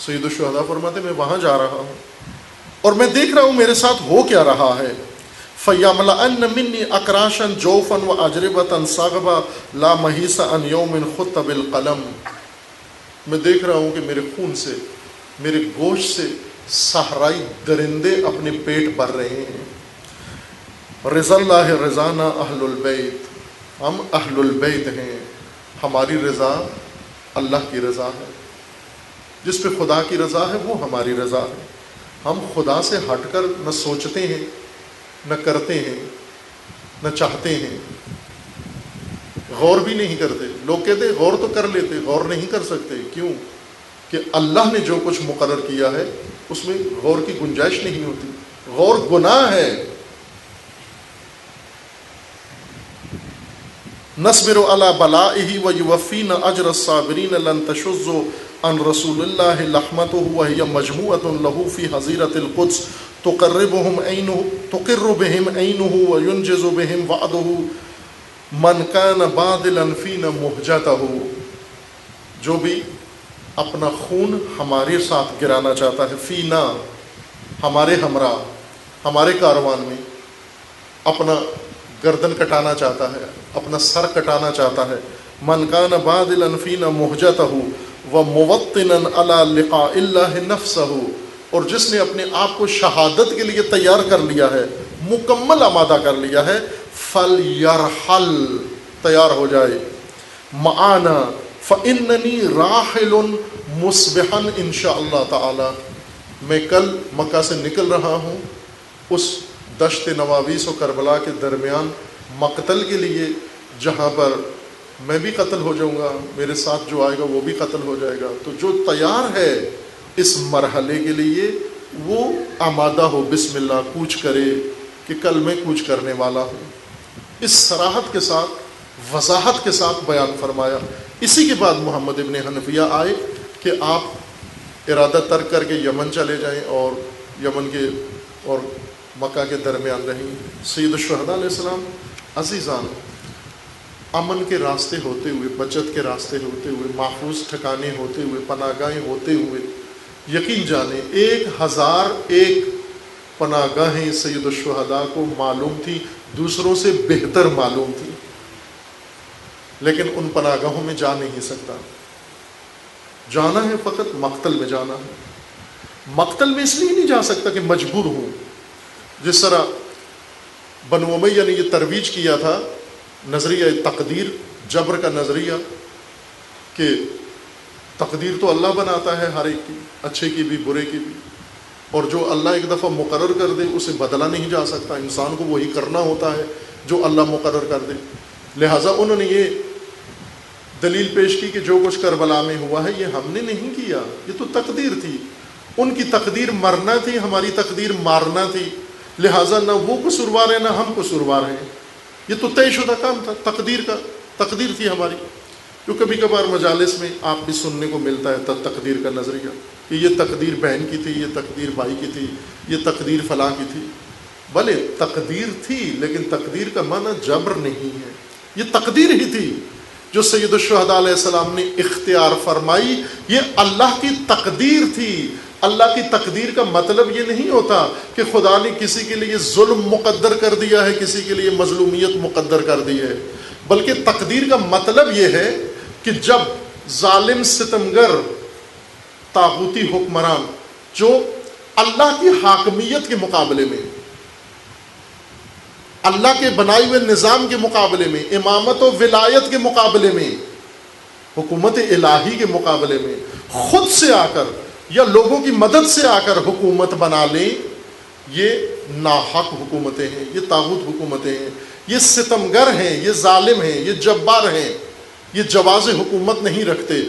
سید الشہداء فرماتے میں وہاں جا رہا ہوں اور میں دیکھ رہا ہوں میرے ساتھ ہو کیا رہا ہے۔ فَيَمْلَأَنَّ مِنِّي أَكْرَاشًا جَوْفًا وَأَجْرِبَةً صَغْبًا لَا مَحِيصَ عَنْ يَوْمٍ خُطَّ بِالْقَلَمِ، میں دیکھ رہا ہوں کہ میرے خون سے، میرے گوشت سے صحرائی درندے اپنے پیٹ بھر رہے ہیں۔ رضا اللہ رضانا اہل البیت، ہم اہل البیت ہیں، ہماری رضا اللہ کی رضا ہے، جس پہ خدا کی رضا ہے وہ ہماری رضا ہے۔ ہم خدا سے ہٹ کر نہ سوچتے ہیں، نہ کرتے ہیں، نہ چاہتے ہیں، غور بھی نہیں کرتے۔ لوگ کہتے ہیں غور تو کر لیتے، غور نہیں کر سکتے، کیوں؟ کہ اللہ نے جو کچھ مقرر کیا ہے اس میں غور کی گنجائش نہیں ہوتی، غور گناہ ہے۔ نصبر علی بلائہ ویوفینا اجر الصابرین لن تشز عن رسول اللہ لحمتہ وہی مجموعۃ لہ فی حظیرۃ القدس تقر بهم عینہ وینجز بهم وعدہ من کان باذلا فینا مہجتہ، جو بھی اپنا خون ہمارے ساتھ گرانا چاہتا ہے، فینا ہمارے ہمراہ، ہمارے کاروان میں اپنا گردن کٹانا چاہتا ہے، اپنا سر کٹانا چاہتا ہے، من کان باذلا فینا مہجتہ وموطنا علی لقاء اللہ نفسہ، اور جس نے اپنے آپ کو شہادت کے لیے تیار کر لیا ہے، مکمل آمادہ کر لیا ہے، فلیرحل تیار ہو جائے، معانا فإننی راحل مصبحا انشاءاللہ تعالی، میں کل مکہ سے نکل رہا ہوں اس دشت نواویس و کربلا کے درمیان مقتل کے لیے، جہاں پر میں بھی قتل ہو جاؤں گا، میرے ساتھ جو آئے گا وہ بھی قتل ہو جائے گا، تو جو تیار ہے اس مرحلے کے لیے وہ آمادہ ہو، بسم اللہ کوچ کرے کہ کل میں کوچ کرنے والا ہوں۔ اس صراحت کے ساتھ، وضاحت کے ساتھ بیان فرمایا۔ اسی کے بعد محمد ابن حنفیہ آئے کہ آپ ارادہ ترک کر کے یمن چلے جائیں اور یمن کے اور مکہ کے درمیان رہیں۔ سید الشہداء علیہ السلام عزیزان، امن کے راستے ہوتے ہوئے، بچت کے راستے ہوتے ہوئے، محفوظ ٹھکانے ہوتے ہوئے، پناہ گاہیں ہوتے ہوئے، یقین جانیں 1001 پناہ گاہیں سید الشہداء کو معلوم تھی، دوسروں سے بہتر معلوم تھی، لیکن ان پناہ گاہوں میں جا نہیں سکتا۔ جانا ہے فقط مقتل میں جانا ہے۔ مقتل میں اس لیے نہیں جا سکتا کہ مجبور ہوں، جس طرح بنو امیہ نے یہ ترویج کیا تھا، نظریہ تقدیر، جبر کا نظریہ، کہ تقدیر تو اللہ بناتا ہے ہر ایک کی، اچھے کی بھی برے کی بھی، اور جو اللہ ایک دفعہ مقرر کر دے اسے بدلا نہیں جا سکتا، انسان کو وہی کرنا ہوتا ہے جو اللہ مقرر کر دے۔ لہٰذا انہوں نے یہ دلیل پیش کی کہ جو کچھ کربلا میں ہوا ہے یہ ہم نے نہیں کیا، یہ تو تقدیر تھی، ان کی تقدیر مرنا تھی، ہماری تقدیر مارنا تھی، لہٰذا نہ وہ قصوروار ہیں نہ ہم قصوروار ہیں، یہ تو طے شدہ کام تھا، تقدیر تھی ہماری۔ جو کبھی کبھار مجالس میں آپ بھی سننے کو ملتا ہے تقدیر کا نظریہ کہ یہ تقدیر بہن کی تھی، یہ تقدیر بھائی کی تھی، یہ تقدیر فلاں کی تھی۔ بھلے تقدیر تھی، لیکن تقدیر کا معنی جبر نہیں ہے، یہ تقدیر ہی تھی جو سید الشہداء علیہ السلام نے اختیار فرمائی، یہ اللہ کی تقدیر تھی۔ اللہ کی تقدیر کا مطلب یہ نہیں ہوتا کہ خدا نے کسی کے لیے ظلم مقدر کر دیا ہے، کسی کے لیے مظلومیت مقدر کر دی ہے، بلکہ تقدیر کا مطلب یہ ہے کہ جب ظالم ستمگر طاغوتی حکمران جو اللہ کی حاکمیت کے مقابلے میں، اللہ کے بنائے ہوئے نظام کے مقابلے میں، امامت و ولایت کے مقابلے میں، حکومت الہی کے مقابلے میں خود سے آ کر یا لوگوں کی مدد سے آ کر حکومت بنا لیں، یہ ناحق حکومتیں ہیں، یہ طاغوت حکومتیں ہیں، یہ ستمگر ہیں، یہ ظالم ہیں، یہ جبار ہیں، یہ جواز حکومت نہیں رکھتے۔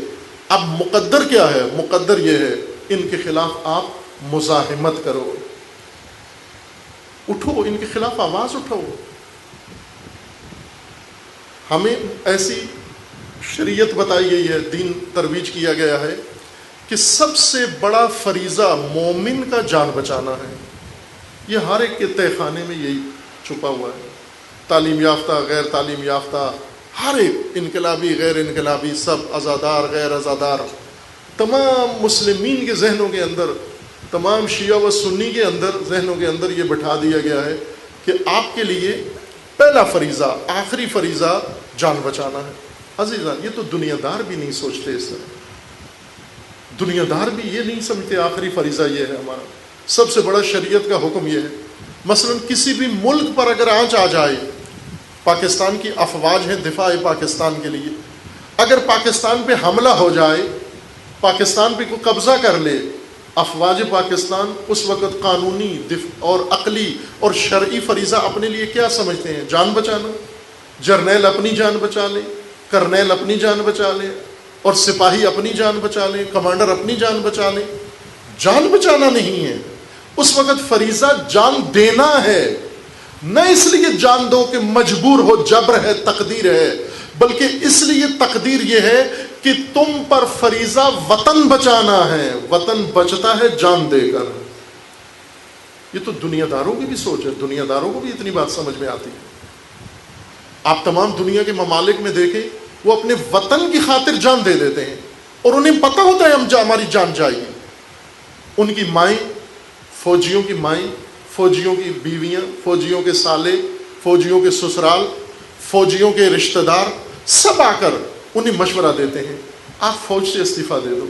اب مقدر کیا ہے؟ مقدر یہ ہے ان کے خلاف آپ مزاحمت کرو، اٹھو، ان کے خلاف آواز اٹھو۔ ہمیں ایسی شریعت بتائی گئی ہے، دین ترویج کیا گیا ہے کہ سب سے بڑا فریضہ مومن کا جان بچانا ہے۔ یہ ہر ایک کے تہہ خانے میں یہی چھپا ہوا ہے، تعلیم یافتہ غیر تعلیم یافتہ، ہر ایک، انقلابی غیر انقلابی، سب، آزادار غیر آزادار، تمام مسلمین کے ذہنوں کے اندر، تمام شیعہ و سنی کے اندر، ذہنوں کے اندر یہ بٹھا دیا گیا ہے کہ آپ کے لیے پہلا فریضہ، آخری فریضہ جان بچانا ہے۔ عزیزان، یہ تو دنیا دار بھی نہیں سوچتے اس طرح، دنیا دار بھی یہ نہیں سمجھتے آخری فریضہ یہ ہے ہمارا، سب سے بڑا شریعت کا حکم یہ ہے۔ مثلا کسی بھی ملک پر اگر آنچ آ جائے، پاکستان کی افواج ہیں دفاع پاکستان کے لیے، اگر پاکستان پہ حملہ ہو جائے، پاکستان پہ کوئی قبضہ کر لے، افواج پاکستان اس وقت قانونی اور عقلی اور شرعی فریضہ اپنے لیے کیا سمجھتے ہیں؟ جان بچانا۔ جرنیل اپنی جان بچا لے، کرنیل اپنی جان بچا لے، اور سپاہی اپنی جان بچا لے، کمانڈر اپنی جان بچا لے۔ جان بچانا نہیں ہے، اس وقت فریضہ جان دینا ہے۔ نہ اس لیے جان دو کہ مجبور ہو، جبر ہے، تقدیر ہے، بلکہ اس لیے تقدیر یہ ہے کہ تم پر فریضہ وطن بچانا ہے۔ وطن بچتا ہے جان دے کر۔ یہ تو دنیا داروں کی بھی سوچ ہے، دنیا داروں کو بھی اتنی بات سمجھ میں آتی ہے۔ آپ تمام دنیا کے ممالک میں دیکھیں، وہ اپنے وطن کی خاطر جان دے دیتے ہیں، اور انہیں پتہ ہوتا ہے ہماری جان جائے گی۔ ان کی مائیں، فوجیوں کی مائیں، فوجیوں کی بیویاں، فوجیوں کے سالے، فوجیوں کے سسرال، فوجیوں کے رشتہ دار، سب آ کر انہیں مشورہ دیتے ہیں، آپ فوج سے استعفیٰ دے دو،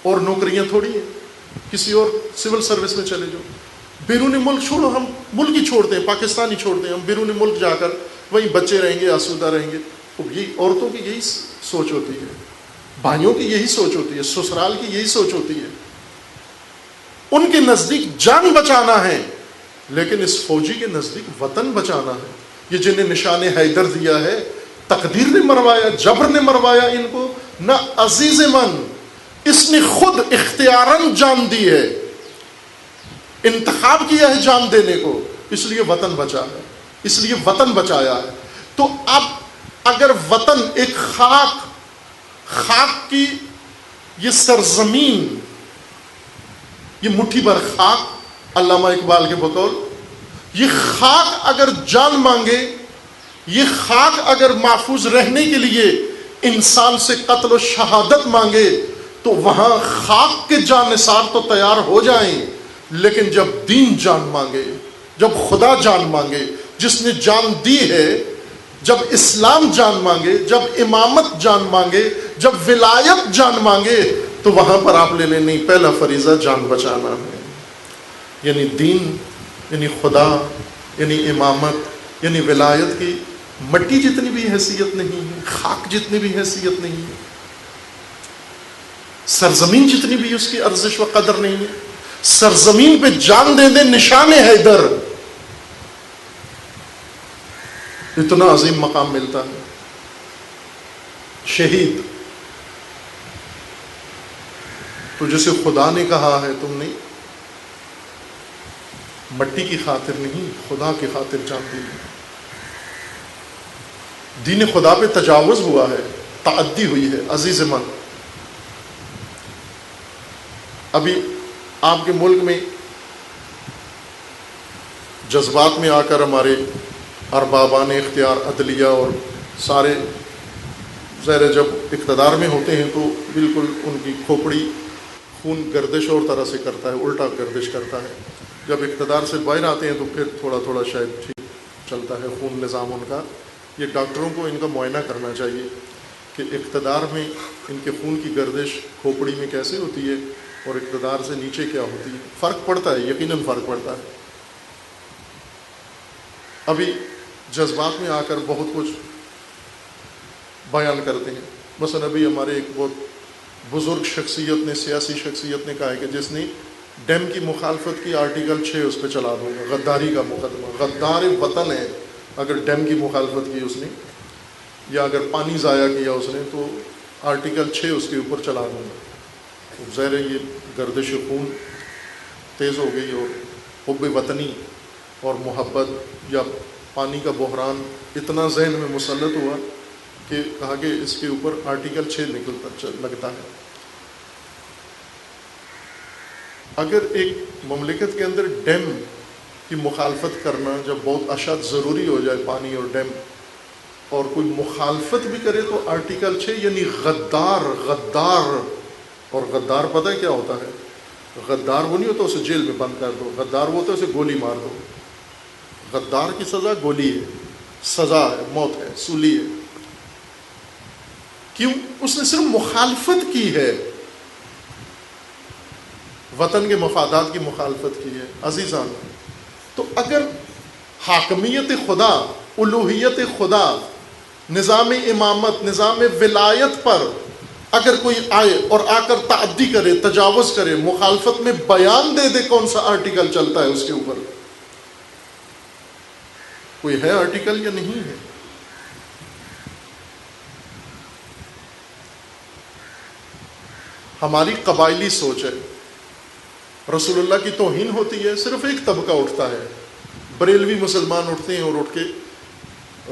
اور نوکریاں تھوڑی ہیں، کسی اور سول سروس میں چلے جاؤ، بیرون ملک چھوڑو، ہم ملک ہی چھوڑتے ہیں، پاکستان ہی چھوڑتے ہیں، ہم بیرون ملک جا کر وہیں بچے رہیں گے، آسودہ رہیں گے۔ یہ عورتوں کی یہی سوچ ہوتی ہے، بھائیوں کی یہی سوچ ہوتی ہے، سسرال کی یہی سوچ ہوتی ہے۔ ان کے نزدیک جان بچانا ہے، لیکن اس فوجی کے نزدیک وطن بچانا ہے۔ یہ جنہیں نشان حیدر دیا ہے، تقدیر نے مروایا، جبر نے مروایا ان کو، نہ عزیز من، اس نے خود اختیاراً جان دی ہے، انتخاب کیا ہے جان دینے کو، اس لیے وطن بچا ہے، اس لیے وطن بچایا ہے۔ تو اب اگر وطن ایک خاک کی یہ سرزمین، یہ مٹھی بھر خاک، علامہ اقبال کے بقول، یہ خاک اگر جان مانگے، یہ خاک اگر محفوظ رہنے کے لیے انسان سے قتل و شہادت مانگے، تو وہاں خاک کے جانثار تو تیار ہو جائیں، لیکن جب دین جان مانگے، جب خدا جان مانگے، جس نے جان دی ہے، جب اسلام جان مانگے، جب امامت جان مانگے، جب ولایت جان مانگے، تو وہاں پر آپ لے لیں نہیں، پہلا فریضہ جان بچانا ہے۔ یعنی دین، یعنی خدا، یعنی امامت، یعنی ولایت کی مٹی جتنی بھی حیثیت نہیں ہے، خاک جتنی بھی حیثیت نہیں ہے، سرزمین جتنی بھی اس کی ارزش و قدر نہیں ہے، سرزمین پہ جان دے دے، نشان حیدر، اتنا عظیم مقام ملتا ہے۔ شہید تو جسے خدا نے کہا ہے، تم نے مٹی کی خاطر نہیں، خدا کی خاطر جان دی۔ دین خدا پہ تجاوز ہوا ہے، تعدی ہوئی ہے۔ عزیز من، ابھی آپ کے ملک میں جذبات میں آ کر ہمارے اربابان اختیار، عدلیہ اور سارے ظاہر جب اقتدار میں ہوتے ہیں تو بالکل ان کی کھوپڑی خون گردش اور طرح سے کرتا ہے، الٹا گردش کرتا ہے۔ جب اقتدار سے باہر آتے ہیں تو پھر تھوڑا تھوڑا شاید ٹھیک چلتا ہے خون نظام ان کا۔ یہ ڈاکٹروں کو ان کا معائنہ کرنا چاہیے کہ اقتدار میں ان کے خون کی گردش کھوپڑی میں کیسے ہوتی ہے اور اقتدار سے نیچے کیا ہوتی ہے۔ فرق پڑتا ہے، یقیناً فرق پڑتا ہے۔ ابھی جذبات میں آ کر بہت کچھ بیان کرتے ہیں۔ مثلا ابھی ہمارے ایک بہت بزرگ شخصیت نے، سیاسی شخصیت نے کہا ہے کہ جس نے ڈیم کی مخالفت کی، آرٹیکل 6 اس پہ چلا دوں گا، غداری کا مقدمہ، غدار وطن ہے اگر ڈیم کی مخالفت کی اس نے، یا اگر پانی ضائع کیا اس نے، تو آرٹیکل 6 اس کے اوپر چلا دوں گا۔ ظاہر ہے یہ گردش خون تیز ہو گئی، اور حب وطنی اور محبت یا پانی کا بحران اتنا ذہن میں مسلط ہوا کہ کہا کہ اس کے اوپر آرٹیکل 6 لگتا ہے۔ اگر ایک مملکت کے اندر ڈیم کی مخالفت کرنا جب بہت اشد ضروری ہو جائے، پانی اور ڈیم، اور کوئی مخالفت بھی کرے تو آرٹیکل 6، یعنی غدار اور غدار پتہ ہے کیا ہوتا ہے؟ غدار وہ نہیں ہوتا اسے جیل میں بند کر دو، غدار وہ ہوتا ہے اسے گولی مار دو۔ غدار کی سزا گولی ہے، سزا ہے، موت ہے، سولی ہے۔ کیوں؟ اس نے صرف مخالفت کی ہے، وطن کے مفادات کی مخالفت کی ہے۔ عزیزان، تو اگر حاکمیت خدا، الوہیت خدا، نظام امامت، نظام ولایت پر اگر کوئی آئے اور آ کر تعدی کرے، تجاوز کرے، مخالفت میں بیان دے دے، کون سا آرٹیکل چلتا ہے اس کے اوپر؟ کوئی ہے آرٹیکل یا نہیں ہے؟ ہماری قبائلی سوچ ہے، رسول اللہ کی توہین ہوتی ہے، صرف ایک طبقہ اٹھتا ہے، بریلوی مسلمان اٹھتے ہیں اور اٹھ کے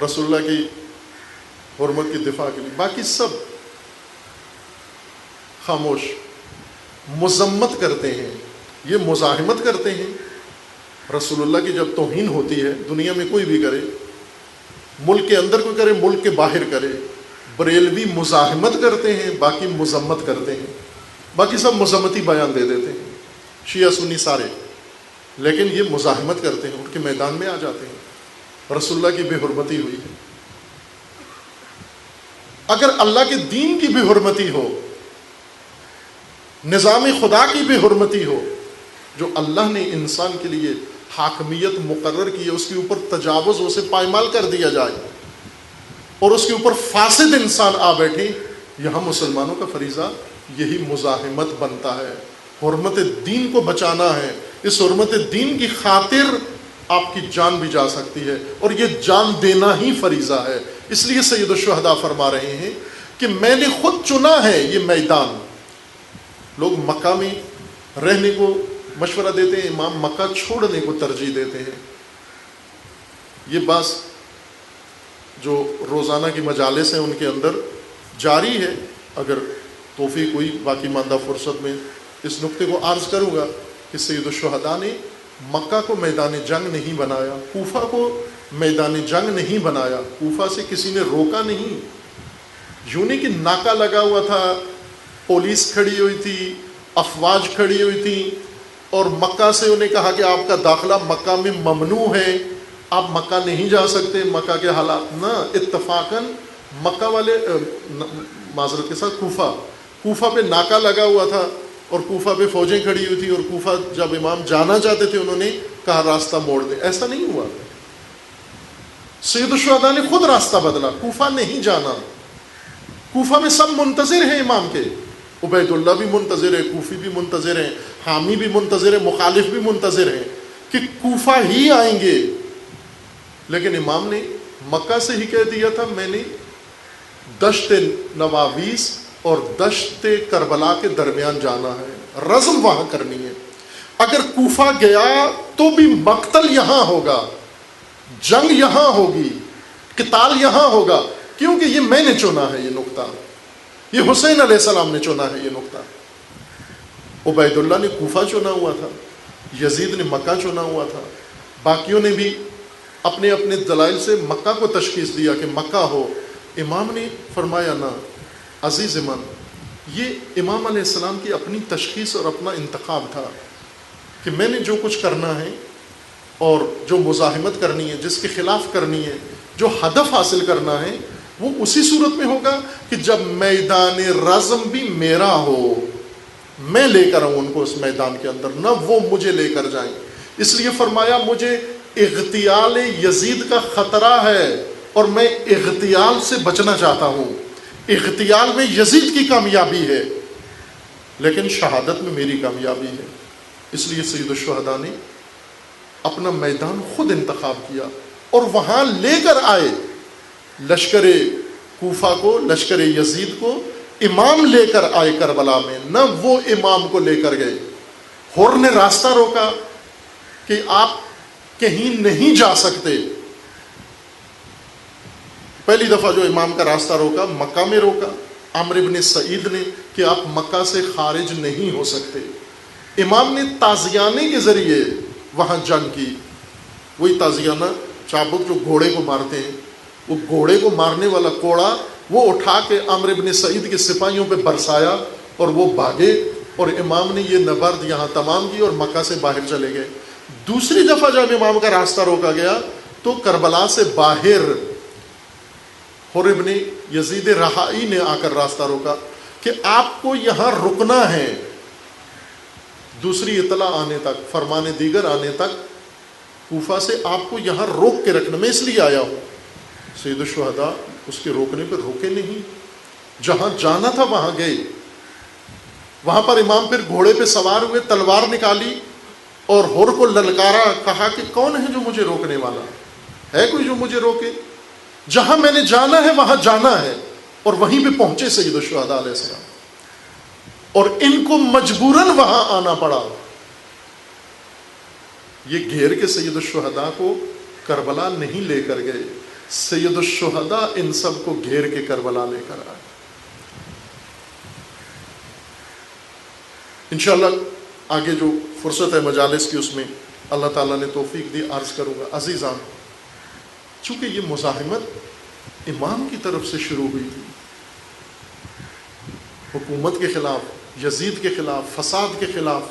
رسول اللہ کی حرمت کی دفاع کے لیے، باقی سب خاموش، مذمت کرتے ہیں، یہ مزاحمت کرتے ہیں رسول اللہ کی جب توہین ہوتی ہے، دنیا میں کوئی بھی کرے، ملک کے اندر کوئی کرے، ملک کے باہر کرے، بریلوی مزاحمت کرتے ہیں، باقی مذمت کرتے ہیں، باقی سب مذمتی بیان دے دیتے ہیں، شیعہ سنی سارے، لیکن یہ مزاحمت کرتے ہیں، ان کے میدان میں آ جاتے ہیں۔ رسول اللہ کی بے حرمتی ہوئی ہے۔ اگر اللہ کے دین کی بے حرمتی ہو، نظام خدا کی بے حرمتی ہو، جو اللہ نے انسان کے لیے حاکمیت مقرر کی ہے، اس کے اوپر تجاوز، اسے پائمال کر دیا جائے اور اس کے اوپر فاسد انسان آ بیٹھے، یہاں مسلمانوں کا فریضہ یہی مزاحمت بنتا ہے۔ حرمت دین کو بچانا ہے، اس حرمت دین کی خاطر آپ کی جان بھی جا سکتی ہے، اور یہ جان دینا ہی فریضہ ہے۔ اس لیے سید الشہداء فرما رہے ہیں کہ میں نے خود چنا ہے یہ میدان۔ لوگ مکہ میں رہنے کو مشورہ دیتے ہیں، امام مکہ چھوڑنے کو ترجیح دیتے ہیں۔ یہ بات جو روزانہ کی مجالس ہیں ان کے اندر جاری ہے، اگر توفیق ہوئی باقی ماندہ فرصت میں اس نقطے کو عرض کروں گا کہ سید الشہداء نے مکہ کو میدان جنگ نہیں بنایا، کوفہ کو میدان جنگ نہیں بنایا، کوفہ سے کسی نے روکا نہیں، یوں نہیں کہ ناکہ لگا ہوا تھا، پولیس کھڑی ہوئی تھی، افواج کھڑی ہوئی تھی، اور مکہ سے انہیں کہا کہ آپ کا داخلہ مکہ میں ممنوع ہے، آپ مکہ نہیں جا سکتے، مکہ کے حالات نہ، اتفاقاً مکہ والے معذرت کے ساتھ کوفہ پہ ناکہ لگا ہوا تھا، اور کوفہ پہ فوجیں کھڑی ہوئی تھی، اور کوفہ جب امام جانا چاہتے تھے انہوں نے کہا راستہ موڑ دیں۔ ایسا نہیں ہوا، سید الشہداء نے خود راستہ بدلا، کوفہ نہیں جانا۔ کوفہ میں سب منتظر ہیں امام کے، عبید اللہ بھی منتظر ہے، کوفی بھی منتظر ہیں، حامی بھی منتظر ہے، مخالف بھی منتظر ہیں کہ کوفہ ہی آئیں گے، لیکن امام نے مکہ سے ہی کہہ دیا تھا میں نے دشت نواویس اور دشت کربلا کے درمیان جانا ہے، رزم وہاں کرنی ہے۔ اگر کوفہ گیا تو بھی مقتل یہاں ہوگا، جنگ یہاں ہوگی، قتال یہاں ہوگا، کیونکہ یہ میں نے چنا ہے یہ نقطہ، یہ حسین علیہ السلام نے چنا ہے یہ نقطہ۔ عبید اللہ نے کوفہ چنا ہوا تھا، یزید نے مکہ چنا ہوا تھا، باقیوں نے بھی اپنے اپنے دلائل سے مکہ کو تشخیص دیا کہ مکہ ہو۔ امام نے فرمایا نہ عزیز من، یہ امام علیہ السلام کی اپنی تشخیص اور اپنا انتخاب تھا کہ میں نے جو کچھ کرنا ہے اور جو مزاحمت کرنی ہے، جس کے خلاف کرنی ہے، جو ہدف حاصل کرنا ہے، وہ اسی صورت میں ہوگا کہ جب میدان رزم بھی میرا ہو، میں لے کر آؤں ان کو اس میدان کے اندر، نہ وہ مجھے لے کر جائیں۔ اس لیے فرمایا مجھے اغتیال یزید کا خطرہ ہے اور میں اغتیال سے بچنا چاہتا ہوں۔ اغتیال میں یزید کی کامیابی ہے، لیکن شہادت میں میری کامیابی ہے۔ اس لیے سید الشہداء نے اپنا میدان خود انتخاب کیا اور وہاں لے کر آئے لشکر کوفہ کو، لشکر یزید کو امام لے کر آئے کربلا میں، نہ وہ امام کو لے کر گئے۔ حر نے راستہ روکا کہ آپ کہیں نہیں جا سکتے، پہلی دفعہ جو امام کا راستہ روکا مکہ میں روکا، عمرو بن سعید نے کہ آپ مکہ سے خارج نہیں ہو سکتے۔ امام نے تازیانے کے ذریعے وہاں جنگ کی، وہی تازیانہ چابک جو گھوڑے کو مارتے ہیں، وہ گھوڑے کو مارنے والا کوڑا وہ اٹھا کے عمرو بن سعید کے سپاہیوں پہ برسایا اور وہ بھاگے، اور امام نے یہ نبرد یہاں تمام کی اور مکہ سے باہر چلے گئے۔ دوسری دفعہ جب امام کا راستہ روکا گیا تو کربلا سے باہر حر بن یزید رہائی نے آ کر راستہ روکا کہ آپ کو یہاں رکنا ہے، دوسری اطلاع آنے تک، فرمان دیگر آنے تک کوفہ سے آپ کو یہاں روک کے رکھنا، میں اس لیے آیا ہوں۔ سید الشہداء اس کے روکنے پر روکے نہیں، جہاں جانا تھا وہاں گئے۔ وہاں پر امام پھر گھوڑے پہ سوار ہوئے، تلوار نکالی اور حر کو للکارا، کہا کہ کون ہے جو مجھے روکنے والا ہے؟ کوئی جو مجھے روکے؟ جہاں میں نے جانا ہے وہاں جانا ہے، اور وہیں پہ پہنچے سید الشہداء علیہ السلام، اور ان کو مجبوراً وہاں آنا پڑا۔ یہ گھیر کے سید الشہداء کو کربلا نہیں لے کر گئے، سید الشہداء ان سب کو گھیر کے کربلا لے کر آئے۔ انشاءاللہ آگے جو فرصت ہے مجالس کی، اس میں اللہ تعالیٰ نے توفیق دی عرض کروں گا۔ عزیزان، چونکہ یہ مزاحمت امام کی طرف سے شروع ہوئی تھی، حکومت کے خلاف، یزید کے خلاف، فساد کے خلاف،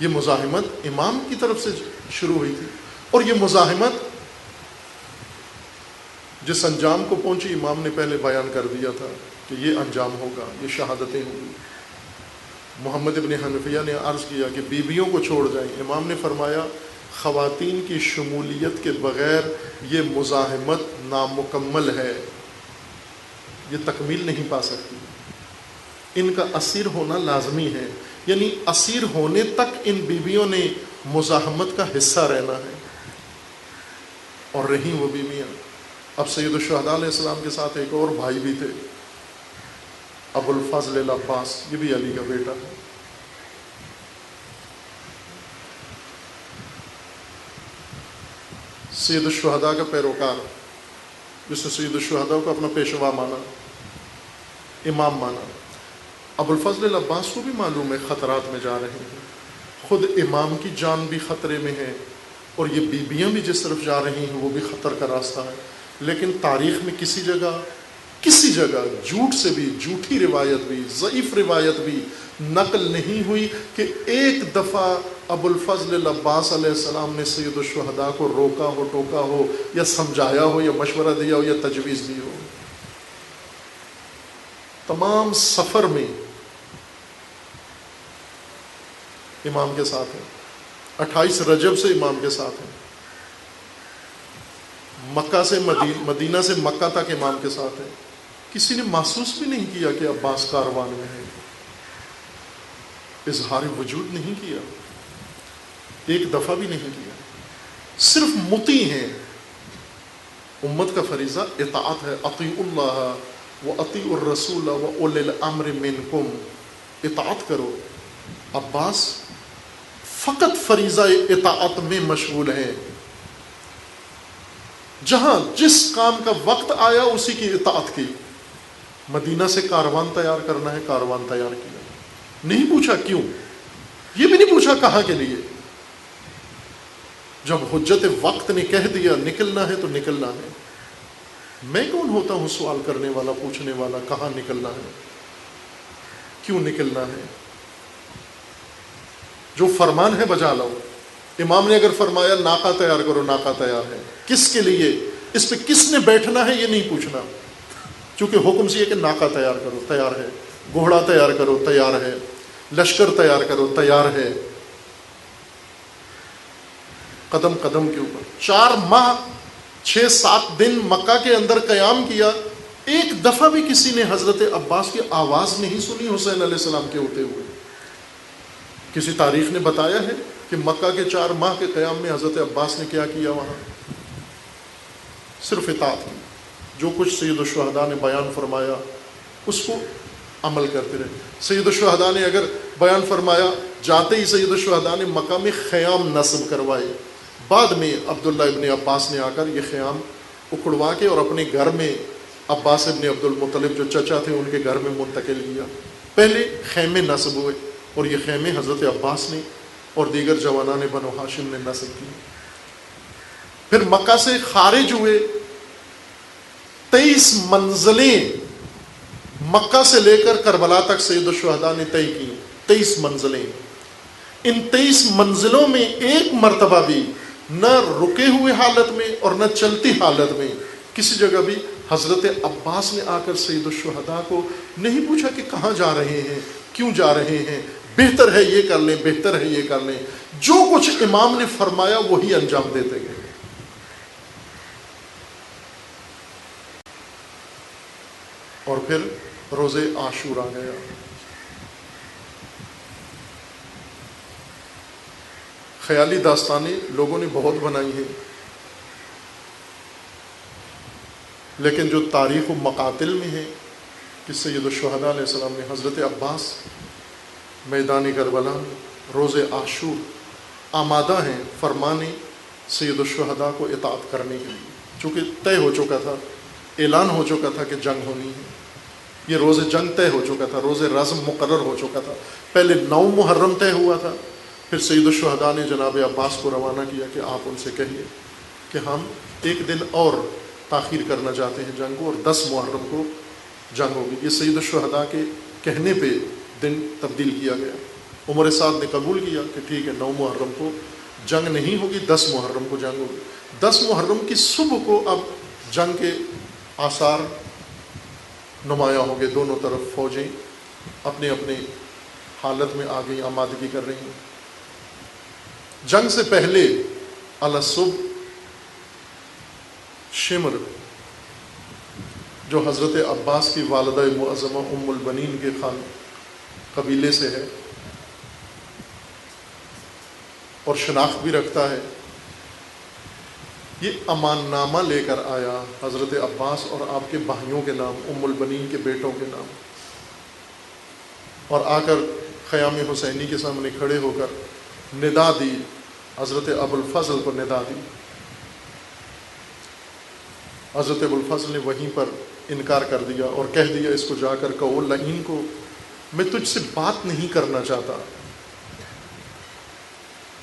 یہ مزاحمت امام کی طرف سے شروع ہوئی تھی، اور یہ مزاحمت جس انجام کو پہنچی امام نے پہلے بیان کر دیا تھا کہ یہ انجام ہوگا، یہ شہادتیں ہوں گی۔ محمد ابن حنفیہ نے عرض کیا کہ بیویوں کو چھوڑ جائیں، امام نے فرمایا خواتین کی شمولیت کے بغیر یہ مزاحمت نامکمل ہے، یہ تکمیل نہیں پا سکتی، ان کا اسیر ہونا لازمی ہے، یعنی اسیر ہونے تک ان بیویوں نے مزاحمت کا حصہ رہنا ہے، اور رہیں وہ بیویاں۔ اب سید الشہداء علیہ السلام کے ساتھ ایک اور بھائی بھی تھے، ابو الفضل العباس، یہ بھی علی کا بیٹا ہے۔ سید الشہداء کا پیروکار، جس نے سید الشہداء کو اپنا پیشوا مانا، امام مانا، ابو الفضل العباس کو بھی معلوم ہے خطرات میں جا رہے ہیں، خود امام کی جان بھی خطرے میں ہے، اور یہ بیویاں بھی جس طرف جا رہی ہیں وہ بھی خطر کا راستہ ہے، لیکن تاریخ میں کسی جگہ جھوٹ سے بھی، جھوٹی روایت بھی، ضعیف روایت بھی نقل نہیں ہوئی کہ ایک دفعہ ابو الفضل العباس علیہ السلام نے سید الشہداء کو روکا ہو، ٹوکا ہو، یا سمجھایا ہو، یا مشورہ دیا ہو، یا تجویز دی ہو۔ تمام سفر میں امام کے ساتھ ہیں، 28 رجب سے امام کے ساتھ ہیں، مکہ سے مدینہ سے مکہ تک امام کے ساتھ ہیں۔ کسی نے محسوس بھی نہیں کیا کہ عباس کاروان میں ہے، اظہار وجود نہیں کیا، ایک دفعہ بھی نہیں کیا، صرف مطیع ہیں۔ امت کا فریضہ اطاعت ہے، اطیعوا اللہ واطیعوا الرسول واولی الامر منکم، اطاعت کرو۔ عباس فقط فریضہ اطاعت میں مشغول ہیں، جہاں جس کام کا وقت آیا اسی کی اطاعت کی۔ مدینہ سے کاروان تیار کرنا ہے، کاروان تیار کیا، نہیں پوچھا کیوں، یہ بھی نہیں پوچھا کہاں کے لیے۔ جب حجت وقت نے کہہ دیا نکلنا ہے تو نکلنا ہے، میں کون ہوتا ہوں سوال کرنے والا، پوچھنے والا کہاں نکلنا ہے، کیوں نکلنا ہے؟ جو فرمان ہے بجا لاؤ۔ امام نے اگر فرمایا ناقہ تیار کرو، ناقہ تیار ہے، کس کے لیے، اس پہ کس نے بیٹھنا ہے یہ نہیں پوچھنا، چونکہ حکم سے یہ کہ ناقہ تیار کرو، تیار ہے، گھوڑا تیار کرو، تیار ہے، لشکر تیار کرو، تیار ہے۔ قدم قدم کے اوپر 4 ماہ 6-7 دن مکہ کے اندر قیام کیا، ایک دفعہ بھی کسی نے حضرت عباس کی آواز نہیں سنی حسین علیہ السلام کے ہوتے ہوئے۔ کسی تاریخ نے بتایا ہے کہ مکہ کے 4 ماہ کے قیام میں حضرت عباس نے کیا کیا؟ وہاں صرف اطاعت کی، جو کچھ سید الشہداء نے بیان فرمایا اس کو عمل کرتے رہے۔ سید الشہداء نے اگر بیان فرمایا، جاتے ہی سید الشہداء نے مکہ میں خیام نصب کروائے، بعد میں عبداللہ ابن عباس نے آ کر یہ خیام اکھڑوا کے اور اپنے گھر میں عباس ابن عبد المطلب جو چچا تھے ان کے گھر میں منتقل کیا۔ پہلے خیمے نصب ہوئے، اور یہ خیمے حضرت عباس نے اور دیگر جوانان بنو ہاشم نے نصب کی۔ پھر مکہ سے خارج ہوئے، 23 منزلیں مکہ سے لے کر کربلا تک سید الشہداء نے طے کی، 23 منزلیں۔ ان 23 منزلوں میں ایک مرتبہ بھی نہ رکے ہوئے حالت میں اور نہ چلتی حالت میں کسی جگہ بھی حضرت عباس نے آ کر سید الشہداء کو نہیں پوچھا کہ کہاں جا رہے ہیں، کیوں جا رہے ہیں، بہتر ہے یہ کر لیں، بہتر ہے یہ کر لیں۔ جو کچھ امام نے فرمایا وہی انجام دیتے گئے۔ اور پھر روزے عاشور آ گیا۔ خیالی داستانیں لوگوں نے بہت بنائی ہیں، لیکن جو تاریخ و مقاتل میں ہے کہ سید الشہداء علیہ السلام نے حضرت عباس میدان کربلا میں روز عاشور آمادہ ہیں فرمانے سید الشہداء کو اطاعت کرنے کے لیے، چونکہ طے ہو چکا تھا، اعلان ہو چکا تھا کہ جنگ ہونی ہے، یہ روز جنگ طے ہو چکا تھا، روز رزم مقرر ہو چکا تھا۔ پہلے 9 محرم طے ہوا تھا، پھر سید الشہداء نے جناب عباس کو روانہ کیا کہ آپ ان سے کہیے کہ ہم ایک دن اور تاخیر کرنا چاہتے ہیں جنگ کو، اور 10 محرم کو جنگ ہوگی۔ یہ سید الشہداء کے کہنے پہ دن تبدیل کیا گیا۔ عمر سعد نے قبول کیا کہ ٹھیک ہے 9 محرم کو جنگ نہیں ہوگی، 10 محرم کو جنگ ہوگی۔ 10 محرم کی صبح کو اب جنگ کے آثار نمایاں ہو گئے، دونوں طرف فوجیں اپنے اپنے حالت میں آ گئی، آمادگی کر رہی ہیں۔ جنگ سے پہلے علی الصبح شمر جو حضرت عباس کی والدہ معظمہ ام البنین کے خان قبیلے سے ہے اور شناخت بھی رکھتا ہے، یہ امان نامہ لے کر آیا حضرت عباس اور آپ کے بھائیوں کے نام، ام البنین کے بیٹوں کے نام، اور آ کر خیام حسینی کے سامنے کھڑے ہو کر ندا دی، حضرت ابو الفضل کو ندا دی۔ حضرت ابو الفضل نے وہیں پر انکار کر دیا اور کہہ دیا اس کو جا کر کہو لعین کو میں تجھ سے بات نہیں کرنا چاہتا،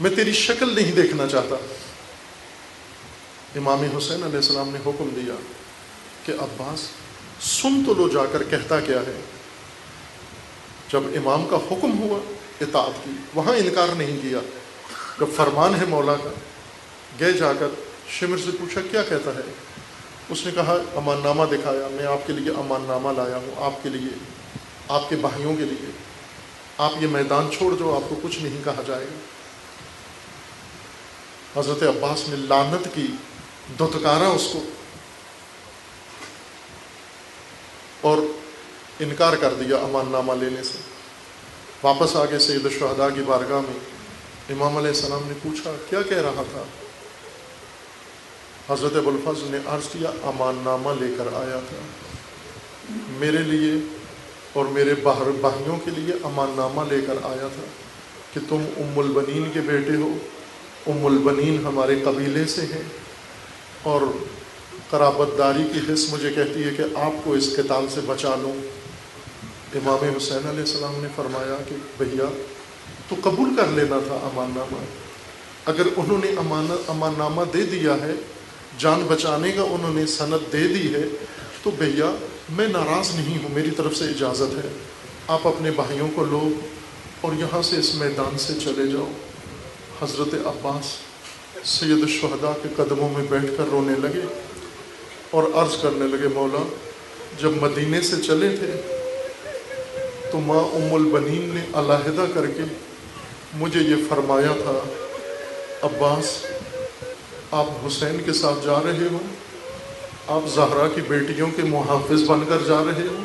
میں تیری شکل نہیں دیکھنا چاہتا۔ امام حسین علیہ السلام نے حکم دیا کہ عباس سن تو لو جا کر کہتا کیا ہے۔ جب امام کا حکم ہوا اطاعت کی، وہاں انکار نہیں کیا، جب فرمان ہے مولا کا، گئے جا کر شمر سے پوچھا کیا کہتا ہے، اس نے کہا امان نامہ دکھایا، میں آپ کے لیے امان نامہ لایا ہوں، آپ کے لیے، آپ کے بھائیوں کے لیے، آپ یہ میدان چھوڑ دو، آپ کو کچھ نہیں کہا جائے گا۔ حضرت عباس نے لعنت کی، دھتکارا اس کو اور انکار کر دیا امان نامہ لینے سے۔ واپس آ کے سید الشہداء کی بارگاہ میں امام علیہ السلام نے پوچھا کیا کہہ رہا تھا؟ حضرت ابو الفضل نے عرض کیا امان نامہ لے کر آیا تھا، میرے لیے اور میرے بھائیوں کے لیے امان نامہ لے کر آیا تھا کہ تم ام البنین کے بیٹے ہو، ام البنین ہمارے قبیلے سے ہیں، اور قرابت داری کی حس مجھے کہتی ہے کہ آپ کو اس قتال سے بچا لوں۔ امام حسین علیہ السلام نے فرمایا کہ بھیا تو قبول کر لینا تھا امان نامہ، اگر انہوں نے امان نامہ دے دیا ہے، جان بچانے کا انہوں نے سند دے دی ہے، تو بھیا میں ناراض نہیں ہوں، میری طرف سے اجازت ہے، آپ اپنے بھائیوں کو لو اور یہاں سے اس میدان سے چلے جاؤ۔ حضرت عباس سید الشہداء کے قدموں میں بیٹھ کر رونے لگے اور عرض کرنے لگے مولا جب مدینے سے چلے تھے تو ماں ام البنین نے علیحدہ کر کے مجھے یہ فرمایا تھا عباس آپ حسین کے ساتھ جا رہے ہو، آپ زہرا کی بیٹیوں کے محافظ بن کر جا رہے ہو،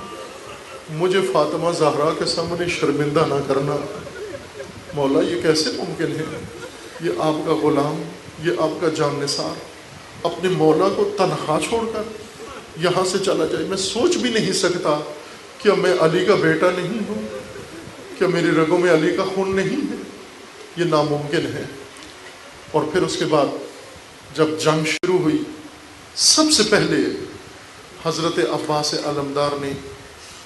مجھے فاطمہ زہرا کے سامنے شرمندہ نہ کرنا۔ مولا یہ کیسے ممکن ہے؟ یہ آپ کا غلام، یہ آپ کا جان نثار اپنے مولا کو تنہا چھوڑ کر یہاں سے چلا جائے۔ میں سوچ بھی نہیں سکتا کیا میں علی کا بیٹا نہیں ہوں، کیا میری رگوں میں علی کا خون نہیں ہے؟ یہ ناممکن ہے۔ اور پھر اس کے بعد جب جنگ شروع ہوئی، سب سے پہلے حضرت عباس علمدار نے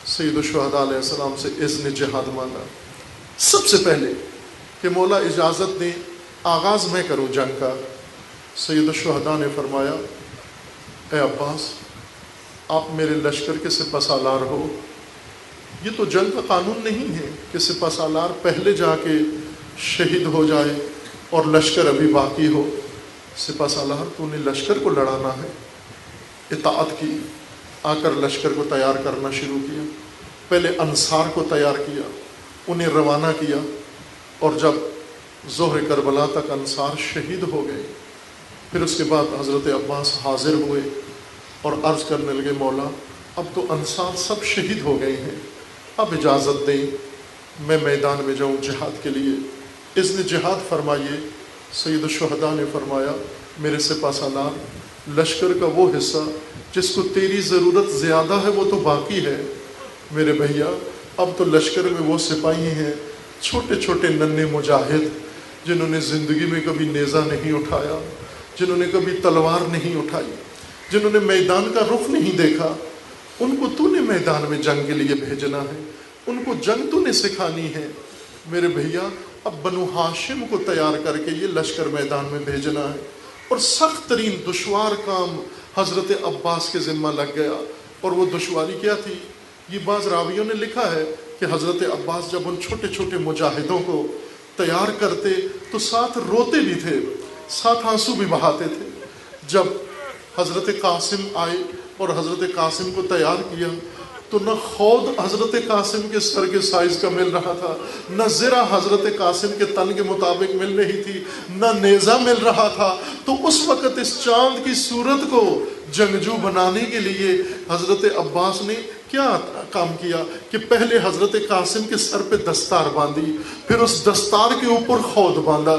سید الشہداء علیہ السلام سے اذن جہاد مانگا، سب سے پہلے کہ مولا اجازت دیں آغاز میں کروں جنگ کا۔ سید الشہداء نے فرمایا اے عباس آپ میرے لشکر کے سپہ سالار ہو، یہ تو جنگ کا قانون نہیں ہے کہ سپہ سالار پہلے جا کے شہید ہو جائے اور لشکر ابھی باقی ہو۔ سپہ سالار تو نے لشکر کو لڑانا ہے۔ اطاعت کی، آ کر لشکر کو تیار کرنا شروع کیا، پہلے انصار کو تیار کیا، انہیں روانہ کیا، اور جب ظہر کربلا تک انصار شہید ہو گئے، پھر اس کے بعد حضرت عباس حاضر ہوئے اور عرض کرنے لگے مولا اب تو انصار سب شہید ہو گئے ہیں، اب اجازت دیں میں میدان میں جاؤں جہاد کے لیے، اذن جہاد فرمائیے۔ سید الشہداء نے فرمایا میرے سپہ سالار لشکر کا وہ حصہ جس کو تیری ضرورت زیادہ ہے وہ تو باقی ہے میرے بھیا، اب تو لشکر میں وہ سپاہی ہیں چھوٹے چھوٹے ننھے مجاہد جنہوں نے زندگی میں کبھی نیزہ نہیں اٹھایا، جنہوں نے کبھی تلوار نہیں اٹھائی، جنہوں نے میدان کا رخ نہیں دیکھا، ان کو تو نے میدان میں جنگ کے لیے بھیجنا ہے، ان کو جنگ تو نے سکھانی ہے میرے بھیا، اب بنو ہاشم کو تیار کر کے یہ لشکر میدان میں بھیجنا ہے، اور سخت ترین دشوار کام حضرت عباس کے ذمہ لگ گیا۔ اور وہ دشواری کیا تھی؟ یہ بعض راویوں نے لکھا ہے کہ حضرت عباس جب ان چھوٹے چھوٹے مجاہدوں کو تیار کرتے تو ساتھ روتے بھی تھے، ساتھ آنسو بھی بہاتے تھے۔ جب حضرت قاسم آئے اور حضرت قاسم کو تیار کیا تو نہ خود حضرت قاسم کے سر کے سائز کا مل رہا تھا، نہ زرہ حضرت قاسم کے تن کے مطابق مل رہی تھی، نہ نیزہ مل رہا تھا۔ تو اس وقت اس چاند کی صورت کو جنگجو بنانے کے لیے حضرت عباس نے کیا کام کیا کہ پہلے حضرت قاسم کے سر پہ دستار باندھی، پھر اس دستار کے اوپر خود باندھا،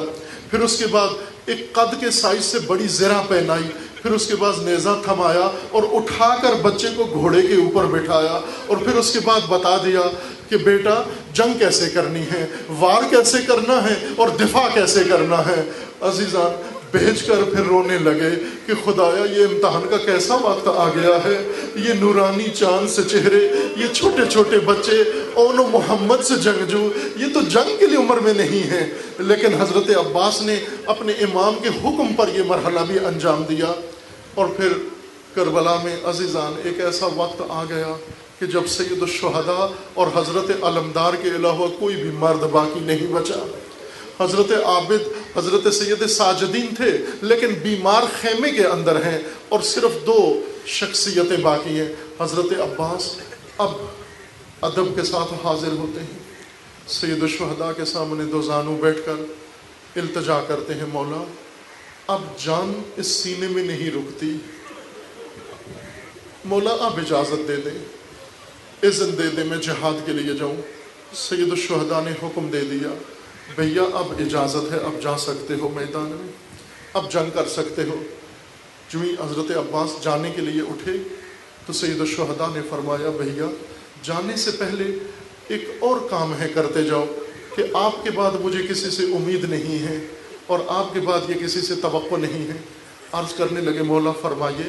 پھر اس کے بعد ایک قد کے سائز سے بڑی زرہ پہنائی، پھر اس کے بعد نیزہ تھمایا اور اٹھا کر بچے کو گھوڑے کے اوپر بٹھایا، اور پھر اس کے بعد بتا دیا کہ بیٹا جنگ کیسے کرنی ہے، وار کیسے کرنا ہے اور دفاع کیسے کرنا ہے۔ عزیزان بھیج کر پھر رونے لگے کہ خدایا یہ امتحان کا کیسا وقت آ گیا ہے، یہ نورانی چاند سے چہرے، یہ چھوٹے چھوٹے بچے، اون و محمد سے جنگجو، یہ تو جنگ کے لیے عمر میں نہیں ہے۔ لیکن حضرت عباس نے اپنے امام کے حکم پر یہ مرحلہ بھی انجام دیا۔ اور پھر کربلا میں عزیزان ایک ایسا وقت آ گیا کہ جب سید الشہداء اور حضرت علمدار کے علاوہ کوئی بھی مرد باقی نہیں بچا۔ حضرت عابد حضرت سید ساجدین تھے لیکن بیمار خیمے کے اندر ہیں، اور صرف 2 شخصیتیں باقی ہیں۔ حضرت عباس اب ادب کے ساتھ حاضر ہوتے ہیں، سید الشہداء کے سامنے 2 زانو بیٹھ کر التجا کرتے ہیں، مولا اب جان اس سینے میں نہیں رکتی، مولا اب اجازت دے دیں، اذن دے دیں میں جہاد کے لیے جاؤں۔ سید الشہداء نے حکم دے دیا، بھیا اب اجازت ہے، اب جا سکتے ہو میدان میں، اب جنگ کر سکتے ہو۔ جو ہی حضرت عباس جانے کے لیے اٹھے تو سید الشہداء نے فرمایا، بھیا جانے سے پہلے ایک اور کام ہے، کرتے جاؤ، کہ آپ کے بعد مجھے کسی سے امید نہیں ہے اور آپ کے بعد یہ کسی سے توقع نہیں ہے۔ عرض کرنے لگے، مولا فرمائیے۔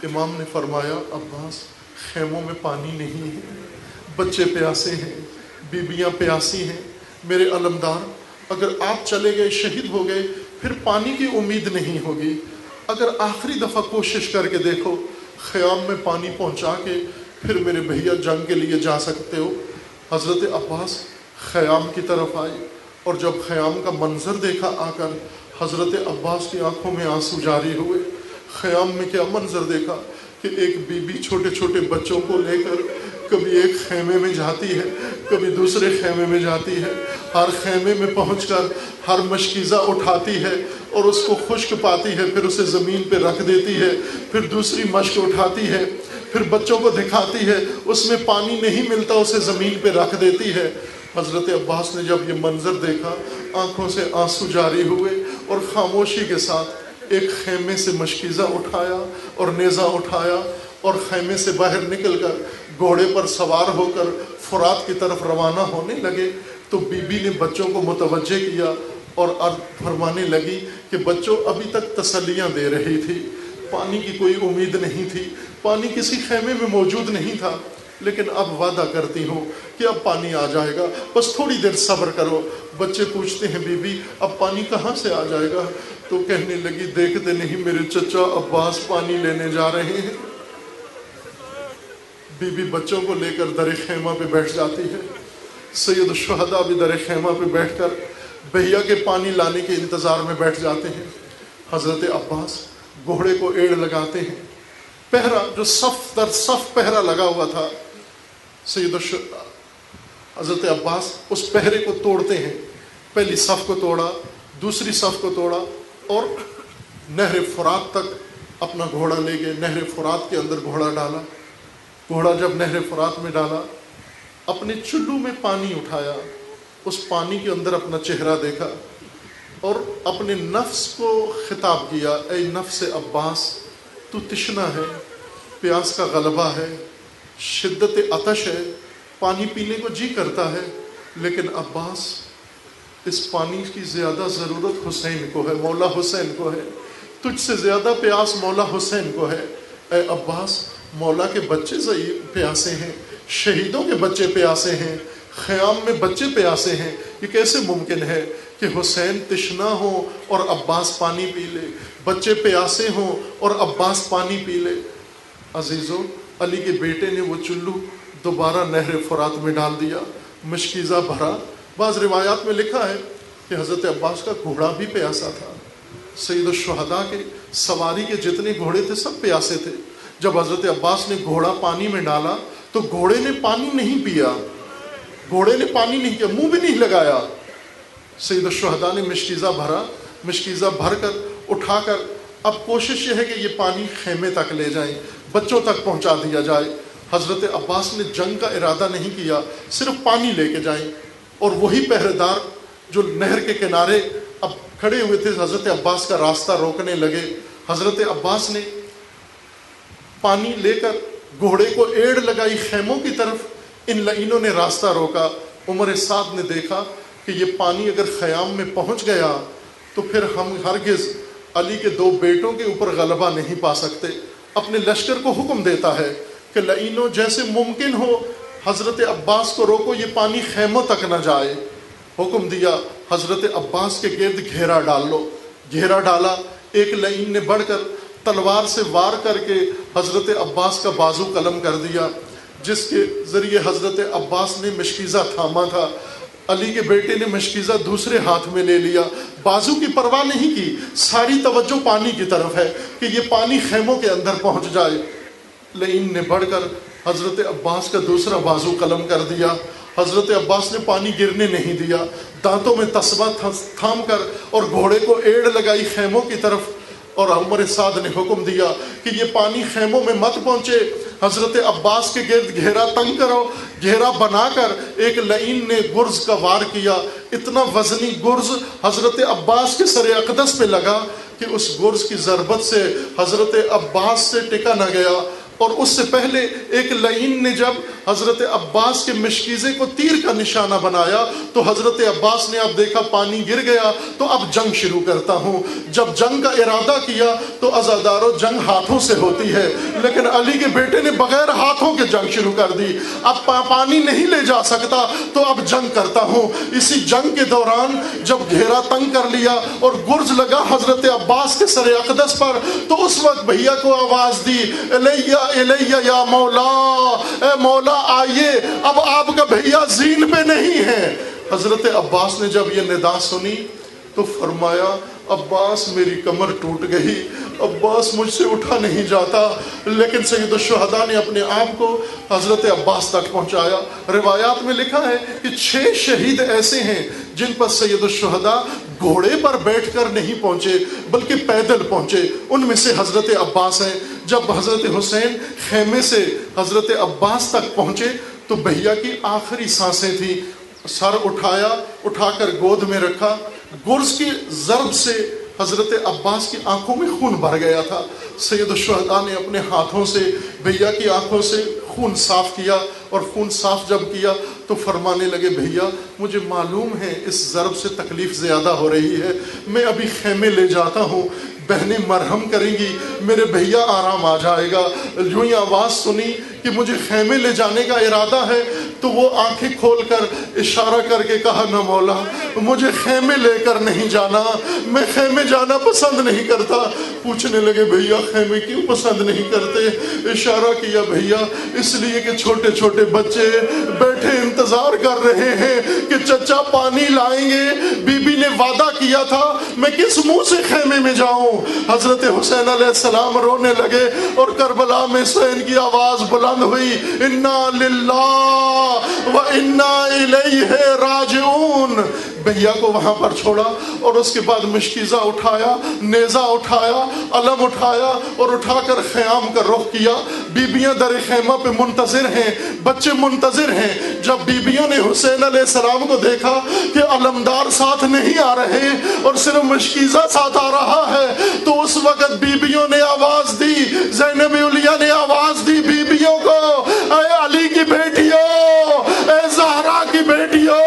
امام نے فرمایا، عباس خیموں میں پانی نہیں ہے، بچے پیاسے ہیں، بیبیاں پیاسی ہیں، میرے علمدار اگر آپ چلے گئے، شہید ہو گئے، پھر پانی کی امید نہیں ہوگی۔ اگر آخری دفعہ کوشش کر کے دیکھو، خیام میں پانی پہنچا کے پھر میرے بھیا جنگ کے لیے جا سکتے ہو۔ حضرت عباس خیام کی طرف آئے، اور جب خیام کا منظر دیکھا آ کر، حضرت عباس کی آنکھوں میں آنسو جاری ہوئے۔ خیام میں کیا منظر دیکھا کہ ایک بی بی چھوٹے چھوٹے بچوں کو لے کر کبھی ایک خیمے میں جاتی ہے، کبھی دوسرے خیمے میں جاتی ہے، ہر خیمے میں پہنچ کر ہر مشکیزہ اٹھاتی ہے اور اس کو خشک پاتی ہے، پھر اسے زمین پہ رکھ دیتی ہے، پھر دوسری مشک اٹھاتی ہے، پھر بچوں کو دکھاتی ہے، اس میں پانی نہیں ملتا، اسے زمین پہ رکھ دیتی ہے۔ حضرت عباس نے جب یہ منظر دیکھا، آنکھوں سے آنسو جاری ہوئے اور خاموشی کے ساتھ ایک خیمے سے مشکیزہ اٹھایا اور نیزہ اٹھایا، اور خیمے سے باہر نکل کر گھوڑے پر سوار ہو کر فرات کی طرف روانہ ہونے لگے۔ تو بی بی نے بچوں کو متوجہ کیا اور فرمانے لگی کہ بچوں ابھی تک تسلیاں دے رہی تھی، پانی کی کوئی امید نہیں تھی، پانی کسی خیمے میں موجود نہیں تھا، لیکن اب وعدہ کرتی ہوں کہ اب پانی آ جائے گا، بس تھوڑی دیر صبر کرو۔ بچے پوچھتے ہیں، بی بی اب پانی کہاں سے آ جائے گا؟ تو کہنے لگی، دیکھتے نہیں میرے چچا عباس پانی لینے جا رہے ہیں۔ بی بی بچوں کو لے کر در خیمہ پہ بیٹھ جاتی ہے۔ سید الشہداء بھی در خیمہ پہ بیٹھ کر بھیا کے پانی لانے کے انتظار میں بیٹھ جاتے ہیں۔ حضرت عباس گھوڑے کو ایڑ لگاتے ہیں، پہرا جو صف در صف پہرا لگا ہوا تھا، حضرت عباس اس پہرے کو توڑتے ہیں، پہلی صف کو توڑا، دوسری صف کو توڑا، اور نہر فرات تک اپنا گھوڑا لے گئے، نہر فرات کے اندر گھوڑا ڈالا۔ گھوڑا جب نہر فرات میں ڈالا، اپنے چلو میں پانی اٹھایا، اس پانی کے اندر اپنا چہرہ دیکھا اور اپنے نفس کو خطاب کیا، اے نفس عباس تو تشنا ہے، پیاس کا غلبہ ہے، شدت عطش ہے، پانی پینے کو جی کرتا ہے، لیکن عباس اس پانی کی زیادہ ضرورت حسین کو ہے، مولا حسین کو ہے، تجھ سے زیادہ پیاس مولا حسین کو ہے۔ اے عباس مولا کے بچے پیاسے ہیں، شہیدوں کے بچے پیاسے ہیں، خیام میں بچے پیاسے ہیں، یہ کیسے ممکن ہے کہ حسین تشنا ہو اور عباس پانی پی لے، بچے پیاسے ہوں اور عباس پانی پی لے؟ عزیزو، علی کے بیٹے نے وہ چلو دوبارہ نہر فرات میں ڈال دیا، مشکیزہ بھرا۔ بعض روایات میں لکھا ہے کہ حضرت عباس کا گھوڑا بھی پیاسا تھا۔ سید الشہداء کے سواری کے جتنے گھوڑے تھے سب پیاسے تھے۔ جب حضرت عباس نے گھوڑا پانی میں ڈالا تو گھوڑے نے پانی نہیں پیا، گھوڑے نے پانی نہیں کیا، منہ بھی نہیں لگایا۔ سید الشہداء نے مشکیزہ بھرا، مشکیزہ بھر کر اٹھا کر اب کوشش یہ ہے کہ یہ پانی خیمے تک لے جائیں، بچوں تک پہنچا دیا جائے۔ حضرت عباس نے جنگ کا ارادہ نہیں کیا، صرف پانی لے کے جائیں۔ اور وہی پہرے دار جو نہر کے کنارے اب کھڑے ہوئے تھے حضرت عباس کا راستہ روکنے لگے۔ حضرت عباس نے پانی لے کر گھوڑے کو ایڑ لگائی خیموں کی طرف، ان لعینوں نے راستہ روکا۔ عمر سعد نے دیکھا کہ یہ پانی اگر خیام میں پہنچ گیا تو پھر ہم ہرگز علی کے دو بیٹوں کے اوپر غلبہ نہیں پا سکتے۔ اپنے لشکر کو حکم دیتا ہے کہ لعینوں جیسے ممکن ہو حضرت عباس کو روکو، یہ پانی خیموں تک نہ جائے۔ حکم دیا حضرت عباس کے گرد گھیرا ڈال لو۔ گھیرا ڈالا، ایک لعین نے بڑھ کر تلوار سے وار کر کے حضرت عباس کا بازو قلم کر دیا، جس کے ذریعے حضرت عباس نے مشکیزہ تھاما تھا۔ علی کے بیٹے نے مشکیزہ دوسرے ہاتھ میں لے لیا، بازو کی پرواہ نہیں کی، ساری توجہ پانی کی طرف ہے کہ یہ پانی خیموں کے اندر پہنچ جائے۔ لعین نے بڑھ کر حضرت عباس کا دوسرا بازو قلم کر دیا۔ حضرت عباس نے پانی گرنے نہیں دیا، دانتوں میں تسبہ تھام کر اور گھوڑے کو ایڑ لگائی خیموں کی طرف۔ اور عمر سعد نے حکم دیا کہ یہ پانی خیموں میں مت پہنچے، حضرت عباس کے گرد گھیرا تنگ کرو۔ گھیرا بنا کر ایک لعین نے گرز کا وار کیا، اتنا وزنی گرز حضرت عباس کے سر اقدس پہ لگا کہ اس گرز کی ضربت سے حضرت عباس سے ٹکا نہ گیا۔ اور اس سے پہلے ایک لعین نے جب حضرت عباس کے مشکیزے کو تیر کا نشانہ بنایا تو حضرت عباس نے اب دیکھا پانی گر گیا تو اب جنگ شروع کرتا ہوں۔ جب جنگ کا ارادہ کیا تو عزادارو جنگ ہاتھوں سے ہوتی ہے، لیکن علی کے بیٹے نے بغیر ہاتھوں کے جنگ شروع کر دی۔ اب پانی نہیں لے جا سکتا تو اب جنگ کرتا ہوں۔ اسی جنگ کے دوران جب گھیرا تنگ کر لیا اور گرز لگا حضرت عباس کے سر اقدس پر تو اس وقت بھیا کو آواز دی، الیہ یا مولا، اے مولا آئیے، اب آپ کا بھیا زین پہ نہیں ہے۔ حضرت عباس نے جب یہ ندا سنی تو فرمایا عباس میری کمر ٹوٹ گئی، عباس مجھ سے اٹھا نہیں جاتا۔ لیکن سید الشہداء نے اپنے آپ کو حضرت عباس تک پہنچایا۔ روایات میں لکھا ہے کہ 6 شہید ایسے ہیں جن پر سید الشہداء گھوڑے پر بیٹھ کر نہیں پہنچے بلکہ پیدل پہنچے، ان میں سے حضرت عباس ہیں۔ جب حضرت حسین خیمے سے حضرت عباس تک پہنچے تو بھیا کی آخری سانسیں تھیں، سر اٹھایا، اٹھا کر گود میں رکھا۔ گرز کی ضرب سے حضرت عباس کی آنکھوں میں خون بھر گیا تھا۔ سید الشہداء نے اپنے ہاتھوں سے بھیا کی آنکھوں سے خون صاف کیا، اور خون صاف جب کیا تو فرمانے لگے بھیا مجھے معلوم ہے اس ضرب سے تکلیف زیادہ ہو رہی ہے، میں ابھی خیمے لے جاتا ہوں، بہنیں مرہم کریں گی، میرے بھیا آرام آ جائے گا۔ جو ہی آواز سنی کہ مجھے خیمے لے جانے کا ارادہ ہے تو وہ آنکھیں کھول کر اشارہ کر کے کہا نہ مولا مجھے خیمے لے کر نہیں جانا، میں خیمے جانا پسند نہیں کرتا۔ پوچھنے لگے بھیا خیمے کیوں پسند نہیں کرتے؟ اشارہ کیا بھیا اس لیے کہ چھوٹے چھوٹے بچے بیٹھے انتظار کر رہے ہیں کہ چچا پانی لائیں گے، بی بی نے وعدہ کیا تھا، میں کس منہ سے خیمے میں جاؤں؟ حضرت حسین علیہ السلام رونے لگے اور کربلا میں حسین کی آواز بلند ہوئی، انا للہ و انا الیہ راجعون۔ بھیا کو وہاں پر چھوڑا اور اس کے بعد مشکیزہ اٹھایا، نیزہ اٹھایا، علم اٹھایا اور اٹھا کر خیام کا رخ کیا۔ بیبیاں در خیمہ پہ منتظر ہیں، بچے منتظر ہیں۔ جب بیبیوں نے حسین علیہ السلام کو دیکھا کہ علمدار ساتھ نہیں آ رہے اور صرف مشکیزہ ساتھ آ رہا ہے تو اس وقت بیبیوں نے آواز دی، زینب علیہ نے آواز دی بیبیوں کو، اے علی کی بیٹیوں، اے زہرا کی بیٹیوں،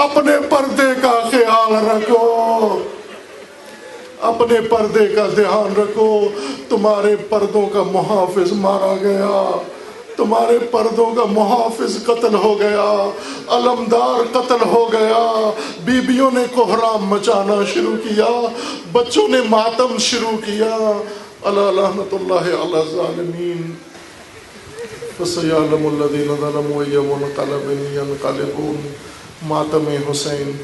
اپنے پردے کا خیال رکھو، اپنے پردے کا دھیان رکھو، تمہارے پردوں کا محافظ مارا گیا۔ تمہارے پردوں کا محافظ قتل ہو گیا، علمدار قتل ہو گیا، بیویوں نے کوہرام مچانا شروع کیا، بچوں نے ماتم شروع کیا۔ الا لعنت اللہ علی الظالمین۔ فسیعلم الذین ظلموا ای منقلب ینقلبون۔ ماتم حسین